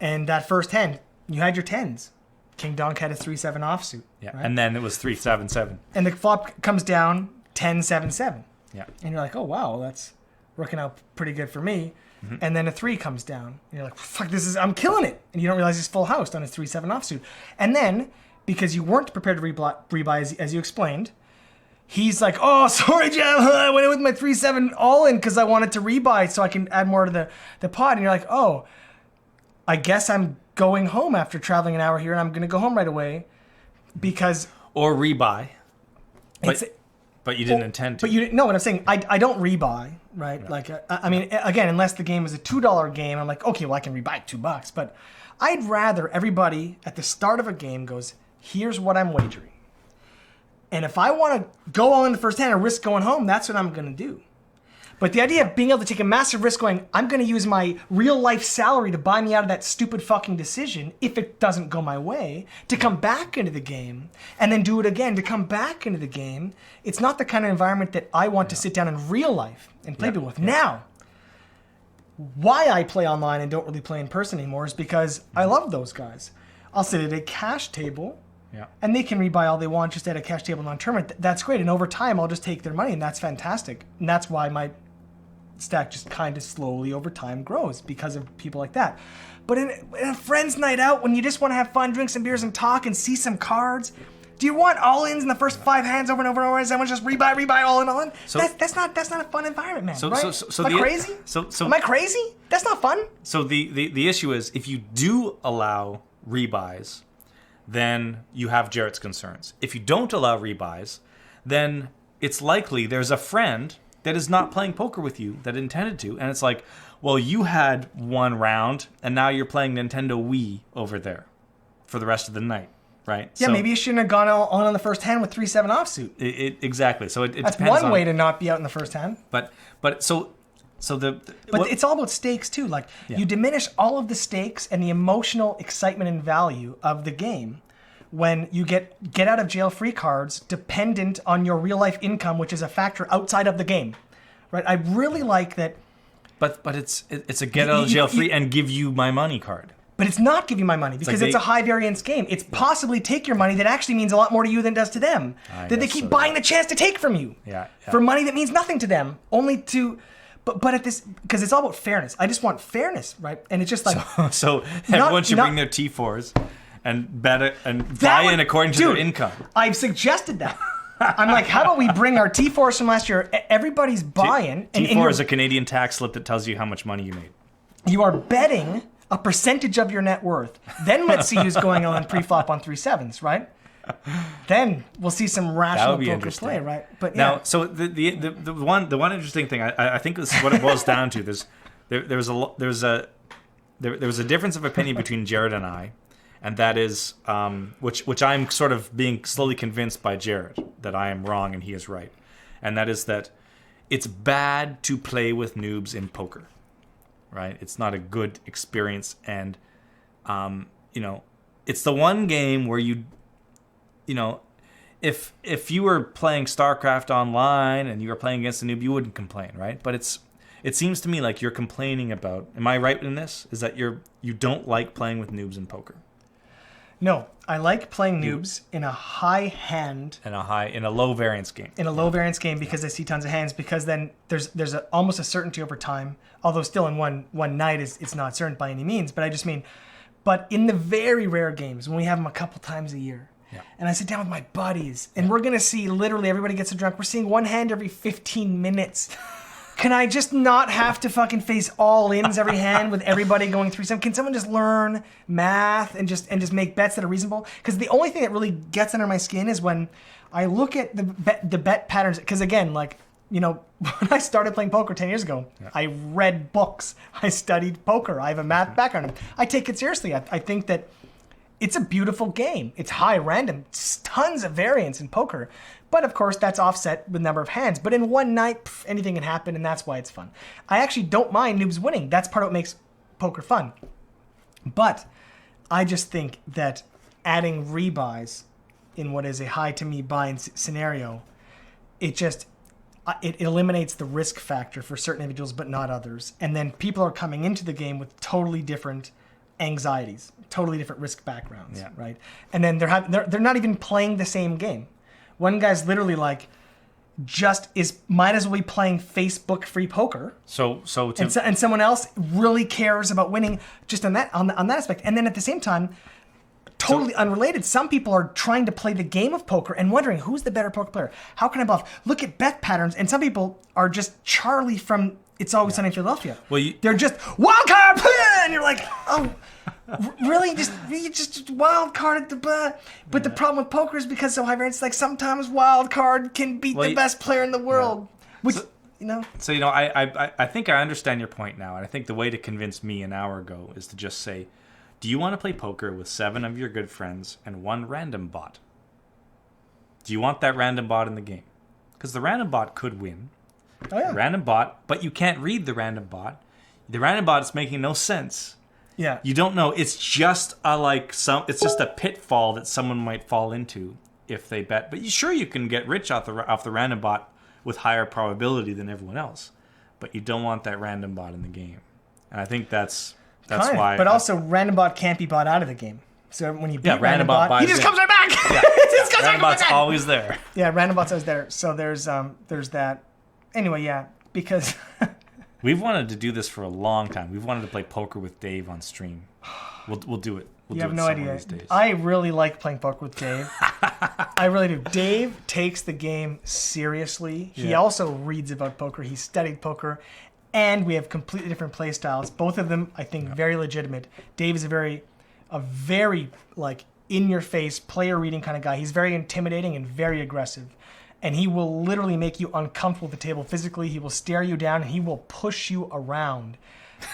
and that first hand, you had your 10s. King Donk had a 3-7 offsuit. yeah, right? and then it was 3-7-7. And the flop comes down 10-7-7. Yeah. And you're like, oh, wow, that's working out pretty good for me. Mm-hmm. And then a 3 comes down. And you're like, fuck, I'm killing it. And you don't realize it's full house on his 3-7 offsuit. And then, because you weren't prepared to rebuy, as you explained, he's like, oh, sorry, Jam, I went in with my 3-7 all in because I wanted to rebuy so I can add more to the pot. And you're like, oh, I guess I'm going home after traveling an hour here, and I'm going to go home right away because Or rebuy. it's... But you didn't intend to. But you know what I'm saying? I don't rebuy, right? Like I mean, again, unless the game is a $2 game, I'm like, okay, well I can rebuy $2, but I'd rather everybody at the start of a game goes, here's what I'm wagering, and if I want to go all in the first hand and risk going home, that's what I'm gonna do. But the idea of being able to take a massive risk going, I'm going to use my real life salary to buy me out of that stupid fucking decision if it doesn't go my way, to come back into the game and then do it again, to come back into the game. It's not the kind of environment that I want to sit down in real life and play people with. Now, why I play online and don't really play in person anymore is because I love those guys. I'll sit at a cash table. Yeah. And they can rebuy all they want just at a cash table non-tournament. That's great. And over time, I'll just take their money, and that's fantastic. And that's why my stack just kind of slowly over time grows, because of people like that. But in a friend's night out, when you just want to have fun, drink some beers and talk and see some cards, do you want all-ins in the first 5 hands over and over and over? Is everyone just rebuy all in, all in? So, that's not a fun environment, man. Right? So Am I crazy? Am I crazy? That's not fun. So the issue is, if you do allow rebuys, then you have Jarrett's concerns. If you don't allow rebuys, then it's likely there's a friend that is not playing poker with you that intended to, and it's like, well, you had 1 round, and now you're playing Nintendo Wii over there for the rest of the night, right? Yeah, so maybe you shouldn't have gone on the first hand with 3-7 offsuit. Exactly. So it that's depends one way to not be out in the first hand. But it's all about stakes too. Like, you diminish all of the stakes and the emotional excitement and value of the game when you get out of jail free cards dependent on your real life income, which is a factor outside of the game, right? I really like that. But it's a get out of jail free and give you my money card. But it's not give you my money, because it's a high variance game. It's possibly take your money that actually means a lot more to you than it does to them. That they keep buying the chance to take from you for money that means nothing to them, only to. But at this, because it's all about fairness. I just want fairness, right? And it's just like so everyone should bring their T4s and bet it and buy in according to their income. I've suggested that. I'm like, how about we bring our T4s from last year? Everybody's buying. T4 is a Canadian tax slip that tells you how much money you made. You are betting a percentage of your net worth. Then let's see who's going on pre-flop on 3-7s, right? Then we'll see some rational poker play, right? But now, so the one interesting thing, I think this is what it boils down to. There was a difference of opinion between Jared and I, and that is which I'm sort of being slowly convinced by Jared that I am wrong and he is right, and that is that it's bad to play with noobs in poker, right? It's not a good experience, and it's the one game where if you were playing StarCraft online and you were playing against a noob, you wouldn't complain, right? But it seems to me like you're complaining about. Am I right in this? Is that you don't like playing with noobs in poker? No, I like playing noobs in a high hand. In a low variance game. In a low variance game, because I see tons of hands. Because then there's almost a certainty over time. Although still in one night it's not certain by any means. But I just mean, but in the very rare games when we have them a couple times a year. Yeah. And I sit down with my buddies, and we're going to see literally everybody gets a drunk. We're seeing one hand every 15 minutes. Can I just not have to fucking face all ins every hand with everybody going through some? Can someone just learn math and just make bets that are reasonable? Because the only thing that really gets under my skin is when I look at the bet patterns. Because again, when I started playing poker 10 years ago, I read books. I studied poker. I have a math background. I take it seriously. I think that it's a beautiful game. It's high random. It's tons of variance in poker. But of course, that's offset with number of hands. But in one night, anything can happen, and that's why it's fun. I actually don't mind noobs winning. That's part of what makes poker fun. But I just think that adding rebuys in what is a high to me buy scenario, it eliminates the risk factor for certain individuals, but not others. And then people are coming into the game with totally different anxieties, totally different risk backgrounds, right? And then they're not even playing the same game. One guy's literally like, might as well be playing Facebook free poker. And someone else really cares about winning just on that aspect. And then at the same time, totally unrelated, some people are trying to play the game of poker and wondering who's the better poker player. How can I bluff? Look at bet patterns, and some people are just Charlie from It's Always Sunny in Philadelphia. Well, they're just wild card, and you're like, oh. Really? You just wild card at the but the problem with poker is because so high variance, like sometimes wild card can beat the best player in the world. Which I think I understand your point now, and I think the way to convince me an hour ago is to just say, do you want to play poker with 7 of your good friends and 1 random bot? Do you want that random bot in the game? Because the random bot could win, Oh yeah. Random bot, but you can't read the random bot. The random bot is making no sense. Yeah. You don't know. It's just it's just a pitfall that someone might fall into if they bet. But you can get rich off the random bot with higher probability than everyone else. But you don't want that random bot in the game. And I think that's why. But also, random bot can't be bought out of the game. So when you beat random bot, he just in. comes right back. Yeah. Random bot's always there. Yeah, random bot's always there. So there's that. Anyway, yeah, because we've wanted to do this for a long time. We've wanted to play poker with Dave on stream. We'll do it. You have no idea. I really like playing poker with Dave. I really do. Dave takes the game seriously. He also reads about poker. He studied poker. And we have completely different play styles. Both of them, I think, very legitimate. Dave is a very like in-your-face player reading kind of guy. He's very intimidating and very aggressive. And he will literally make you uncomfortable at the table physically. He will stare you down and he will push you around.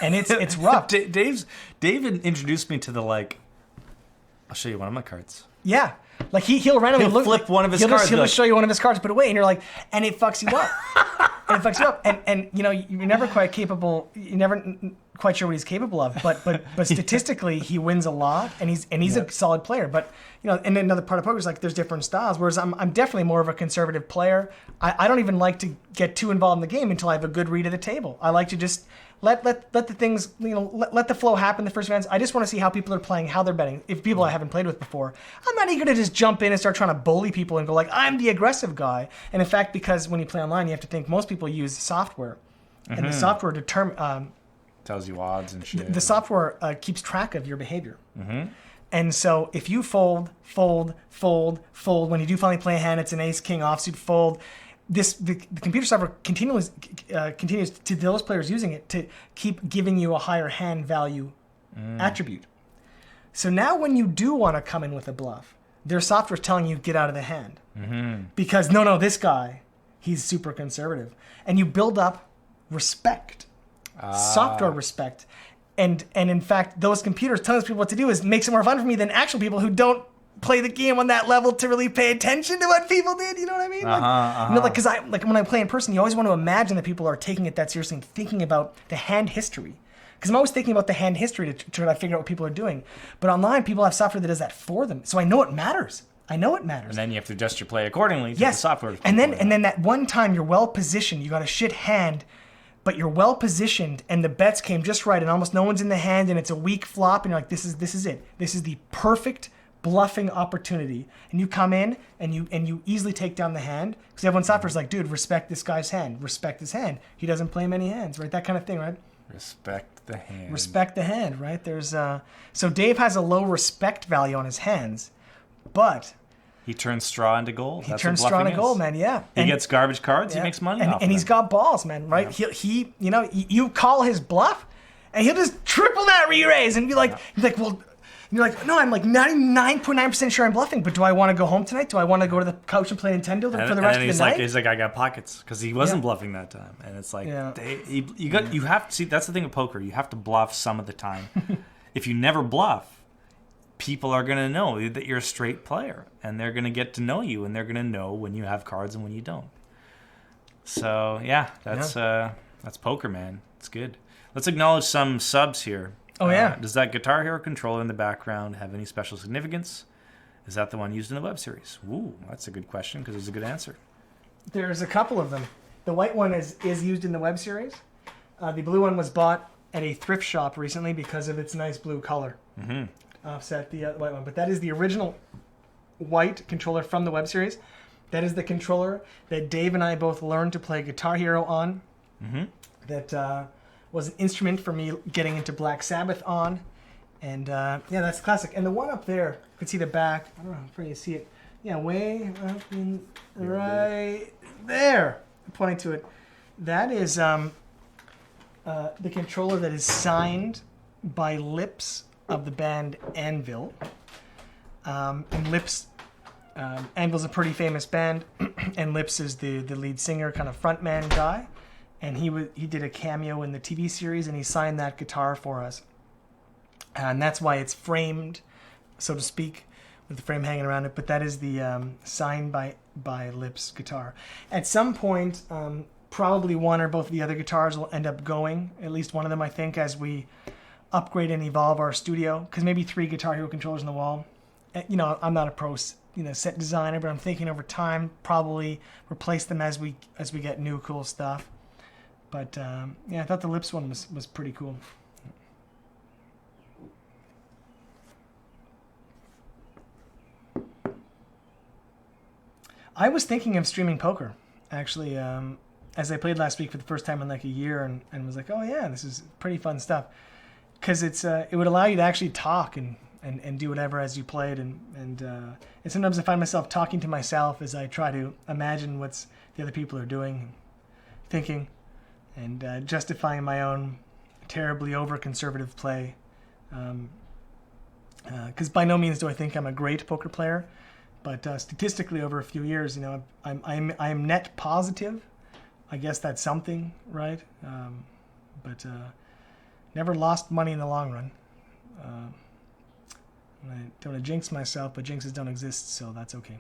And it's rough. Dave introduced me to the I'll show you one of my cards. Yeah. Like he'll randomly flip one of his cards. He'll just show you one of his cards, put away, and you're like, and it fucks you up. And you know, you're never quite capable. You're never quite sure what he's capable of. But statistically, he wins a lot, and he's a solid player. But you know, and another part of poker is like there's different styles. Whereas I'm definitely more of a conservative player. I don't even like to get too involved in the game until I have a good read of the table. I like to just let the things, you know, let the flow happen the first events. I just want to see how people are playing, how they're betting. If people I haven't played with before, I'm not eager to just jump in and start trying to bully people and go like, I'm the aggressive guy. And in fact, because when you play online, you have to think most people use software. And the software tells you odds and shit. The software keeps track of your behavior. And so if you fold, when you do finally play a hand, it's an ace, king, offsuit, fold. The computer software continues to those players using it to keep giving you a higher hand value attribute. So now when you do want to come in with a bluff, their software is telling you get out of the hand. Because no, this guy, he's super conservative. And you build up respect, software respect. And in fact, those computers telling people what to do makes it more fun for me than actual people who don't play the game on that level to really pay attention to what people did. You know what I mean? You know, because when I play in person, you always want to imagine that people are taking it that seriously and thinking about the hand history. Because I'm always thinking about the hand history to try to figure out what people are doing. But online, people have software that does that for them. So I know it matters. And then you have to adjust your play accordingly to the software. And then that one time you're well positioned, you got a shit hand, but you're well positioned and the bets came just right and almost no one's in the hand and it's a weak flop and you're like, this is it. This is the perfect bluffing opportunity. And you come in and you easily take down the hand because everyone's software's like, dude, respect this guy's hand. Respect his hand. He doesn't play many hands, right? That kind of thing, right? Respect the hand. Respect the hand, right? There's so Dave has a low respect value on his hands, but he turns straw into gold. He turns straw into gold, man. Yeah. He gets garbage cards. He makes money off and he's got balls, man. Right? Yeah. He you know, you call his bluff, and he'll just triple that re-raise and be like, well. And you're like, no, I'm like 99.9% sure I'm bluffing, but do I want to go home tonight? Do I want to go to the couch and play Nintendo for the rest of the night? He's like, I got pockets because he wasn't bluffing that time, and it's like, you have to see. That's the thing with poker. You have to bluff some of the time. If you never bluff, people are gonna know that you're a straight player, and they're gonna get to know you, and they're gonna know when you have cards and when you don't. So that's poker, man. It's good. Let's acknowledge some subs here. Oh, yeah. Does that Guitar Hero controller in the background have any special significance? Is that the one used in the web series? Ooh, that's a good question because it's a good answer. There's a couple of them. The white one is used in the web series. The blue one was bought at a thrift shop recently because of its nice blue color. Offset the white one. But that is the original white controller from the web series. That is the controller that Dave and I both learned to play Guitar Hero on. That was an instrument for me getting into Black Sabbath on. And that's classic. And the one up there, you can see the back. I don't know how you see it. Yeah, way up in right there. I'm pointing to it. That is the controller that is signed by Lips of the band Anvil. And Lips, Anvil's a pretty famous band. And Lips is the lead singer, kind of frontman guy. And he did a cameo in the TV series, and he signed that guitar for us. And that's why it's framed, so to speak, with the frame hanging around it. But that is the signed by Lips guitar. At some point, probably one or both of the other guitars will end up going. At least one of them, I think, as we upgrade and evolve our studio. Because maybe 3 Guitar Hero controllers on the wall. You know, I'm not a pro, set designer, but I'm thinking over time probably replace them as we get new cool stuff. But yeah, I thought the Lips one was pretty cool. I was thinking of streaming poker, actually, as I played last week for the first time in like a year, and was like, oh yeah, this is pretty fun stuff. Because it would allow you to actually talk and do whatever as you played, and sometimes I find myself talking to myself as I try to imagine what's the other people are doing, thinking, and justifying my own terribly over-conservative play. Because by no means do I think I'm a great poker player, but statistically over a few years, I'm net positive. I guess that's something, right? But never lost money in the long run. I don't want to jinx myself, but jinxes don't exist, so that's okay.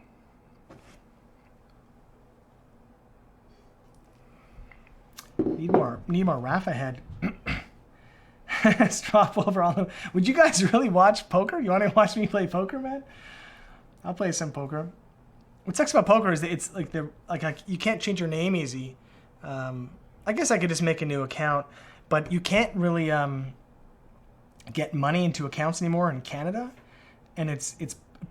Need more Rafa head. Strop over all them. Would you guys really watch poker? You want to watch me play poker, man? I'll play some poker. What sucks about poker is that it's like you can't change your name easy. I guess I could just make a new account, but you can't really get money into accounts anymore in Canada, and it's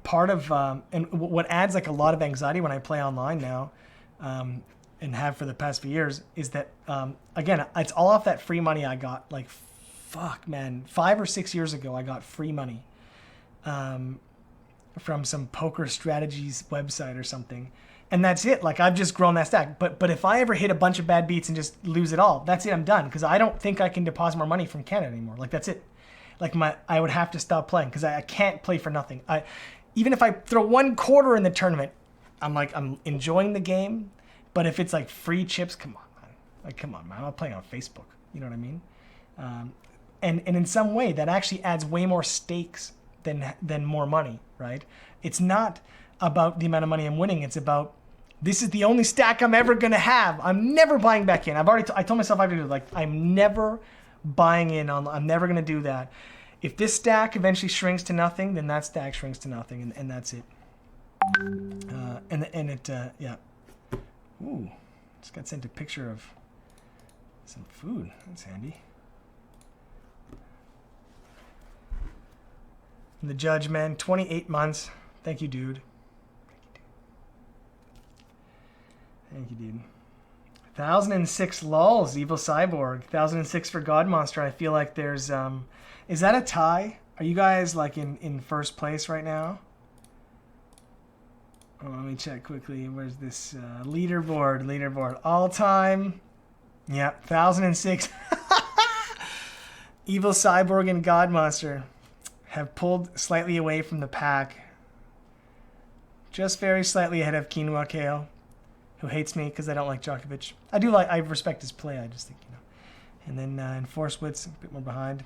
part of and what adds like a lot of anxiety when I play online now, and have for the past few years is that again, it's all off that free money I got. Like, fuck, man, 5 or 6 years ago I got free money from some poker strategies website or something. And that's it. Like, I've just grown that stack. But if I ever hit a bunch of bad beats and just lose it all, that's it. I'm done. Because I don't think I can deposit more money from Canada anymore. Like, that's it. Like, I would have to stop playing because I can't play for nothing. Even if I throw 1 quarter in the tournament, I'm enjoying the game. But if it's like free chips, come on, man. Like, come on, man. I'm not playing on Facebook. You know what I mean? And in some way, that actually adds way more stakes than more money, right? It's not about the amount of money I'm winning. It's about, this is the only stack I'm ever going to have. I'm never buying back in. I told myself I have to do it. Like, I'm never buying in on, I'm never going to do that. If this stack eventually shrinks to nothing, then that stack shrinks to nothing, and that's it. Yeah. Ooh, just got sent a picture of some food. That's handy. The judge, man, 28 months. Thank you, dude. Thank you, dude. 1006 lulz, Evil Cyborg. 1006 for God Monster. I feel like there's is that a tie? Are you guys like in first place right now? Oh, let me check quickly. Where's this leaderboard? All time. Yep, 1006. Evil Cyborg and God Monster have pulled slightly away from the pack. Just very slightly ahead of Quinoa Kale, who hates me because I don't like Djokovic. I respect his play, I just think, And then Enforced Wits, a bit more behind.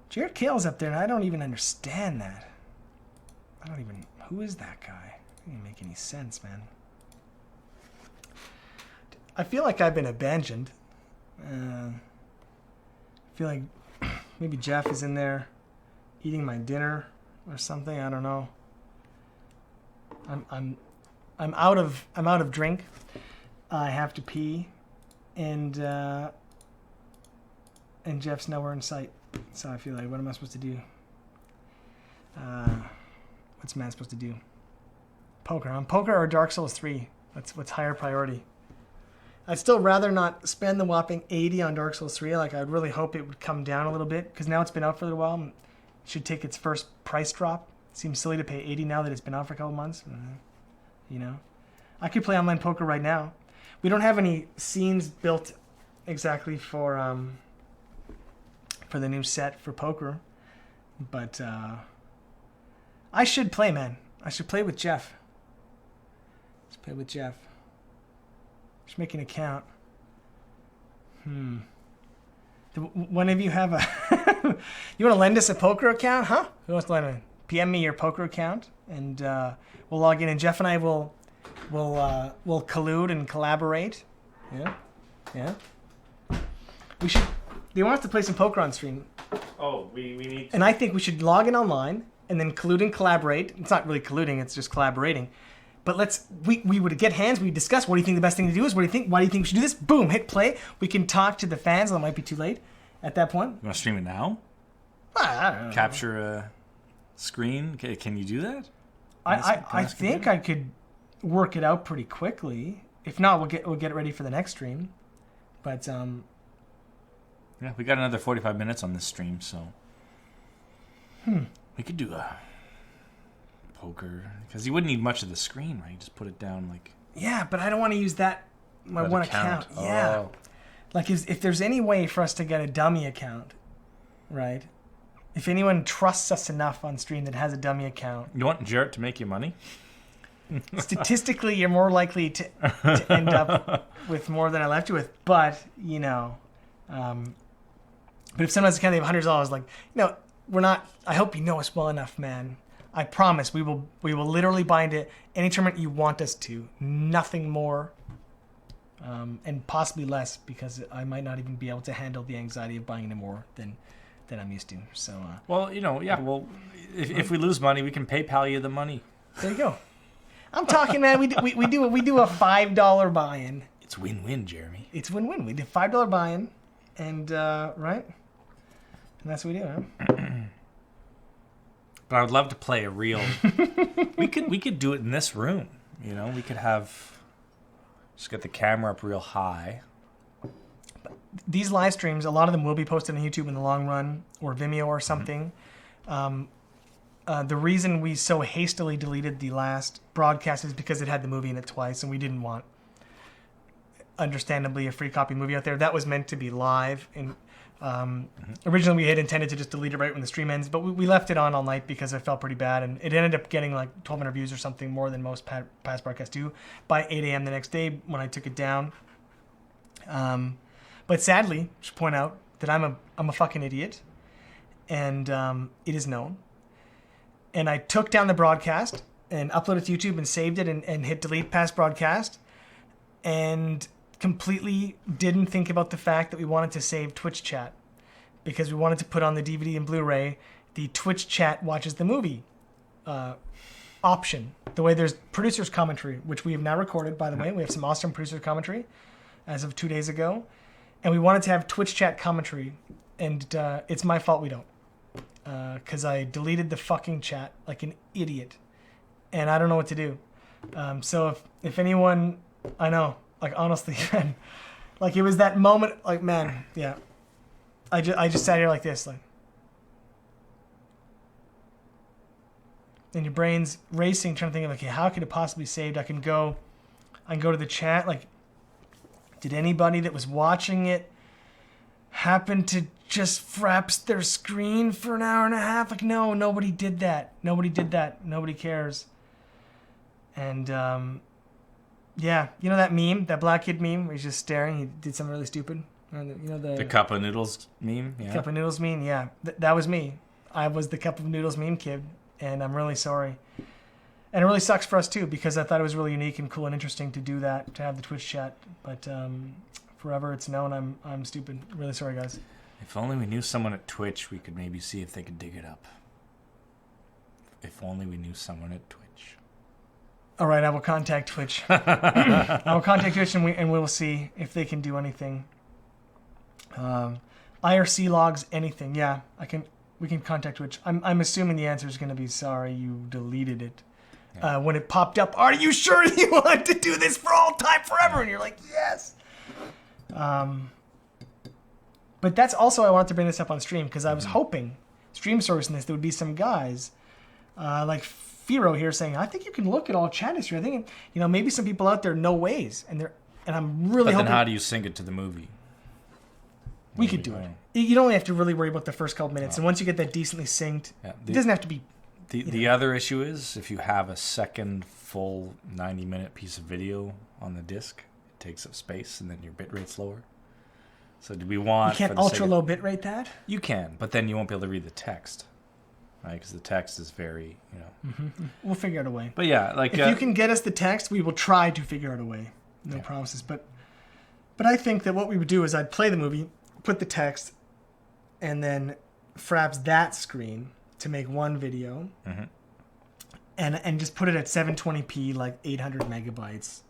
Jared Kale's up there, and I don't even understand that. Who is that guy? It doesn't make any sense, man. I feel like I've been abandoned. I feel like maybe Jeff is in there eating my dinner or something. I don't know. I'm out of drink. I have to pee, and Jeff's nowhere in sight. So I feel like, what am I supposed to do? What's man supposed to do? Poker. Poker or Dark Souls 3. What's higher priority? I'd still rather not spend the whopping 80 on Dark Souls 3. Like, I'd really hope it would come down a little bit, because now it's been out for a little while. It should take its first price drop. It seems silly to pay 80 now that it's been out for a couple months. I could play online poker right now. We don't have any scenes built exactly for the new set for poker, but I should play, man. I should play with Jeff. Let's play with Jeff. Just make an account. One of you have a... You want to lend us a poker account, huh? Who wants to lend it? PM me your poker account, and we'll log in, and Jeff and I will we'll collude and collaborate. Yeah. We should. They want us to play some poker on stream. Oh, we need to. And I think we should log in online and then collude and collaborate. It's not really colluding, it's just collaborating. But we would get hands, we discuss, what do you think the best thing to do is? What do you think? Why do you think we should do this? Boom, hit play. We can talk to the fans, although it might be too late at that point. You want to stream it now? I don't know. Capture a screen? Can you do that? I think I could work it out pretty quickly. If not, we'll get it ready for the next stream. But yeah, we got another 45 minutes on this stream, so we could do a poker because you wouldn't need much of the screen, right? Just put it down like. Yeah, but I don't want to use that one account. Yeah, Oh. like if there's any way for us to get a dummy account, right? If anyone trusts us enough on stream that has a dummy account, You want Jarrett to make you money? statistically, you're more likely to end up with more than I left you with. But but if someone has a account, they have $100, like, we're not. I hope you know us well enough, man. I promise we will literally buy into any tournament you want us to. Nothing more, and possibly less, because I might not even be able to handle the anxiety of buying into more than I'm used to. So. Well, yeah. Well, if we lose money, we can PayPal you the money. There you go. I'm talking, man. We do a $5 buy-in. It's win-win, Jeremy. It's win-win. We did $5 buy-in, and right, and that's what we do, man. But I would love to play a real. we could do it in this room. We could have just get the camera up real high. These live streams, a lot of them will be posted on YouTube in the long run, or Vimeo or something. The reason we so hastily deleted the last broadcast is because it had the movie in it twice, and we didn't want, understandably, a free copy movie out there. That was meant to be live. And originally we had intended to just delete it right when the stream ends, but we left it on all night because it felt pretty bad, and it ended up getting like 1,200 views or something, more than most past broadcasts do, by 8 a.m. the next day when I took it down. But sadly, I should point out that I'm a fucking idiot, and it is known. And I took down the broadcast and uploaded it to YouTube and saved it and hit delete past broadcast, and completely didn't think about the fact that we wanted to save Twitch chat, because we wanted to put on the DVD and Blu-ray the Twitch chat watches the movie option. The way there's producer's commentary, which we have now recorded, by the way. We have some awesome producer commentary as of 2 days ago. And we wanted to have Twitch chat commentary, and it's my fault we don't. Because I deleted the fucking chat like an idiot, and I don't know what to do. So if anyone, I know, like, honestly, man, like, it was that moment, like, man, yeah. I just sat here like this, like, and your brain's racing, trying to think of, okay, how could it possibly be saved? I can go to the chat, like, did anybody that was watching it happen to just frapse their screen for an hour and a half? Like, no, nobody did that. Nobody cares. And, yeah, you know that meme, that black kid meme where he's just staring, he did something really stupid? The cup of noodles meme? Yeah. Cup of noodles meme, yeah. That was me. I was the cup of noodles meme kid, and I'm really sorry. And it really sucks for us, too, because I thought it was really unique and cool and interesting to do that, to have the Twitch chat. But forever it's known I'm stupid. Really sorry, guys. If only we knew someone at Twitch, we could maybe see if they could dig it up. If only we knew someone at Twitch. All right, I will contact Twitch. I will contact Twitch, and we will see if they can do anything. IRC logs, anything. Yeah, we can contact Twitch. I'm assuming the answer is going to be sorry you deleted it. Yeah. When it popped up, are you sure you want to do this for all time, forever? And you're like, yes. But that's also, I wanted to bring this up on stream, because I was hoping, stream sourcing this, there would be some guys like Firo here saying, I think you can look at all chat history. I think, maybe some people out there know ways, and I'm really hoping. But then how do you sync it to the movie? We could do it. You don't only have to really worry about the first couple minutes, and once you get that decently synced, it doesn't have to be. The other issue is if you have a second full 90-minute piece of video on the disc, it takes up space, and then your bitrate's lower. So do we want? You can't ultra low bitrate that? You can, but then you won't be able to read the text. right? Because the text is very, We'll figure out a way. But yeah, like if you can get us the text, we will try to figure out a way. No promises, but I think that what we would do is I'd play the movie, put the text, and then fraps that screen to make one video, and just put it at 720p, like 800 megabytes,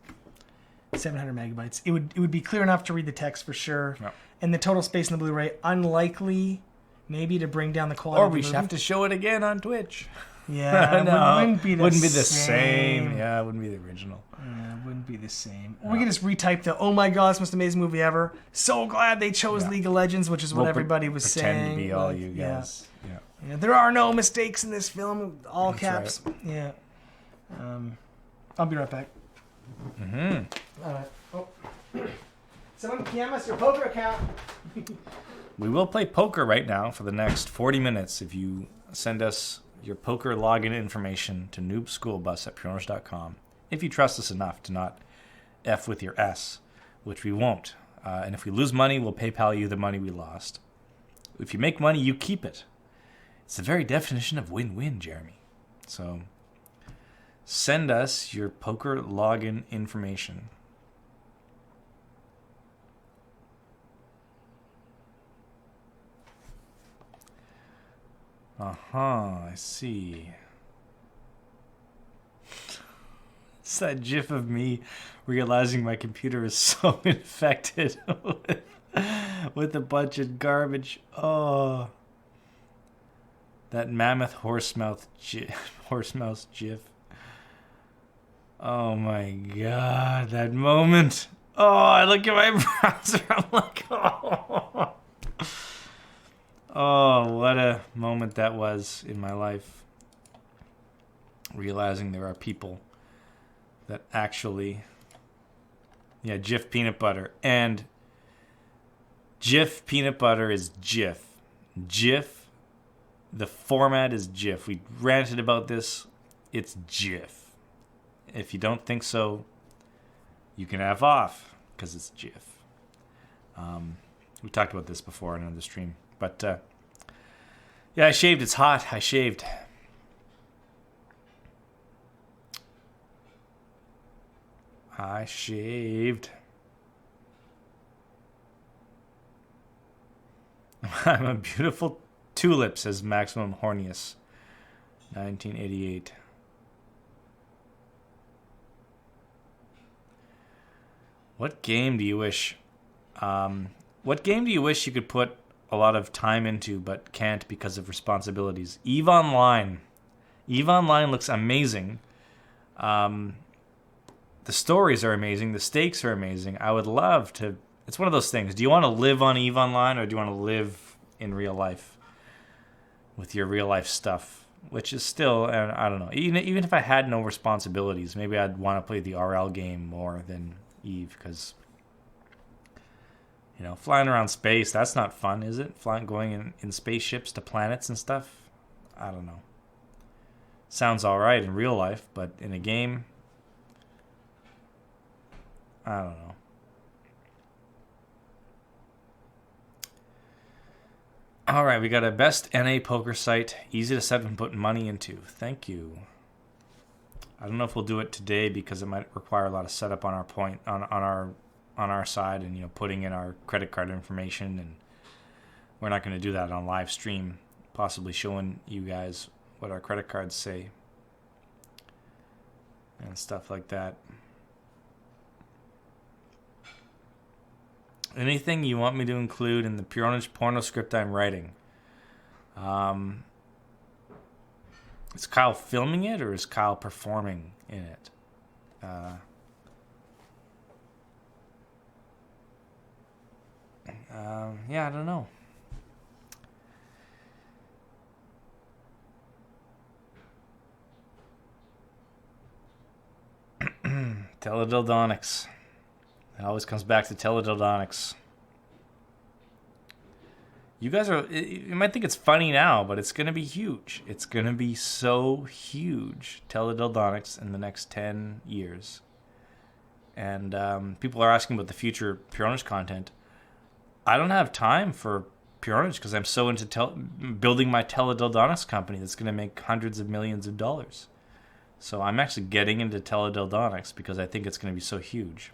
700 megabytes. It would be clear enough to read the text for sure, and the total space in the Blu-ray unlikely, maybe to bring down the quality. Or of the we movie. should have to show it again on Twitch. Yeah, no, wouldn't be the same. Yeah, it wouldn't be the original. Yeah, it wouldn't be the same. Or we could just retype the "Oh my God, it's the most amazing movie ever." So glad they chose League of Legends, which is what everybody was saying. Pretend to be all you guys. Yeah, there are no mistakes in this film. All That's caps. right. Yeah. I'll be right back. All right. Oh. Someone PM us your poker account. We will play poker right now for the next 40 minutes if you send us your poker login information to noobschoolbus@pwnage.com. If you trust us enough to not F with your S, which we won't. And if we lose money, we'll PayPal you the money we lost. If you make money, you keep it. It's the very definition of win-win, Jeremy. So send us your poker login information. I see. It's that gif of me realizing my computer is so infected with a bunch of garbage. Oh. That mammoth horsemouse gif. Oh my God, that moment. Oh, I look at my browser, I'm like, oh. Oh, what a moment that was in my life. Realizing there are people that actually... Yeah, Jif peanut butter. And Jif peanut butter is Jif. Jif, the format is Jif. We ranted about this. It's Jif. If you don't think so, you can F off, because it's Jif. We talked about this before in another stream. But, yeah, I shaved. It's hot. I shaved. I shaved. I'm a beautiful tulip, says Maximum Hornius. 1988. What game do you wish... what game do you wish you could put a lot of time into but can't because of responsibilities? EVE Online. EVE Online looks amazing. The stories are amazing. The stakes are amazing. I would love to... It's one of those things. Do you want to live on EVE Online or do you want to live in real life with your real life stuff? Which is still, I don't know. Even if I had no responsibilities, maybe I'd want to play the RL game more than EVE because... You know, flying around space, that's not fun, is it? Going in spaceships to planets and stuff? I don't know. Sounds alright in real life, but in a game, I don't know. Alright, we got a best NA poker site. Easy to set up and put money into. Thank you. I don't know if we'll do it today because it might require a lot of setup on our side and, you know, putting in our credit card information, and we're not going to do that on live stream, possibly showing you guys what our credit cards say and stuff like that. Anything you want me to include in the Pwnage porno script I'm writing? Is Kyle filming it or is Kyle performing in it? Yeah, I don't know. Teledildonics. It always comes back to teledildonics. You guys are... You might think it's funny now, but it's going to be huge. It's going to be so huge. Teledildonics in the next 10 years. And people are asking about the future Pwnage content. I don't have time for Pwnage because I'm so into building my teledildonics company that's going to make hundreds of millions of dollars. So I'm actually getting into teledildonics because I think it's going to be so huge.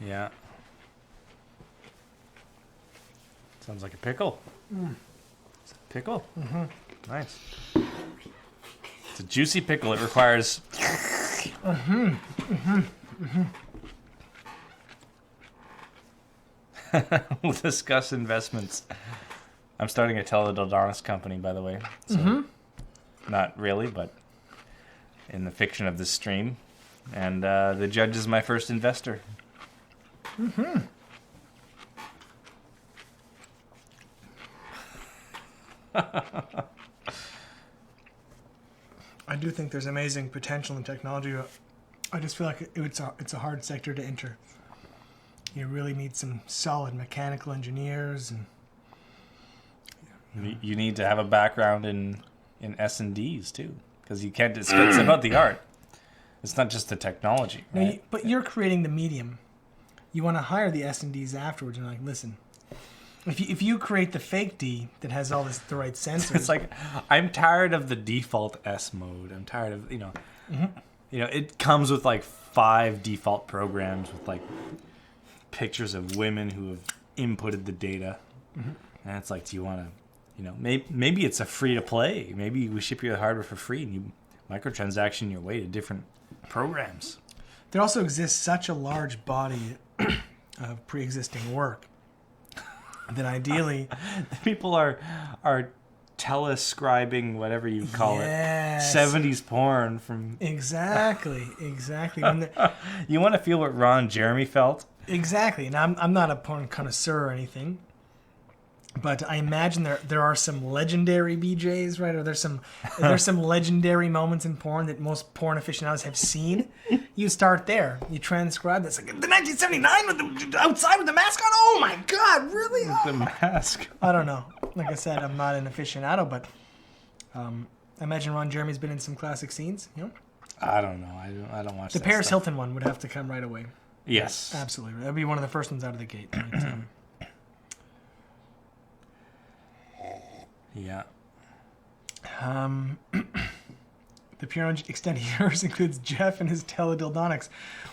Yeah. Sounds like a pickle. It's a pickle? Mm-hmm. Nice. It's a juicy pickle. It requires... We'll discuss investments. I'm starting a teledildonics company, by the way. So not really, but in the fiction of this stream. And the judge is my first investor. I do think there's amazing potential in technology. I just feel like it's a hard sector to enter. You really need some solid mechanical engineers, and you need to have a background in S&Ds too, because you can't. It's about the art. It's not just the technology. Right? No, but you're creating the medium. You want to hire the S&Ds afterwards, and like, listen. If you create the fake D that has all the right sensors, it's like I'm tired of the default S mode. I'm tired of it comes with like 5 default programs with like pictures of women who have inputted the data, and it's like, do you want to, maybe it's a free to play. Maybe we ship you the hardware for free and you microtransaction your way to different programs. There also exists such a large body of pre-existing work. Then ideally, people are telescribing whatever you call it, 70s porn from exactly. When you want to feel what Ron Jeremy felt? Exactly, and I'm not a porn connoisseur or anything, but I imagine there are some legendary BJs, right? Or there's some legendary moments in porn that most porn aficionados have seen. You start there. You transcribe this. Like, the 1979 with the outside with the mask on. Oh my God, really? With the mask. I don't know. Like I said, I'm not an aficionado, but I imagine Ron Jeremy's been in some classic scenes. I don't know. I don't watch the that Paris stuff. Hilton one would have to come right away. Yes, absolutely. That'd be one of the first ones out of the gate. Right? Yeah. The Pwnage extended universe includes Jeff and his teledildonics.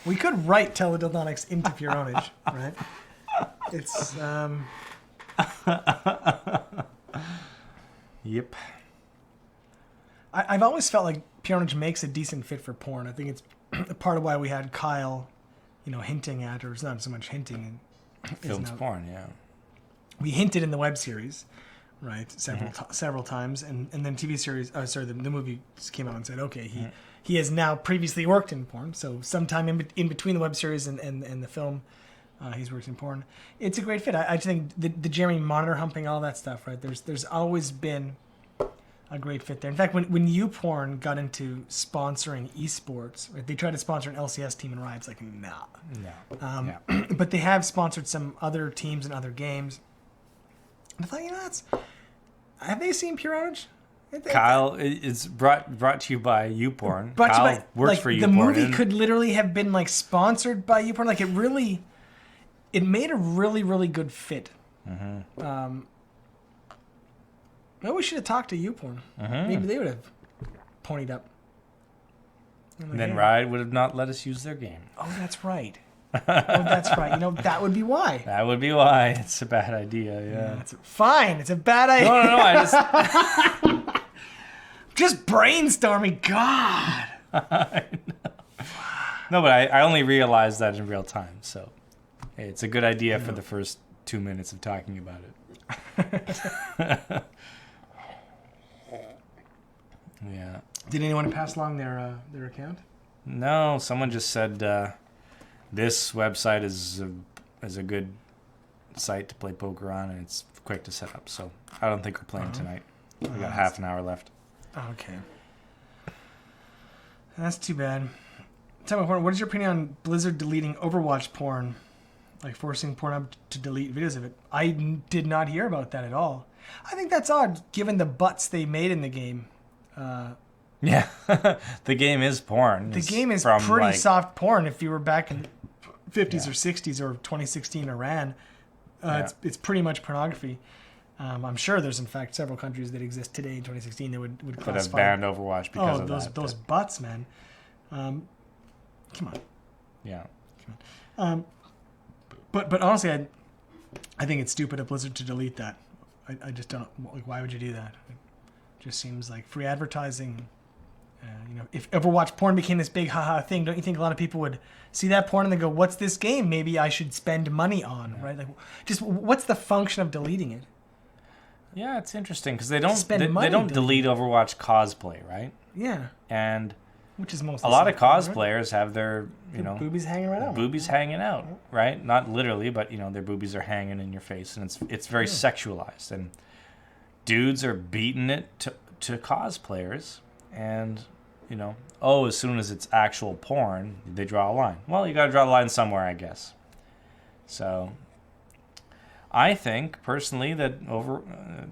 We could write teledildonics into Pwnage, right? It's Yep. I've always felt like Pwnage makes a decent fit for porn. I think it's part of why we had Kyle, hinting at, or it's not so much hinting. Films porn, yeah. We hinted in the web series, right, several times, and then TV series. The movie just came out and said, okay, he has now previously worked in porn. So sometime in between the web series and the film, he's worked in porn. It's a great fit. I just think the Jeremy monitor humping, all that stuff, right? There's always been a great fit there. In fact, when YouPorn got into sponsoring esports, right, they tried to sponsor an LCS team, and Riot's like, nah. No. But they have sponsored some other teams and other games. And I thought, have they seen Pwnage? Kyle, it's brought to you by YouPorn. Brought Kyle to you by, works like, for YouPorn. The movie could literally have been like sponsored by YouPorn. Like it made a really, really good fit. Maybe we should have talked to YouPorn. Maybe they would have ponied up. And then Riot would have not let us use their game. Oh, that's right. That would be why. That would be why. It's a bad idea, yeah. It's fine. It's a bad idea. No, I just... Just brainstorming. God. No, but I only realized that in real time, so hey, it's a good idea for the first 2 minutes of talking about it. Yeah. Did anyone pass along their account? No, someone just said this website is a good site to play poker on, and it's quick to set up. So I don't think we're playing tonight. We got half an hour left. Okay. That's too bad. Tell me, what is your opinion on Blizzard deleting Overwatch porn like forcing Pornhub to delete videos of it. I did not hear about that at all. I think that's odd, given the butts they made in the game. Yeah, the game is porn. The game is from, pretty like, soft porn. If you were back in 50s or 60s or 2016 Iran, it's pretty much pornography. I'm sure there's in fact several countries that exist today in 2016 that would That have classify. banned Overwatch because of those butts, man. Come on. Yeah. But honestly, I think it's stupid of Blizzard to delete that. I just don't, like, why would you do that? It just seems like free advertising. If Overwatch porn became this big haha thing, don't you think a lot of people would see that porn and they go, "What's this game? Maybe I should spend money on." Right? Like, just what's the function of deleting it? Yeah, it's interesting because they don't Spend money they don't deleting delete Overwatch cosplay, right? Yeah, And which is most a lot of right? cosplayers have their boobies hanging right out. boobies hanging out, right? Not literally, but their boobies are hanging in your face, and it's very sexualized. And dudes are beating it to cosplayers, and as soon as it's actual porn, they draw a line. Well, you got to draw the line somewhere, I guess. So, I think personally that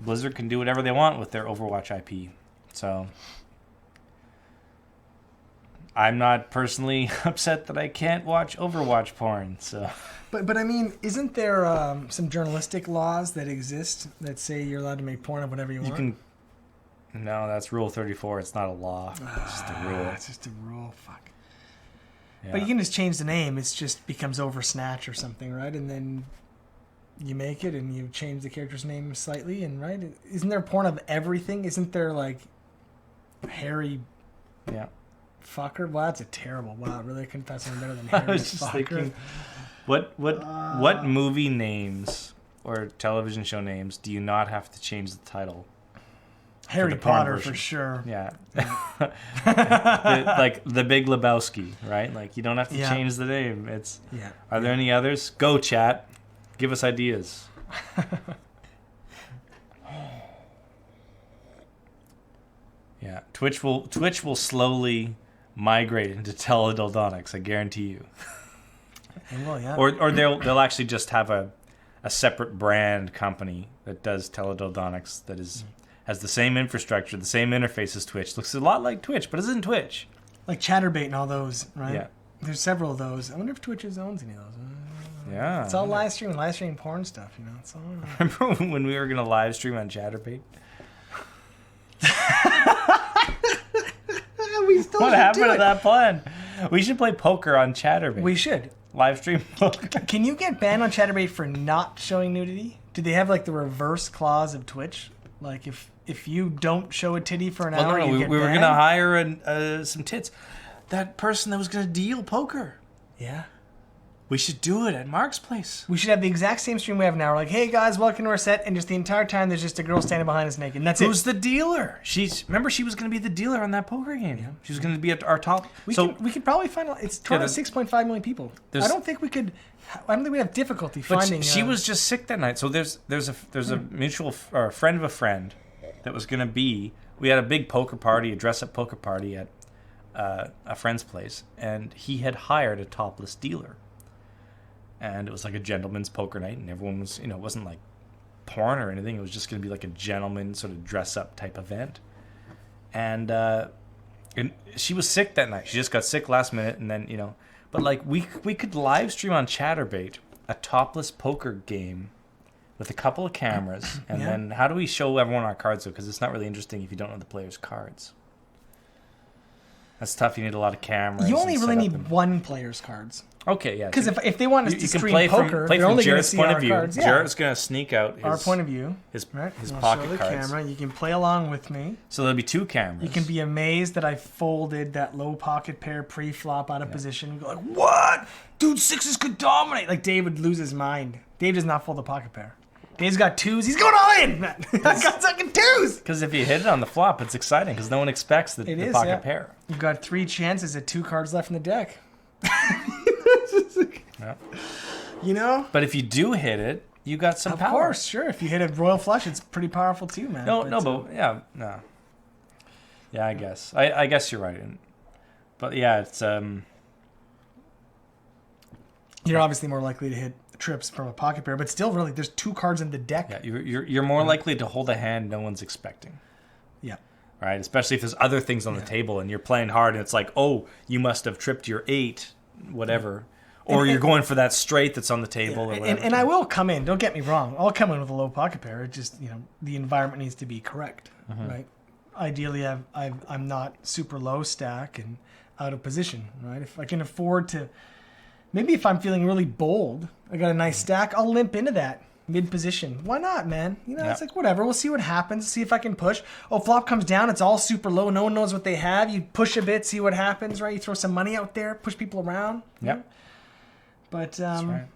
Blizzard can do whatever they want with their Overwatch IP. So, I'm not personally upset that I can't watch Overwatch porn. So, But I mean, isn't there some journalistic laws that exist that say you're allowed to make porn of whatever you want? you can. No, that's Rule 34. It's not a law. It's just a rule. It's just a rule. Fuck. Yeah. But you can just change the name. It just becomes Oversnatch or something, right? And then you make it and you change the character's name slightly, and right? Isn't there porn of everything? Isn't there like hairy Yeah. fucker? Wow, that's a terrible. Wow, really couldn't find something better than I hairy was just fucker. thinking, what movie names or television show names do you not have to change the title? Harry the porn Potter version. for sure. Yeah. Like the Big Lebowski, right? Like you don't have to Yeah. change the name. It's. Yeah. Are there any others? Go chat. Give us ideas. Yeah, Twitch will slowly migrate into teledildonics. I guarantee you. Well, yeah. Or they'll actually just have a separate brand company that does teledildonics that has the same infrastructure, the same interface as Twitch. Looks a lot like Twitch, but isn't Twitch. Like Chatterbait and all those, right? Yeah. There's several of those. I wonder if Twitch owns any of those. Yeah. It's all live streaming porn stuff, It's all. Remember when we were gonna live stream on Chatterbait? We still What happened to that plan? We should play poker on Chatterbait. We should. Live stream poker. Can you get banned on Chatterbait for not showing nudity? Do they have like the reverse clause of Twitch? Like if you don't show a titty for an hour, you we get were banned? gonna hire some tits. That person that was gonna deal poker. Yeah. We should do it at Mark's place. We should have the exact same stream we have now. We're like, hey guys, welcome to our set, and just the entire time there's just a girl standing behind us naked. And that's Who's it. the dealer? Remember she was going to be the dealer on that poker game. Yeah. She was going to be at our top. We could probably find it's Toronto 6.5 million people. I don't think we have difficulty But finding. she was just sick that night. So there's a mutual or a friend of a friend that was going to be. We had a big poker party, a dress-up poker party at a friend's place, and he had hired a topless dealer. And it was like a gentleman's poker night, and everyone was, it wasn't like porn or anything. It was just going to be like a gentleman sort of dress-up type event. And she was sick that night. She just got sick last minute, and then, But, like, we could live stream on Chatterbait a topless poker game with a couple of cameras, and then how do we show everyone our cards, though? Because it's not really interesting if you don't know the player's cards. That's tough. You need a lot of cameras. You only and really setup need one player's cards. Okay, yeah. Because if they want us to you can stream play poker, play they're from only going to Jarrett's see point our of view. cards. Yeah. Jarrett's going to sneak out Our point of view. his Right? I'll pocket show the cards. camera. You can play along with me. So there'll be two cameras. You can be amazed that I folded that low pocket pair pre-flop out of position. And go like, what? Dude, sixes could dominate. Like Dave would lose his mind. Dave does not fold a pocket pair. Dave's got twos. He's going all in. I got fucking twos. Because if you hit it on the flop, it's exciting because no one expects the pocket pair. You've got 3 chances at 2 cards left in the deck. Yeah. But if you do hit it, you got some power. Of course, sure. If you hit a royal flush, it's pretty powerful too, man. Yeah, I guess. I guess you're right. But yeah, it's You're obviously more likely to hit trips from a pocket pair, but still, really, there's 2 cards in the deck. Yeah, you're more likely to hold a hand no one's expecting. Yeah. Right? Especially if there's other things on the table and you're playing hard and it's like, oh, you must have tripped your 8, whatever. Or you're going for that straight that's on the table. Yeah. Or whatever. And I will come in. Don't get me wrong. I'll come in with a low pocket pair. It just, the environment needs to be correct, right? Ideally, I'm not super low stack and out of position, right? If I can afford to, maybe if I'm feeling really bold, I got a nice stack, I'll limp into that mid position. Why not, man? It's like, whatever. We'll see what happens. See if I can push. Oh, flop comes down. It's all super low. No one knows what they have. You push a bit, see what happens, right? You throw some money out there, push people around. Yep. But That's right.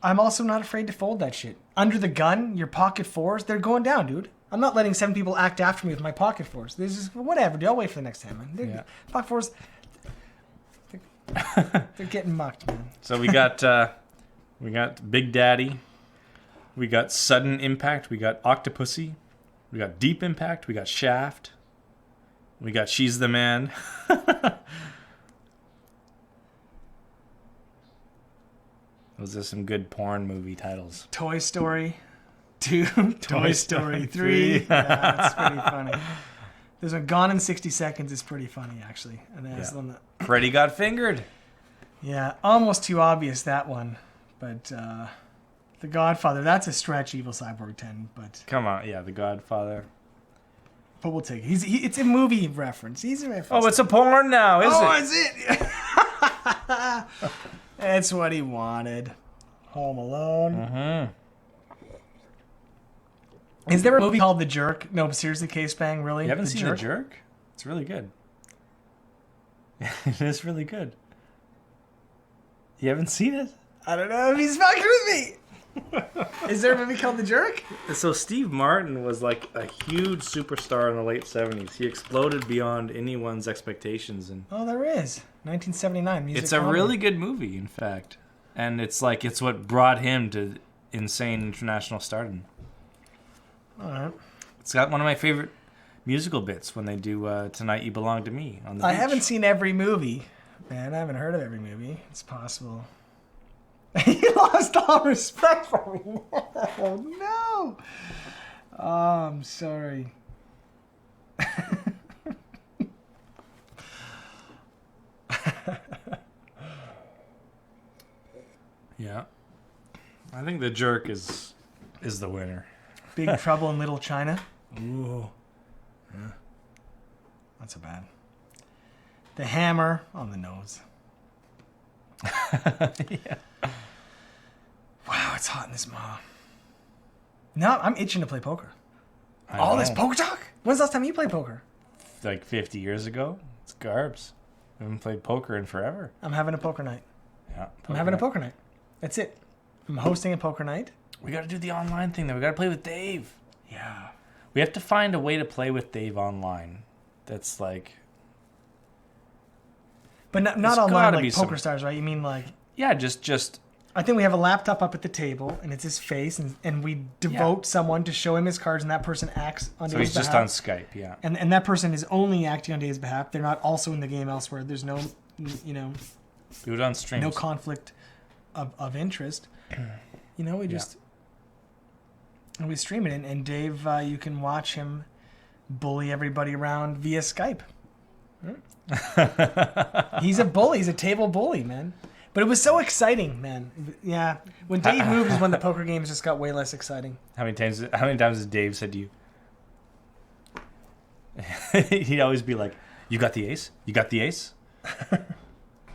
I'm also not afraid to fold that shit. Under the gun, your pocket 4s, they're going down, dude. I'm not letting 7 people act after me with my pocket 4s. This is whatever, dude. I'll wait for the next hand, man. Pocket 4s, they're getting mucked, man. So we got Big Daddy, we got Sudden Impact, we got Octopussy, we got Deep Impact, we got Shaft, we got She's the Man. Those are some good porn movie titles. Toy Story 2, Toy Story 3. Yeah, that's pretty funny. There's a Gone in 60 Seconds is pretty funny, actually. And that's one that... Freddy Got Fingered. Yeah, almost too obvious, that one. But The Godfather, that's a stretch, Evil Cyborg 10. But Come on, yeah, The Godfather. But we'll take it. It's a movie reference. He's a reference. Oh, it's a porn now, is it? Oh, is it? That's what he wanted. Home Alone. Mm-hmm. Is there a movie called The Jerk? No, but seriously, Case Bang, really? You haven't seen The Jerk? It's really good. It is really good. You haven't seen it? I don't know if he's fucking with me. Is there a movie called The Jerk? So Steve Martin was like a huge superstar in the late 70s. He exploded beyond anyone's expectations. And Oh, there is. 1979. Music it's a comedy. really good movie, in fact. And it's what brought him to insane international stardom. All right. It's got one of my favorite musical bits when they do Tonight You Belong to Me on the I beach. haven't seen every movie. Man, I haven't heard of every movie. It's possible. He lost all respect for me. Oh, no. Oh, I'm sorry. Yeah. I think The Jerk is the winner. Big Trouble in Little China. Ooh. Yeah. Not so bad. The Hammer on the nose. Yeah. Wow, it's hot in this mall. No, I'm itching to play poker. I All know. this poker talk? When's the last time you played poker? Like 50 years ago. It's garbs. I haven't played poker in forever. I'm having a poker night. Yeah. I'm having a poker night. That's it. I'm hosting a poker night. We got to do the online thing, though. We got to play with Dave. Yeah. We have to find a way to play with Dave online. That's like... But not There's online gotta like be Poker some- Stars, right? You mean like... Yeah, just... I think we have a laptop up at the table, and it's his face, and we devote someone to show him his cards, and that person acts on So Dave's he's just behalf. on Skype, yeah. And that person is only acting on Dave's behalf. They're not also in the game elsewhere. There's no, Do it on streams. no conflict of interest. We just... And we stream it, and Dave, you can watch him bully everybody around via Skype. He's a bully. He's a table bully, man. But it was so exciting, man. Yeah. When Dave moved is when the poker games just got way less exciting. How many times has Dave said to you? He'd always be like, "You got the ace? You got the ace?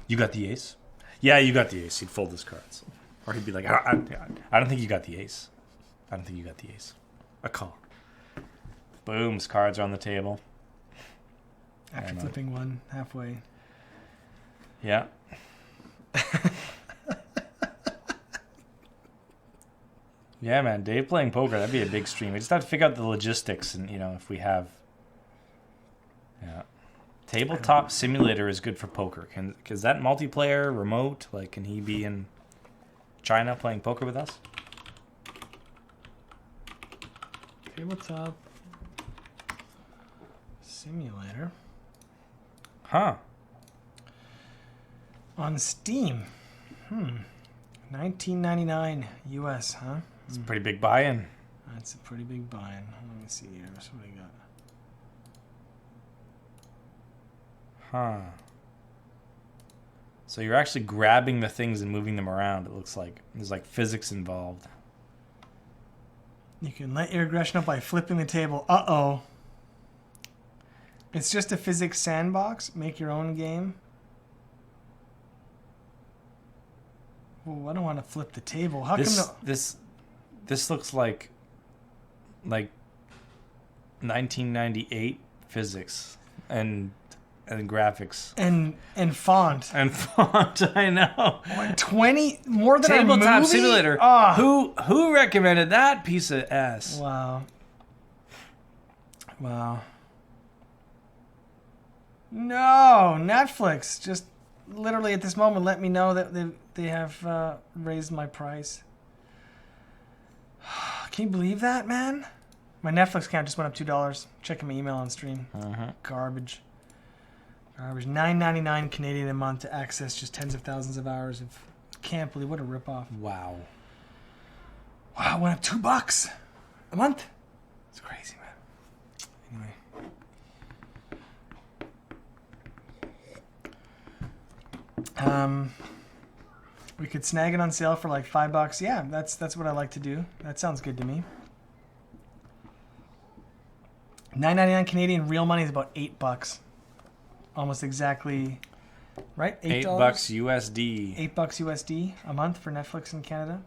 You got the ace? Yeah, you got the ace." He'd fold his cards. Or he'd be like, I don't think you got the ace. I don't think you got the ace. A call. Boom, his cards are on the table. After I know. flipping one halfway. Yeah. Yeah, man, Dave playing poker, that'd be a big stream. We just have to figure out the logistics and, if we have... Yeah. Tabletop Simulator is good for poker. Is that multiplayer, remote? Like, can he be in China playing poker with us? Tabletop Simulator. Huh. On Steam. $19.99 US, huh? It's a pretty big buy-in. That's a pretty big buy-in. Let me see here. What do we got? Huh. So you're actually grabbing the things and moving them around, it looks like. There's like physics involved. You can let your aggression up by flipping the table. Uh-oh. It's just a physics sandbox. Make your own game. Well, I don't want to flip the table. How come this looks like 1998 physics and graphics and font I know. What, 20 more than Tabletop a movie? Simulator. Oh. Who recommended that piece of ass? Wow. No, Netflix just literally at this moment let me know that they have raised my price. Can you believe that, man? My Netflix account just went up $2. Checking my email on stream. Garbage. $9.99 Canadian a month to access just tens of thousands of hours of. Can't believe what a ripoff. Wow, it went up $2 a month. It's crazy, man. Anyway. We could snag it on sale for like $5. Yeah, that's what I like to do. That sounds good to me. $9.99 Canadian real money is about $8. Almost exactly, right? $8 USD. $8 USD a month for Netflix in Canada.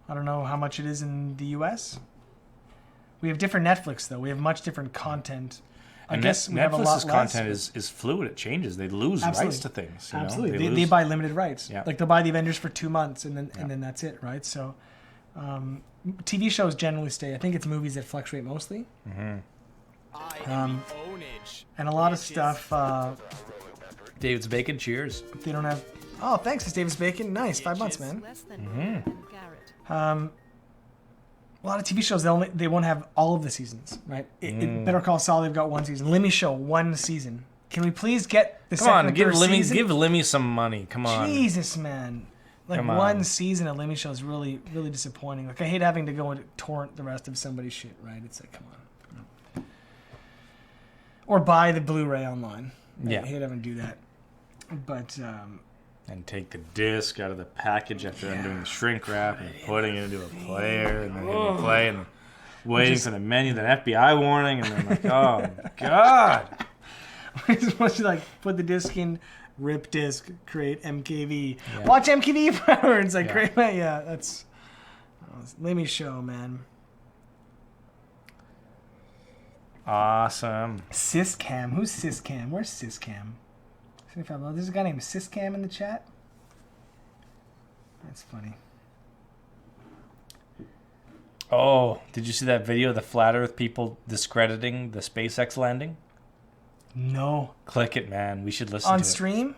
I don't know how much it is in the US. We have different Netflix though. We have much different content. I guess we have a lot less. Content is fluid. It changes. They lose rights to things. Absolutely, they buy limited rights. Yeah. Like they'll buy the Avengers for 2 months and then that's it, right? So, TV shows generally stay. I think it's movies that fluctuate mostly. And a lot of stuff. David's Bacon, cheers. They don't have. Oh, thanks, it's David's Bacon. Nice, 5 months, man. A lot of TV shows they won't have all of the seasons, right? Better Call Saul, they've got one season. Lemmy Show, one season. Can we please get the second and third season? Give Lemmy some money. Come on. Jesus, man. Like one season of Lemmy Show is really, really disappointing. Like I hate having to go and torrent the rest of somebody's shit, right? It's like, come on. Or buy the Blu-ray online. I hate having to do that. But and take the disc out of the package after undoing the shrink wrap and putting it into a player and then hitting play and waiting for the menu, the FBI warning, and then like, oh my god. We're supposed to like put the disc in, rip disc, create MKV. Yeah. Watch MKV forever. It's like great, man. Yeah, that's Lemmy Show, man. Awesome. Syscam. Who's Syscam? Where's Syscam? There's a guy named Syscam in the chat. That's funny. Oh, did you see that video of the flat Earth people discrediting the SpaceX landing? No. Click it, man. We should listen to it. On stream?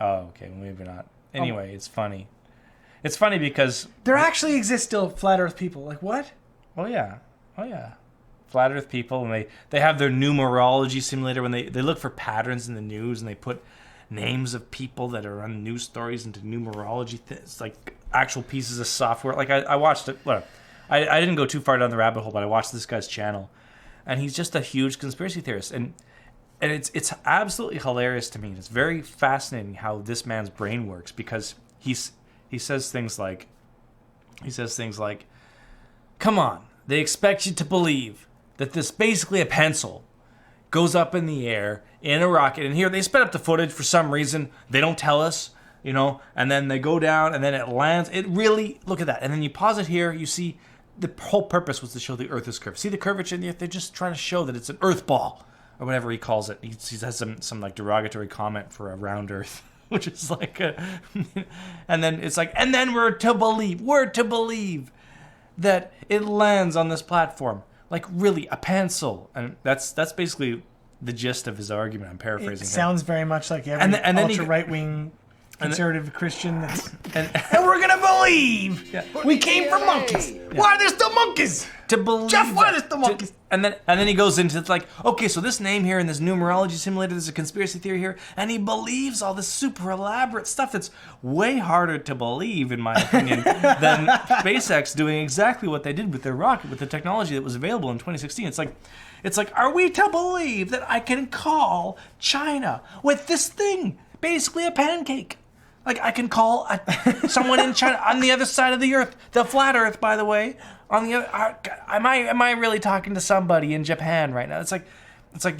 Oh, okay. Maybe not. Anyway, it's funny. It's funny because... There actually exist still flat Earth people. Like, what? Oh, yeah. Flat Earth people, and they have their numerology simulator when they look for patterns in the news, and they put names of people that are on news stories into numerology things, like actual pieces of software. Like I watched it. Well, I didn't go too far down the rabbit hole, but I watched this guy's channel, and he's just a huge conspiracy theorist, and it's absolutely hilarious to me. It's very fascinating how this man's brain works, because he says things like, "Come on, they expect you to believe that this basically a pencil goes up in the air in a rocket, and here they sped up the footage for some reason. They don't tell us, and then they go down, and then it lands. It really, look at that. And then you pause it here, you see the whole purpose was to show the Earth is curved. See the curvature in the Earth? They're just trying to show that it's an Earth ball, or whatever he calls it. He has some like derogatory comment for a round Earth, which is like and then it's like, and then we're to believe that it lands on this platform. Like, really, a pencil. And that's basically the gist of his argument. I'm paraphrasing. It sounds very much like every ultra-right-wing conservative Christian. And we're going to believe we came from monkeys. Yeah. Why are there still monkeys? to believe Jeff, what that. is the monkey? And then he goes into, it's like, okay, so this name here and this numerology simulator, there's a conspiracy theory here, and he believes all this super elaborate stuff that's way harder to believe, in my opinion, than SpaceX doing exactly what they did with their rocket, with the technology that was available in 2016. It's like, are we to believe that I can call China with this thing, basically a pancake? Like, I can call someone in China on the other side of the Earth, the flat Earth, by the way. On the other, am I really talking to somebody in Japan right now? It's like,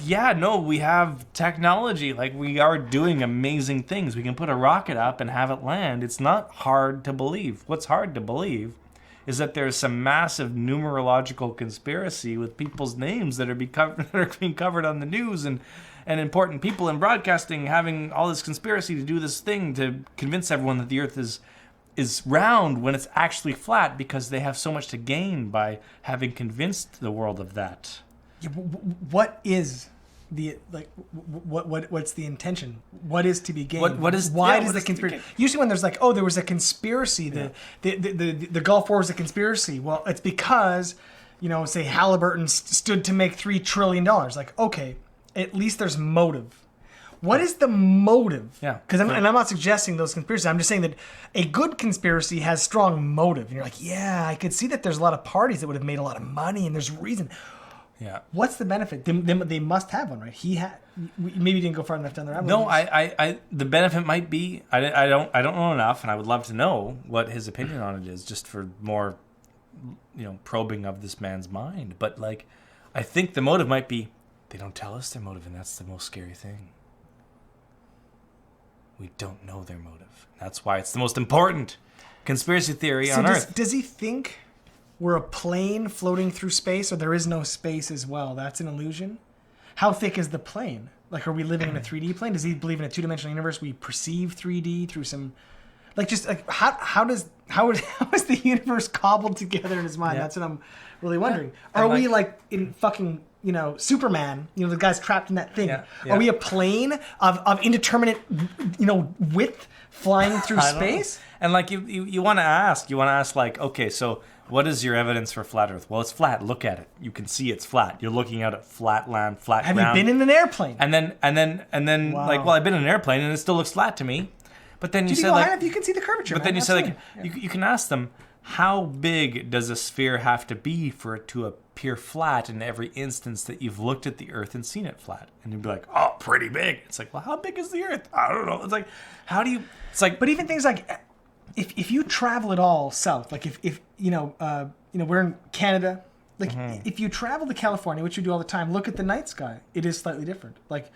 yeah, no, we have technology. Like, we are doing amazing things. We can put a rocket up and have it land. It's not hard to believe. What's hard to believe is that there's some massive numerological conspiracy with people's names that are being covered on the news, and important people in broadcasting having all this conspiracy to do this thing to convince everyone that the Earth is round when it's actually flat, because they have so much to gain by having convinced the world of that. Yeah, what is the what's the intention? What is to be gained? Why does the conspiracy? Usually when there's like, oh, there was a conspiracy, the Gulf War was a conspiracy. Well, it's because, say Halliburton stood to make $3 trillion. Like, okay, at least there's motive. What is the motive? Yeah. Because I'm not suggesting those conspiracies. I'm just saying that a good conspiracy has strong motive. And you're like, yeah, I could see that there's a lot of parties that would have made a lot of money, and there's reason. Yeah. What's the benefit? They must have one, right? He had. Maybe didn't go far enough down the rabbit. No, I the benefit might be, I don't know enough, and I would love to know what his opinion on it is, just for more, probing of this man's mind. But like, I think the motive might be, they don't tell us their motive, and that's the most scary thing. We don't know their motive. That's why it's the most important conspiracy theory on Earth. Does he think we're a plane floating through space, or there is no space as well? That's an illusion. How thick is the plane? Like, are we living in a 3D plane? Does he believe in a two-dimensional universe? We perceive 3D through some, like, just like how is the universe cobbled together in his mind? Yeah. That's what I'm really wondering. Yeah. Are we like in fucking Superman? The guy's trapped in that thing. Yeah. Yeah. Are we a plane of indeterminate width flying through space? And like you want to ask like, okay, so what is your evidence for flat Earth? Well, it's flat. Look at it. You can see it's flat. You're looking out at flat land, flat ground. Have you been in an airplane? And then wow. Like, well, I've been in an airplane and it still looks flat to me. But then you said, like, you can see the curvature. But then you said, like, you can ask them, how big does a sphere have to be for it to appear flat in every instance that you've looked at the Earth and seen it flat? And you'd be like, oh, pretty big. It's like, well, how big is the Earth? I don't know. It's like, how do you? It's like, but even things like, if you travel at all south, like if we're in Canada, like if you travel to California, which you do all the time, look at the night sky. It is slightly different. Like,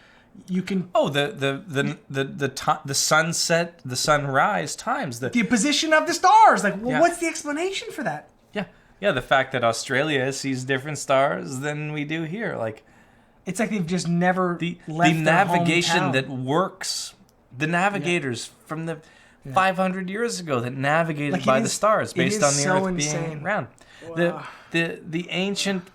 you can the sunset, the sunrise times, the position of the stars. Like, well, what's the explanation for that? Yeah, the fact that Australia sees different stars than we do here. Like, it's like they've just never the left navigation their hometown. That works. The navigators from the 500 years ago that navigated like by the stars based on the so Earth insane. being round. Wow. The ancient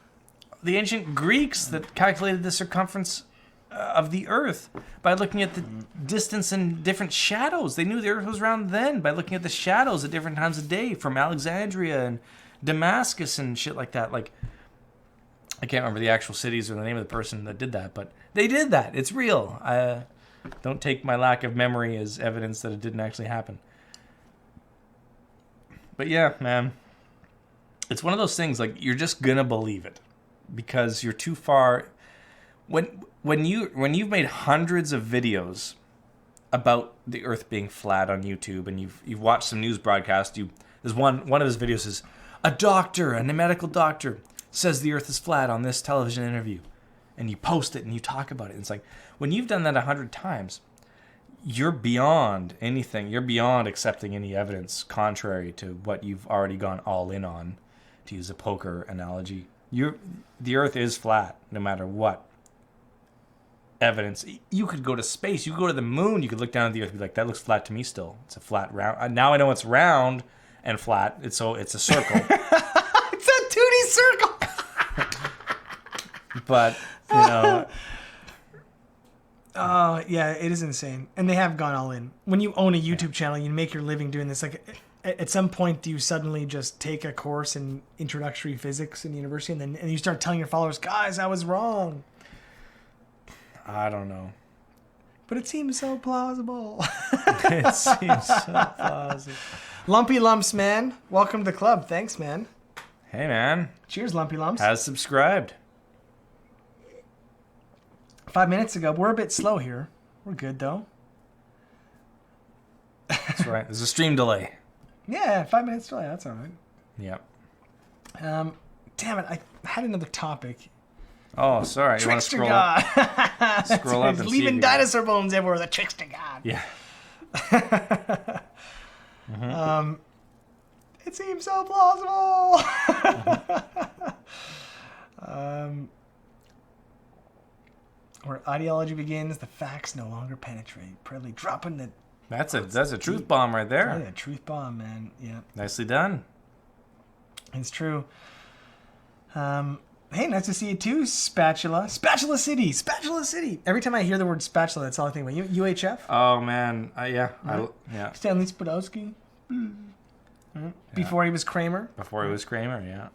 Greeks that calculated the circumference of the Earth by looking at the distance and different shadows. They knew the Earth was round then by looking at the shadows at different times of day from Alexandria and Damascus and shit like that. Like, I can't remember the actual cities or the name of the person that did that, but they did that. It's real. Don't take my lack of memory as evidence that it didn't actually happen. But yeah, man, it's one of those things, like, you're just gonna believe it because you're too far. When you've made hundreds of videos about the Earth being flat on YouTube, and you've watched some news broadcast, there's one of his videos is a medical doctor says the Earth is flat on this television interview, and you post it and you talk about it. And it's like, when you've done that 100 times, you're beyond anything. You're beyond accepting any evidence contrary to what you've already gone all in on, to use a poker analogy. The Earth is flat no matter what evidence. You could go to space. You could go to the moon. You could look down at the Earth and be like, that looks flat to me still. It's a flat round. Now I know it's round and flat. It's a circle. It's a 2D circle. But, yeah, it is insane. And they have gone all in. When you own a YouTube channel, you make your living doing this. Like, at some point, do you suddenly just take a course in introductory physics in university and you start telling your followers, guys, I was wrong? I don't know. But it seems so plausible. It seems so plausible. Lumpy Lumps, man. Welcome to the club. Thanks, man. Hey, man. Cheers, Lumpy Lumps. Has subscribed. 5 minutes ago. We're a bit slow here. We're good, though. That's right. There's a stream delay. Yeah, 5 minutes delay. That's all right. Yep. Damn it. I had another topic. Oh, sorry. You want to Trickster scroll God. up? Scroll up and see. Leaving dinosaur bones everywhere. The Trickster God. Yeah. It seems so plausible. Where ideology begins, the facts no longer penetrate. Pretty dropping the... That's a truth bomb right there. Yeah, truth bomb, man. Yeah. Nicely done. It's true. Hey, nice to see you too, Spatula. Spatula City. Spatula City. Every time I hear the word spatula, that's all I think about. UHF? Oh, man. Yeah. Yeah. Stanley Spadowski. Before he was Kramer. Before he was Kramer, yeah.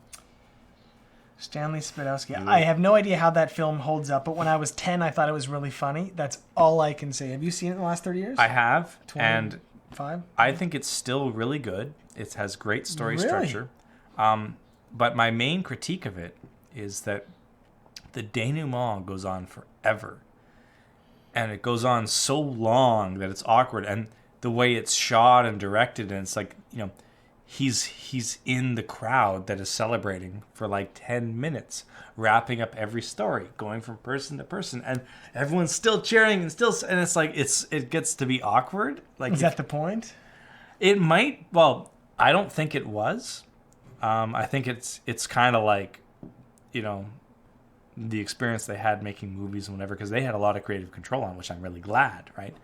Stanley Spadowski. I have no idea how that film holds up, but when I was 10, I thought it was really funny. That's all I can say. Have you seen it in the last 30 years? I have. 25? And I think it's still really good. It has great story Really? structure. But my main critique of it is that the denouement goes on forever. And it goes on so long that it's awkward. And the way it's shot and directed, and it's like, he's in the crowd that is celebrating for like 10 minutes, wrapping up every story, going from person to person, and everyone's still cheering and it's like it gets to be awkward. Like, Is that the point? It might. Well, I don't think it was. I think it's kind of like, the experience they had making movies and whatever, because they had a lot of creative control on, which I'm really glad, right?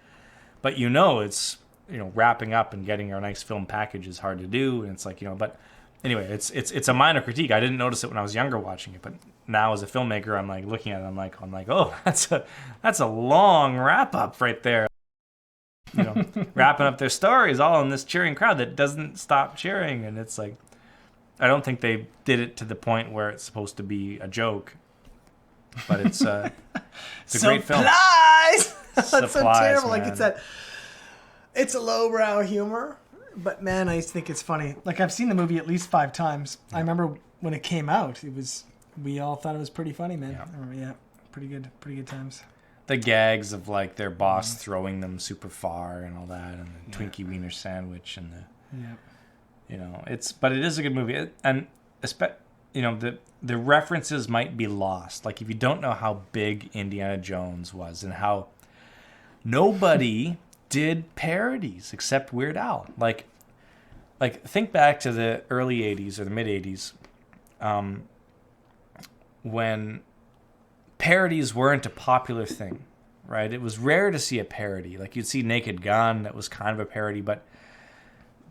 But it's wrapping up and getting a nice film package is hard to do, and it's like, but anyway, it's a minor critique. I didn't notice it when I was younger watching it, but now as a filmmaker, I'm like looking at it, I'm like, oh, that's a long wrap up right there. Wrapping up their stories all in this cheering crowd that doesn't stop cheering, and it's like, I don't think they did it to the point where it's supposed to be a joke, but it's a great film. Supplies! That's so Supplies, terrible. man. Like it's a lowbrow humor, but man, I used to think it's funny. Like, I've seen the movie at least 5 times. I remember when it came out, we all thought it was pretty funny, man. Yeah, pretty good times. The gags of like their boss throwing them super far and all that, and the Twinkie Wiener sandwich and but it is a good movie, and the references might be lost. Like, if you don't know how big Indiana Jones was and how nobody did parodies except Weird Al. Like think back to the early 80s or the mid 80s, when parodies weren't a popular thing, right? It was rare to see a parody. Like, you'd see Naked Gun, that was kind of a parody, but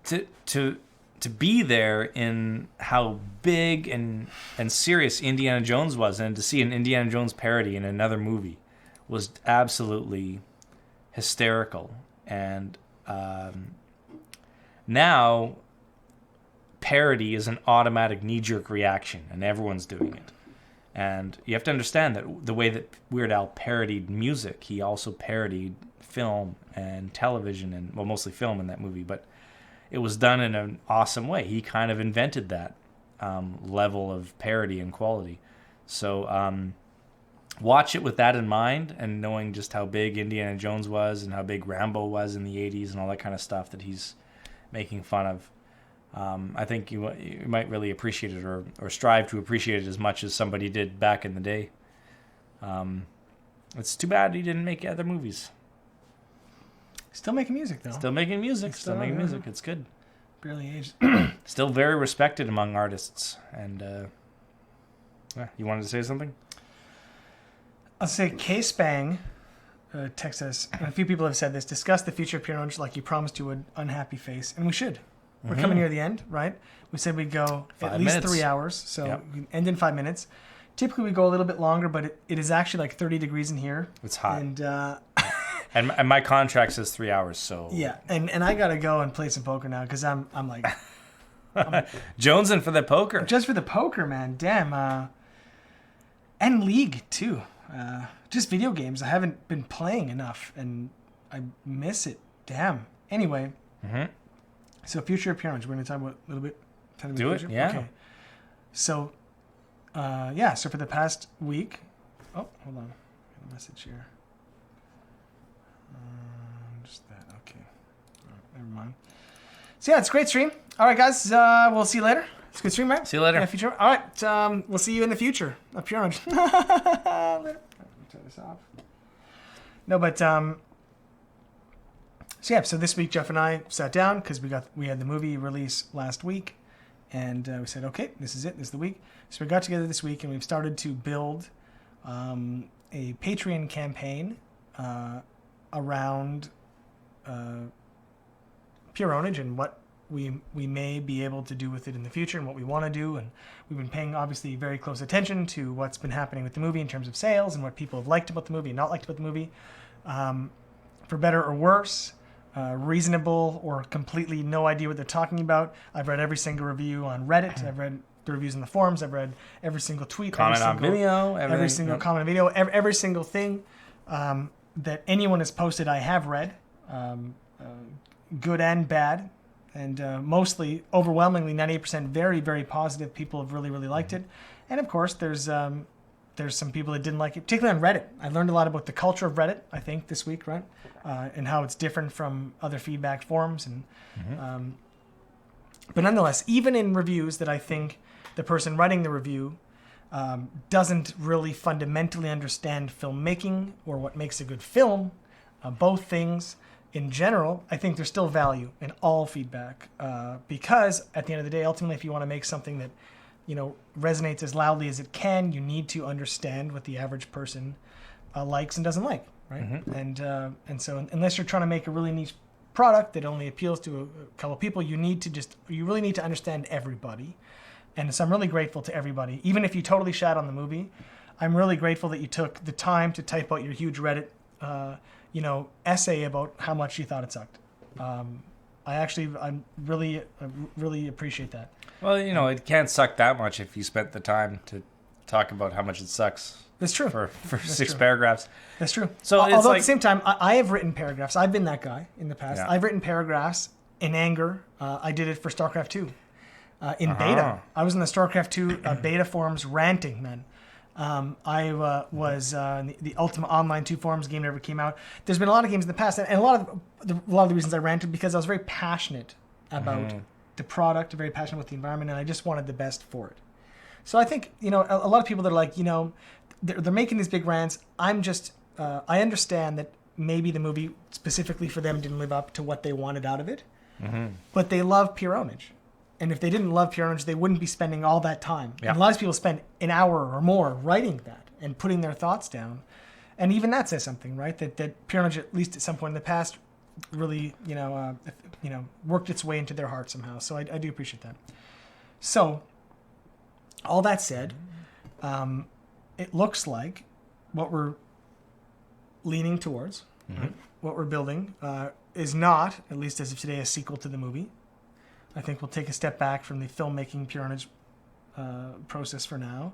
to be there in how big and serious Indiana Jones was, and to see an Indiana Jones parody in another movie was absolutely hysterical. And now parody is an automatic knee-jerk reaction, and everyone's doing it. And you have to understand that the way that Weird Al parodied music, he also parodied film and television, and mostly film in that movie, but it was done in an awesome way. He kind of invented that level of parody and quality. So watch it with that in mind, and knowing just how big Indiana Jones was and how big Rambo was in the 80s and all that kind of stuff that he's making fun of. I think you might really appreciate it, or strive to appreciate it as much as somebody did back in the day. It's too bad he didn't make other movies. Still making music, though. Still making music. Still making music. It's good. Barely aged. Still very respected among artists. And you wanted to say something? I'll say K-Spang text us, and a few people have said this, discuss the future of Pwnage like you promised you would, unhappy face. And we should. We're coming near the end, right? We said we'd go 5 at least minutes. 3 hours, so we end in 5 minutes. Typically we go a little bit longer, but it is actually like 30 degrees in here. It's hot. And And my contract says 3 hours, so Yeah, and I gotta go and play some poker now because I'm like Jonesing for the poker. just for the poker, man. Damn. And League too. Just video games. I haven't been playing enough, and I miss it. Damn. Anyway. So future of Pwnage. We're gonna talk about a little bit. Do it. Yeah. Okay. So, So for the past week. Oh, hold on. Got a message here. Just that. Okay. Never mind. So yeah, it's a great stream. All right, guys. We'll see you later. It's a good stream, right? See you later. Yeah, future. All right. We'll see you in the future of Pwnage. Later. Turn this off. No, but so this week Jeff and I sat down because we had the movie release last week, and we said, okay, this is it. This is the week. So we got together this week, and we've started to build a Patreon campaign around Pwnage and what we may be able to do with it in the future and what we want to do. And we've been paying obviously very close attention to what's been happening with the movie in terms of sales and what people have liked about the movie and not liked about the movie, for better or worse, reasonable or completely no idea what they're talking about. I've read every single review on Reddit. I've read the reviews in the forums. I've read every single tweet, Comment on video, every single comment on video, every single thing that anyone has posted. I have read, good and bad. And mostly, overwhelmingly, 98% very, very positive. People have really, really liked it. And of course, there's some people that didn't like it, particularly on Reddit. I learned a lot about the culture of Reddit, I think, this week, right? And how it's different from other feedback forums. And but nonetheless, even in reviews that I think the person writing the review doesn't really fundamentally understand filmmaking or what makes a good film, both things. In general, I think there's still value in all feedback because at the end of the day, ultimately, if you want to make something that, resonates as loudly as it can, you need to understand what the average person likes and doesn't like, right? And so unless you're trying to make a really niche product that only appeals to a couple of people, you really need to understand everybody. And so I'm really grateful to everybody, even if you totally shat on the movie. I'm really grateful that you took the time to type out your huge Reddit essay about how much you thought it sucked. I really appreciate that. Well, it can't suck that much if you spent the time to talk about how much it sucks. That's true. For That's 6 true. paragraphs. That's true. So although at the same time, I have written paragraphs. I've been that guy in the past. Yeah. I've written paragraphs in anger. I did it for StarCraft 2 in beta. I was in the StarCraft 2 beta forums ranting, man. I was in the Ultima Online 2 forums. Game never came out. There's been a lot of games in the past, and a lot of the reasons I ranted because I was very passionate about the product, very passionate about the environment, and I just wanted the best for it. So I think a lot of people that are like, they're making these big rants. I'm just I understand that maybe the movie specifically for them didn't live up to what they wanted out of it, but they love Pwnage. And if they didn't love Pwnage, they wouldn't be spending all that time. Yeah. And a lot of people spend an hour or more writing that and putting their thoughts down. And even that says something, right? That Pwnage, at least at some point in the past, really, worked its way into their heart somehow. So I do appreciate that. So, all that said, it looks like what we're leaning towards, right, what we're building, is not, at least as of today, a sequel to the movie. I think we'll take a step back from the filmmaking Pwnage process for now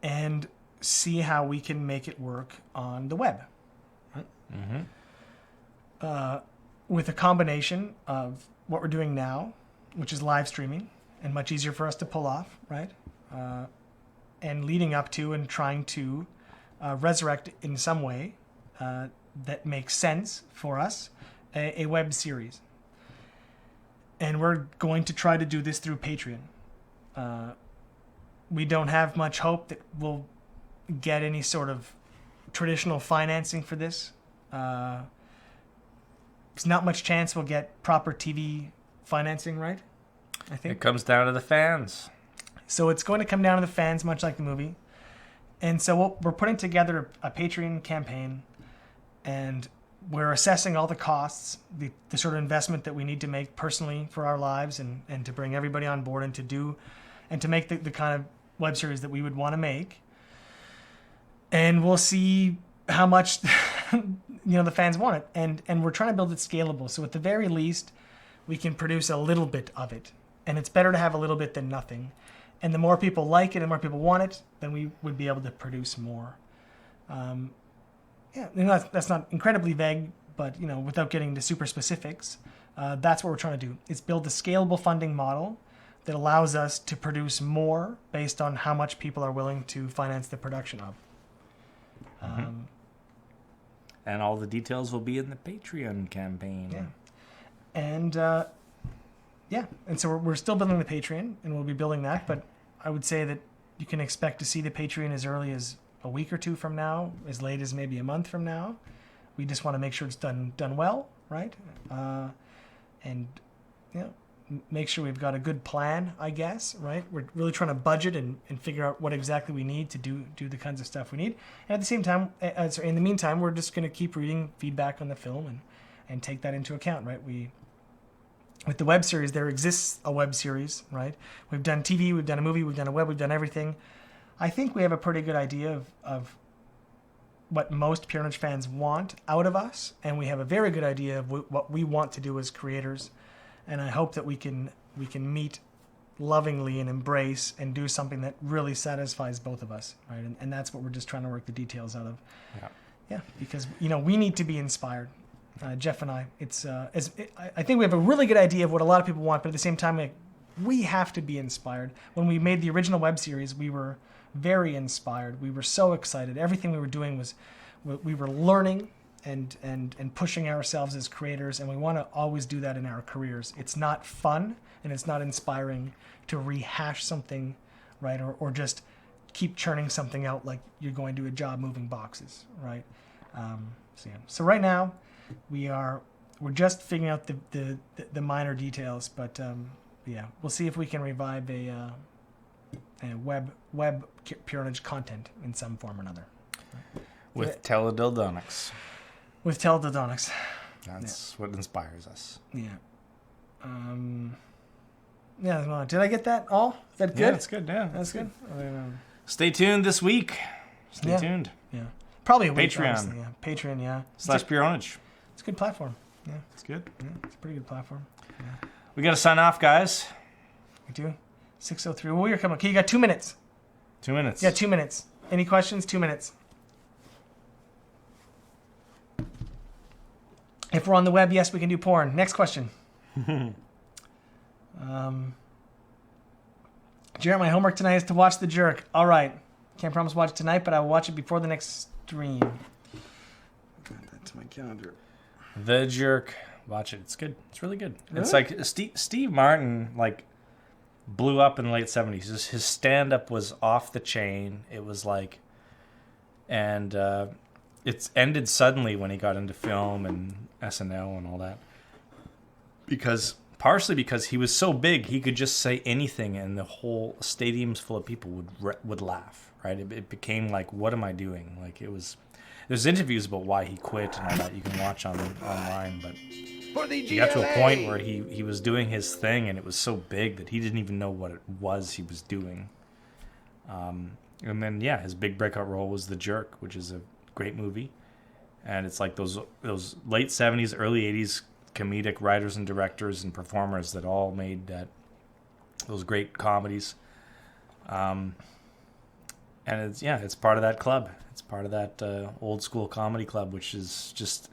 and see how we can make it work on the web. Right? With a combination of what we're doing now, which is live streaming and much easier for us to pull off, right? And leading up to and trying to resurrect in some way that makes sense for us a web series. And we're going to try to do this through Patreon. We don't have much hope that we'll get any sort of traditional financing for this. There's not much chance we'll get proper TV financing, right? I think. It comes down to the fans. So it's going to come down to the fans, much like the movie. And so we're putting together a Patreon campaign, and we're assessing all the costs, the sort of investment that we need to make personally for our lives and to bring everybody on board and to make the kind of web series that we would want to make. And we'll see how much the fans want it, and we're trying to build it scalable. So at the very least, we can produce a little bit of it, and it's better to have a little bit than nothing. And the more people like it and the more people want it, then we would be able to produce more. That's not incredibly vague, but without getting into super specifics, that's what we're trying to do. Is build a scalable funding model that allows us to produce more based on how much people are willing to finance the production of. And all the details will be in the Patreon campaign. Yeah. And and so we're still building the Patreon, and we'll be building that. But I would say that you can expect to see the Patreon as early as a week or two from now, as late as maybe a month from now. We just want to make sure it's done well, right? And make sure we've got a good plan, I guess, right? We're really trying to budget and figure out what exactly we need to do the kinds of stuff we need. And at the same time, in the meantime, we're just going to keep reading feedback on the film and take that into account, right? With the web series, there exists a web series, right? We've done TV, we've done a movie, we've done a web, we've done everything. I think we have a pretty good idea of what most Pwnage fans want out of us, and we have a very good idea of what we want to do as creators. And I hope that we can meet lovingly and embrace and do something that really satisfies both of us, right? And that's what we're just trying to work the details out of. Yeah, because we need to be inspired. Jeff and I, I think we have a really good idea of what a lot of people want, but at the same time, we have to be inspired. When we made the original web series, we were very inspired. We were so excited. Everything we were doing was, we were learning and pushing ourselves as creators, and we want to always do that in our careers. It's not fun and it's not inspiring to rehash something, right? Or just keep churning something out like you're going to a job moving boxes, right? So right now, we're just figuring out the minor details, but we'll see if we can revive a web Pwnage content in some form or another. With teledildonics. With teledildonics. That's what inspires us. Yeah. Did I get that all? Is that good? Yeah, that's good. Yeah, that's good. Stay tuned this week. Stay tuned. Yeah. Probably a week, Patreon. honestly, yeah. Patreon, yeah. /Pwnage. It's a good platform. Yeah. It's good. Yeah, it's a pretty good platform. Yeah. We got to sign off, guys. We do. 6:03. Well, you're coming. Okay, you got 2 minutes. 2 minutes. Yeah, 2 minutes. Any questions? 2 minutes. If we're on the web, yes, we can do porn. Next question. Jared, my homework tonight is to watch The Jerk. All right. Can't promise watch it tonight, but I will watch it before the next stream. Got that to my calendar. The Jerk. Watch it. It's good. It's really good. Really? It's like Steve Martin, blew up in the late 70s. His stand-up was off the chain. It was and it's ended suddenly when he got into film and SNL and all that. Partially because he was so big, he could just say anything and the whole stadiums full of people would laugh, right? It became what am I doing? There's interviews about why he quit and all that you can watch online, but he got to a point where he was doing his thing and it was so big that he didn't even know what it was he was doing. And then, his big breakout role was The Jerk, which is a great movie. And it's like those late 70s, early 80s comedic writers and directors and performers that all made those great comedies. And it's part of that club. It's part of that old school comedy club, which is just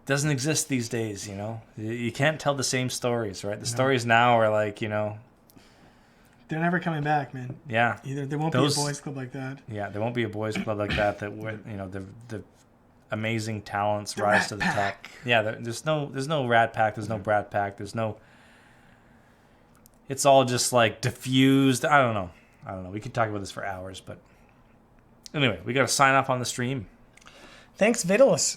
doesn't exist these days. You can't tell the same stories, right? The stories now are they're never coming back, man. Yeah. Either there won't be a boys club like that. Yeah, there won't be a boys club like that. The amazing talents rise to the top. Yeah, there's no Rat Pack. There's no Brat Pack. It's all just diffused. I don't know. We could talk about this for hours, but anyway, we got to sign off on the stream. Thanks, Vittles.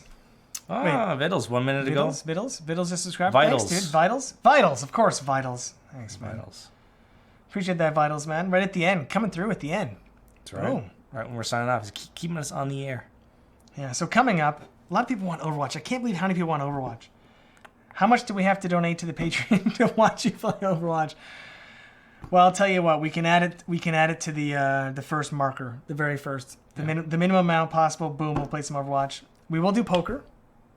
Vittles, 1 minute ago. Vittles just subscribed. Vitals. Thanks, dude. Vitals, of course, Vitals. Thanks, man. Vitals. Appreciate that, Vitals, man. Right at the end, coming through at the end. That's right. Boom. Right when we're signing off, it's keeping us on the air. Yeah, so coming up, a lot of people want Overwatch. I can't believe how many people want Overwatch. How much do we have to donate to the Patreon to watch you play Overwatch? Well, I'll tell you what. We can add it. We can add it to the first marker, the very first, the minimum amount possible. Boom, we'll play some Overwatch. We will do poker,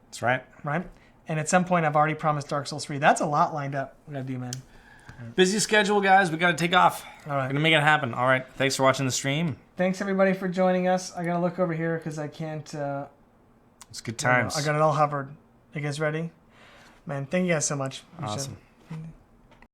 That's right. right? And at some point, I've already promised Dark Souls 3. That's a lot lined up. We gotta do, man. Busy schedule, guys. We got to take off. All right. We're going to make it happen. All right. Thanks for watching the stream. Thanks everybody for joining us. I gotta look over here because I can't. It's good times. I got it all hovered. You guys ready? Man, thank you guys so much. Awesome.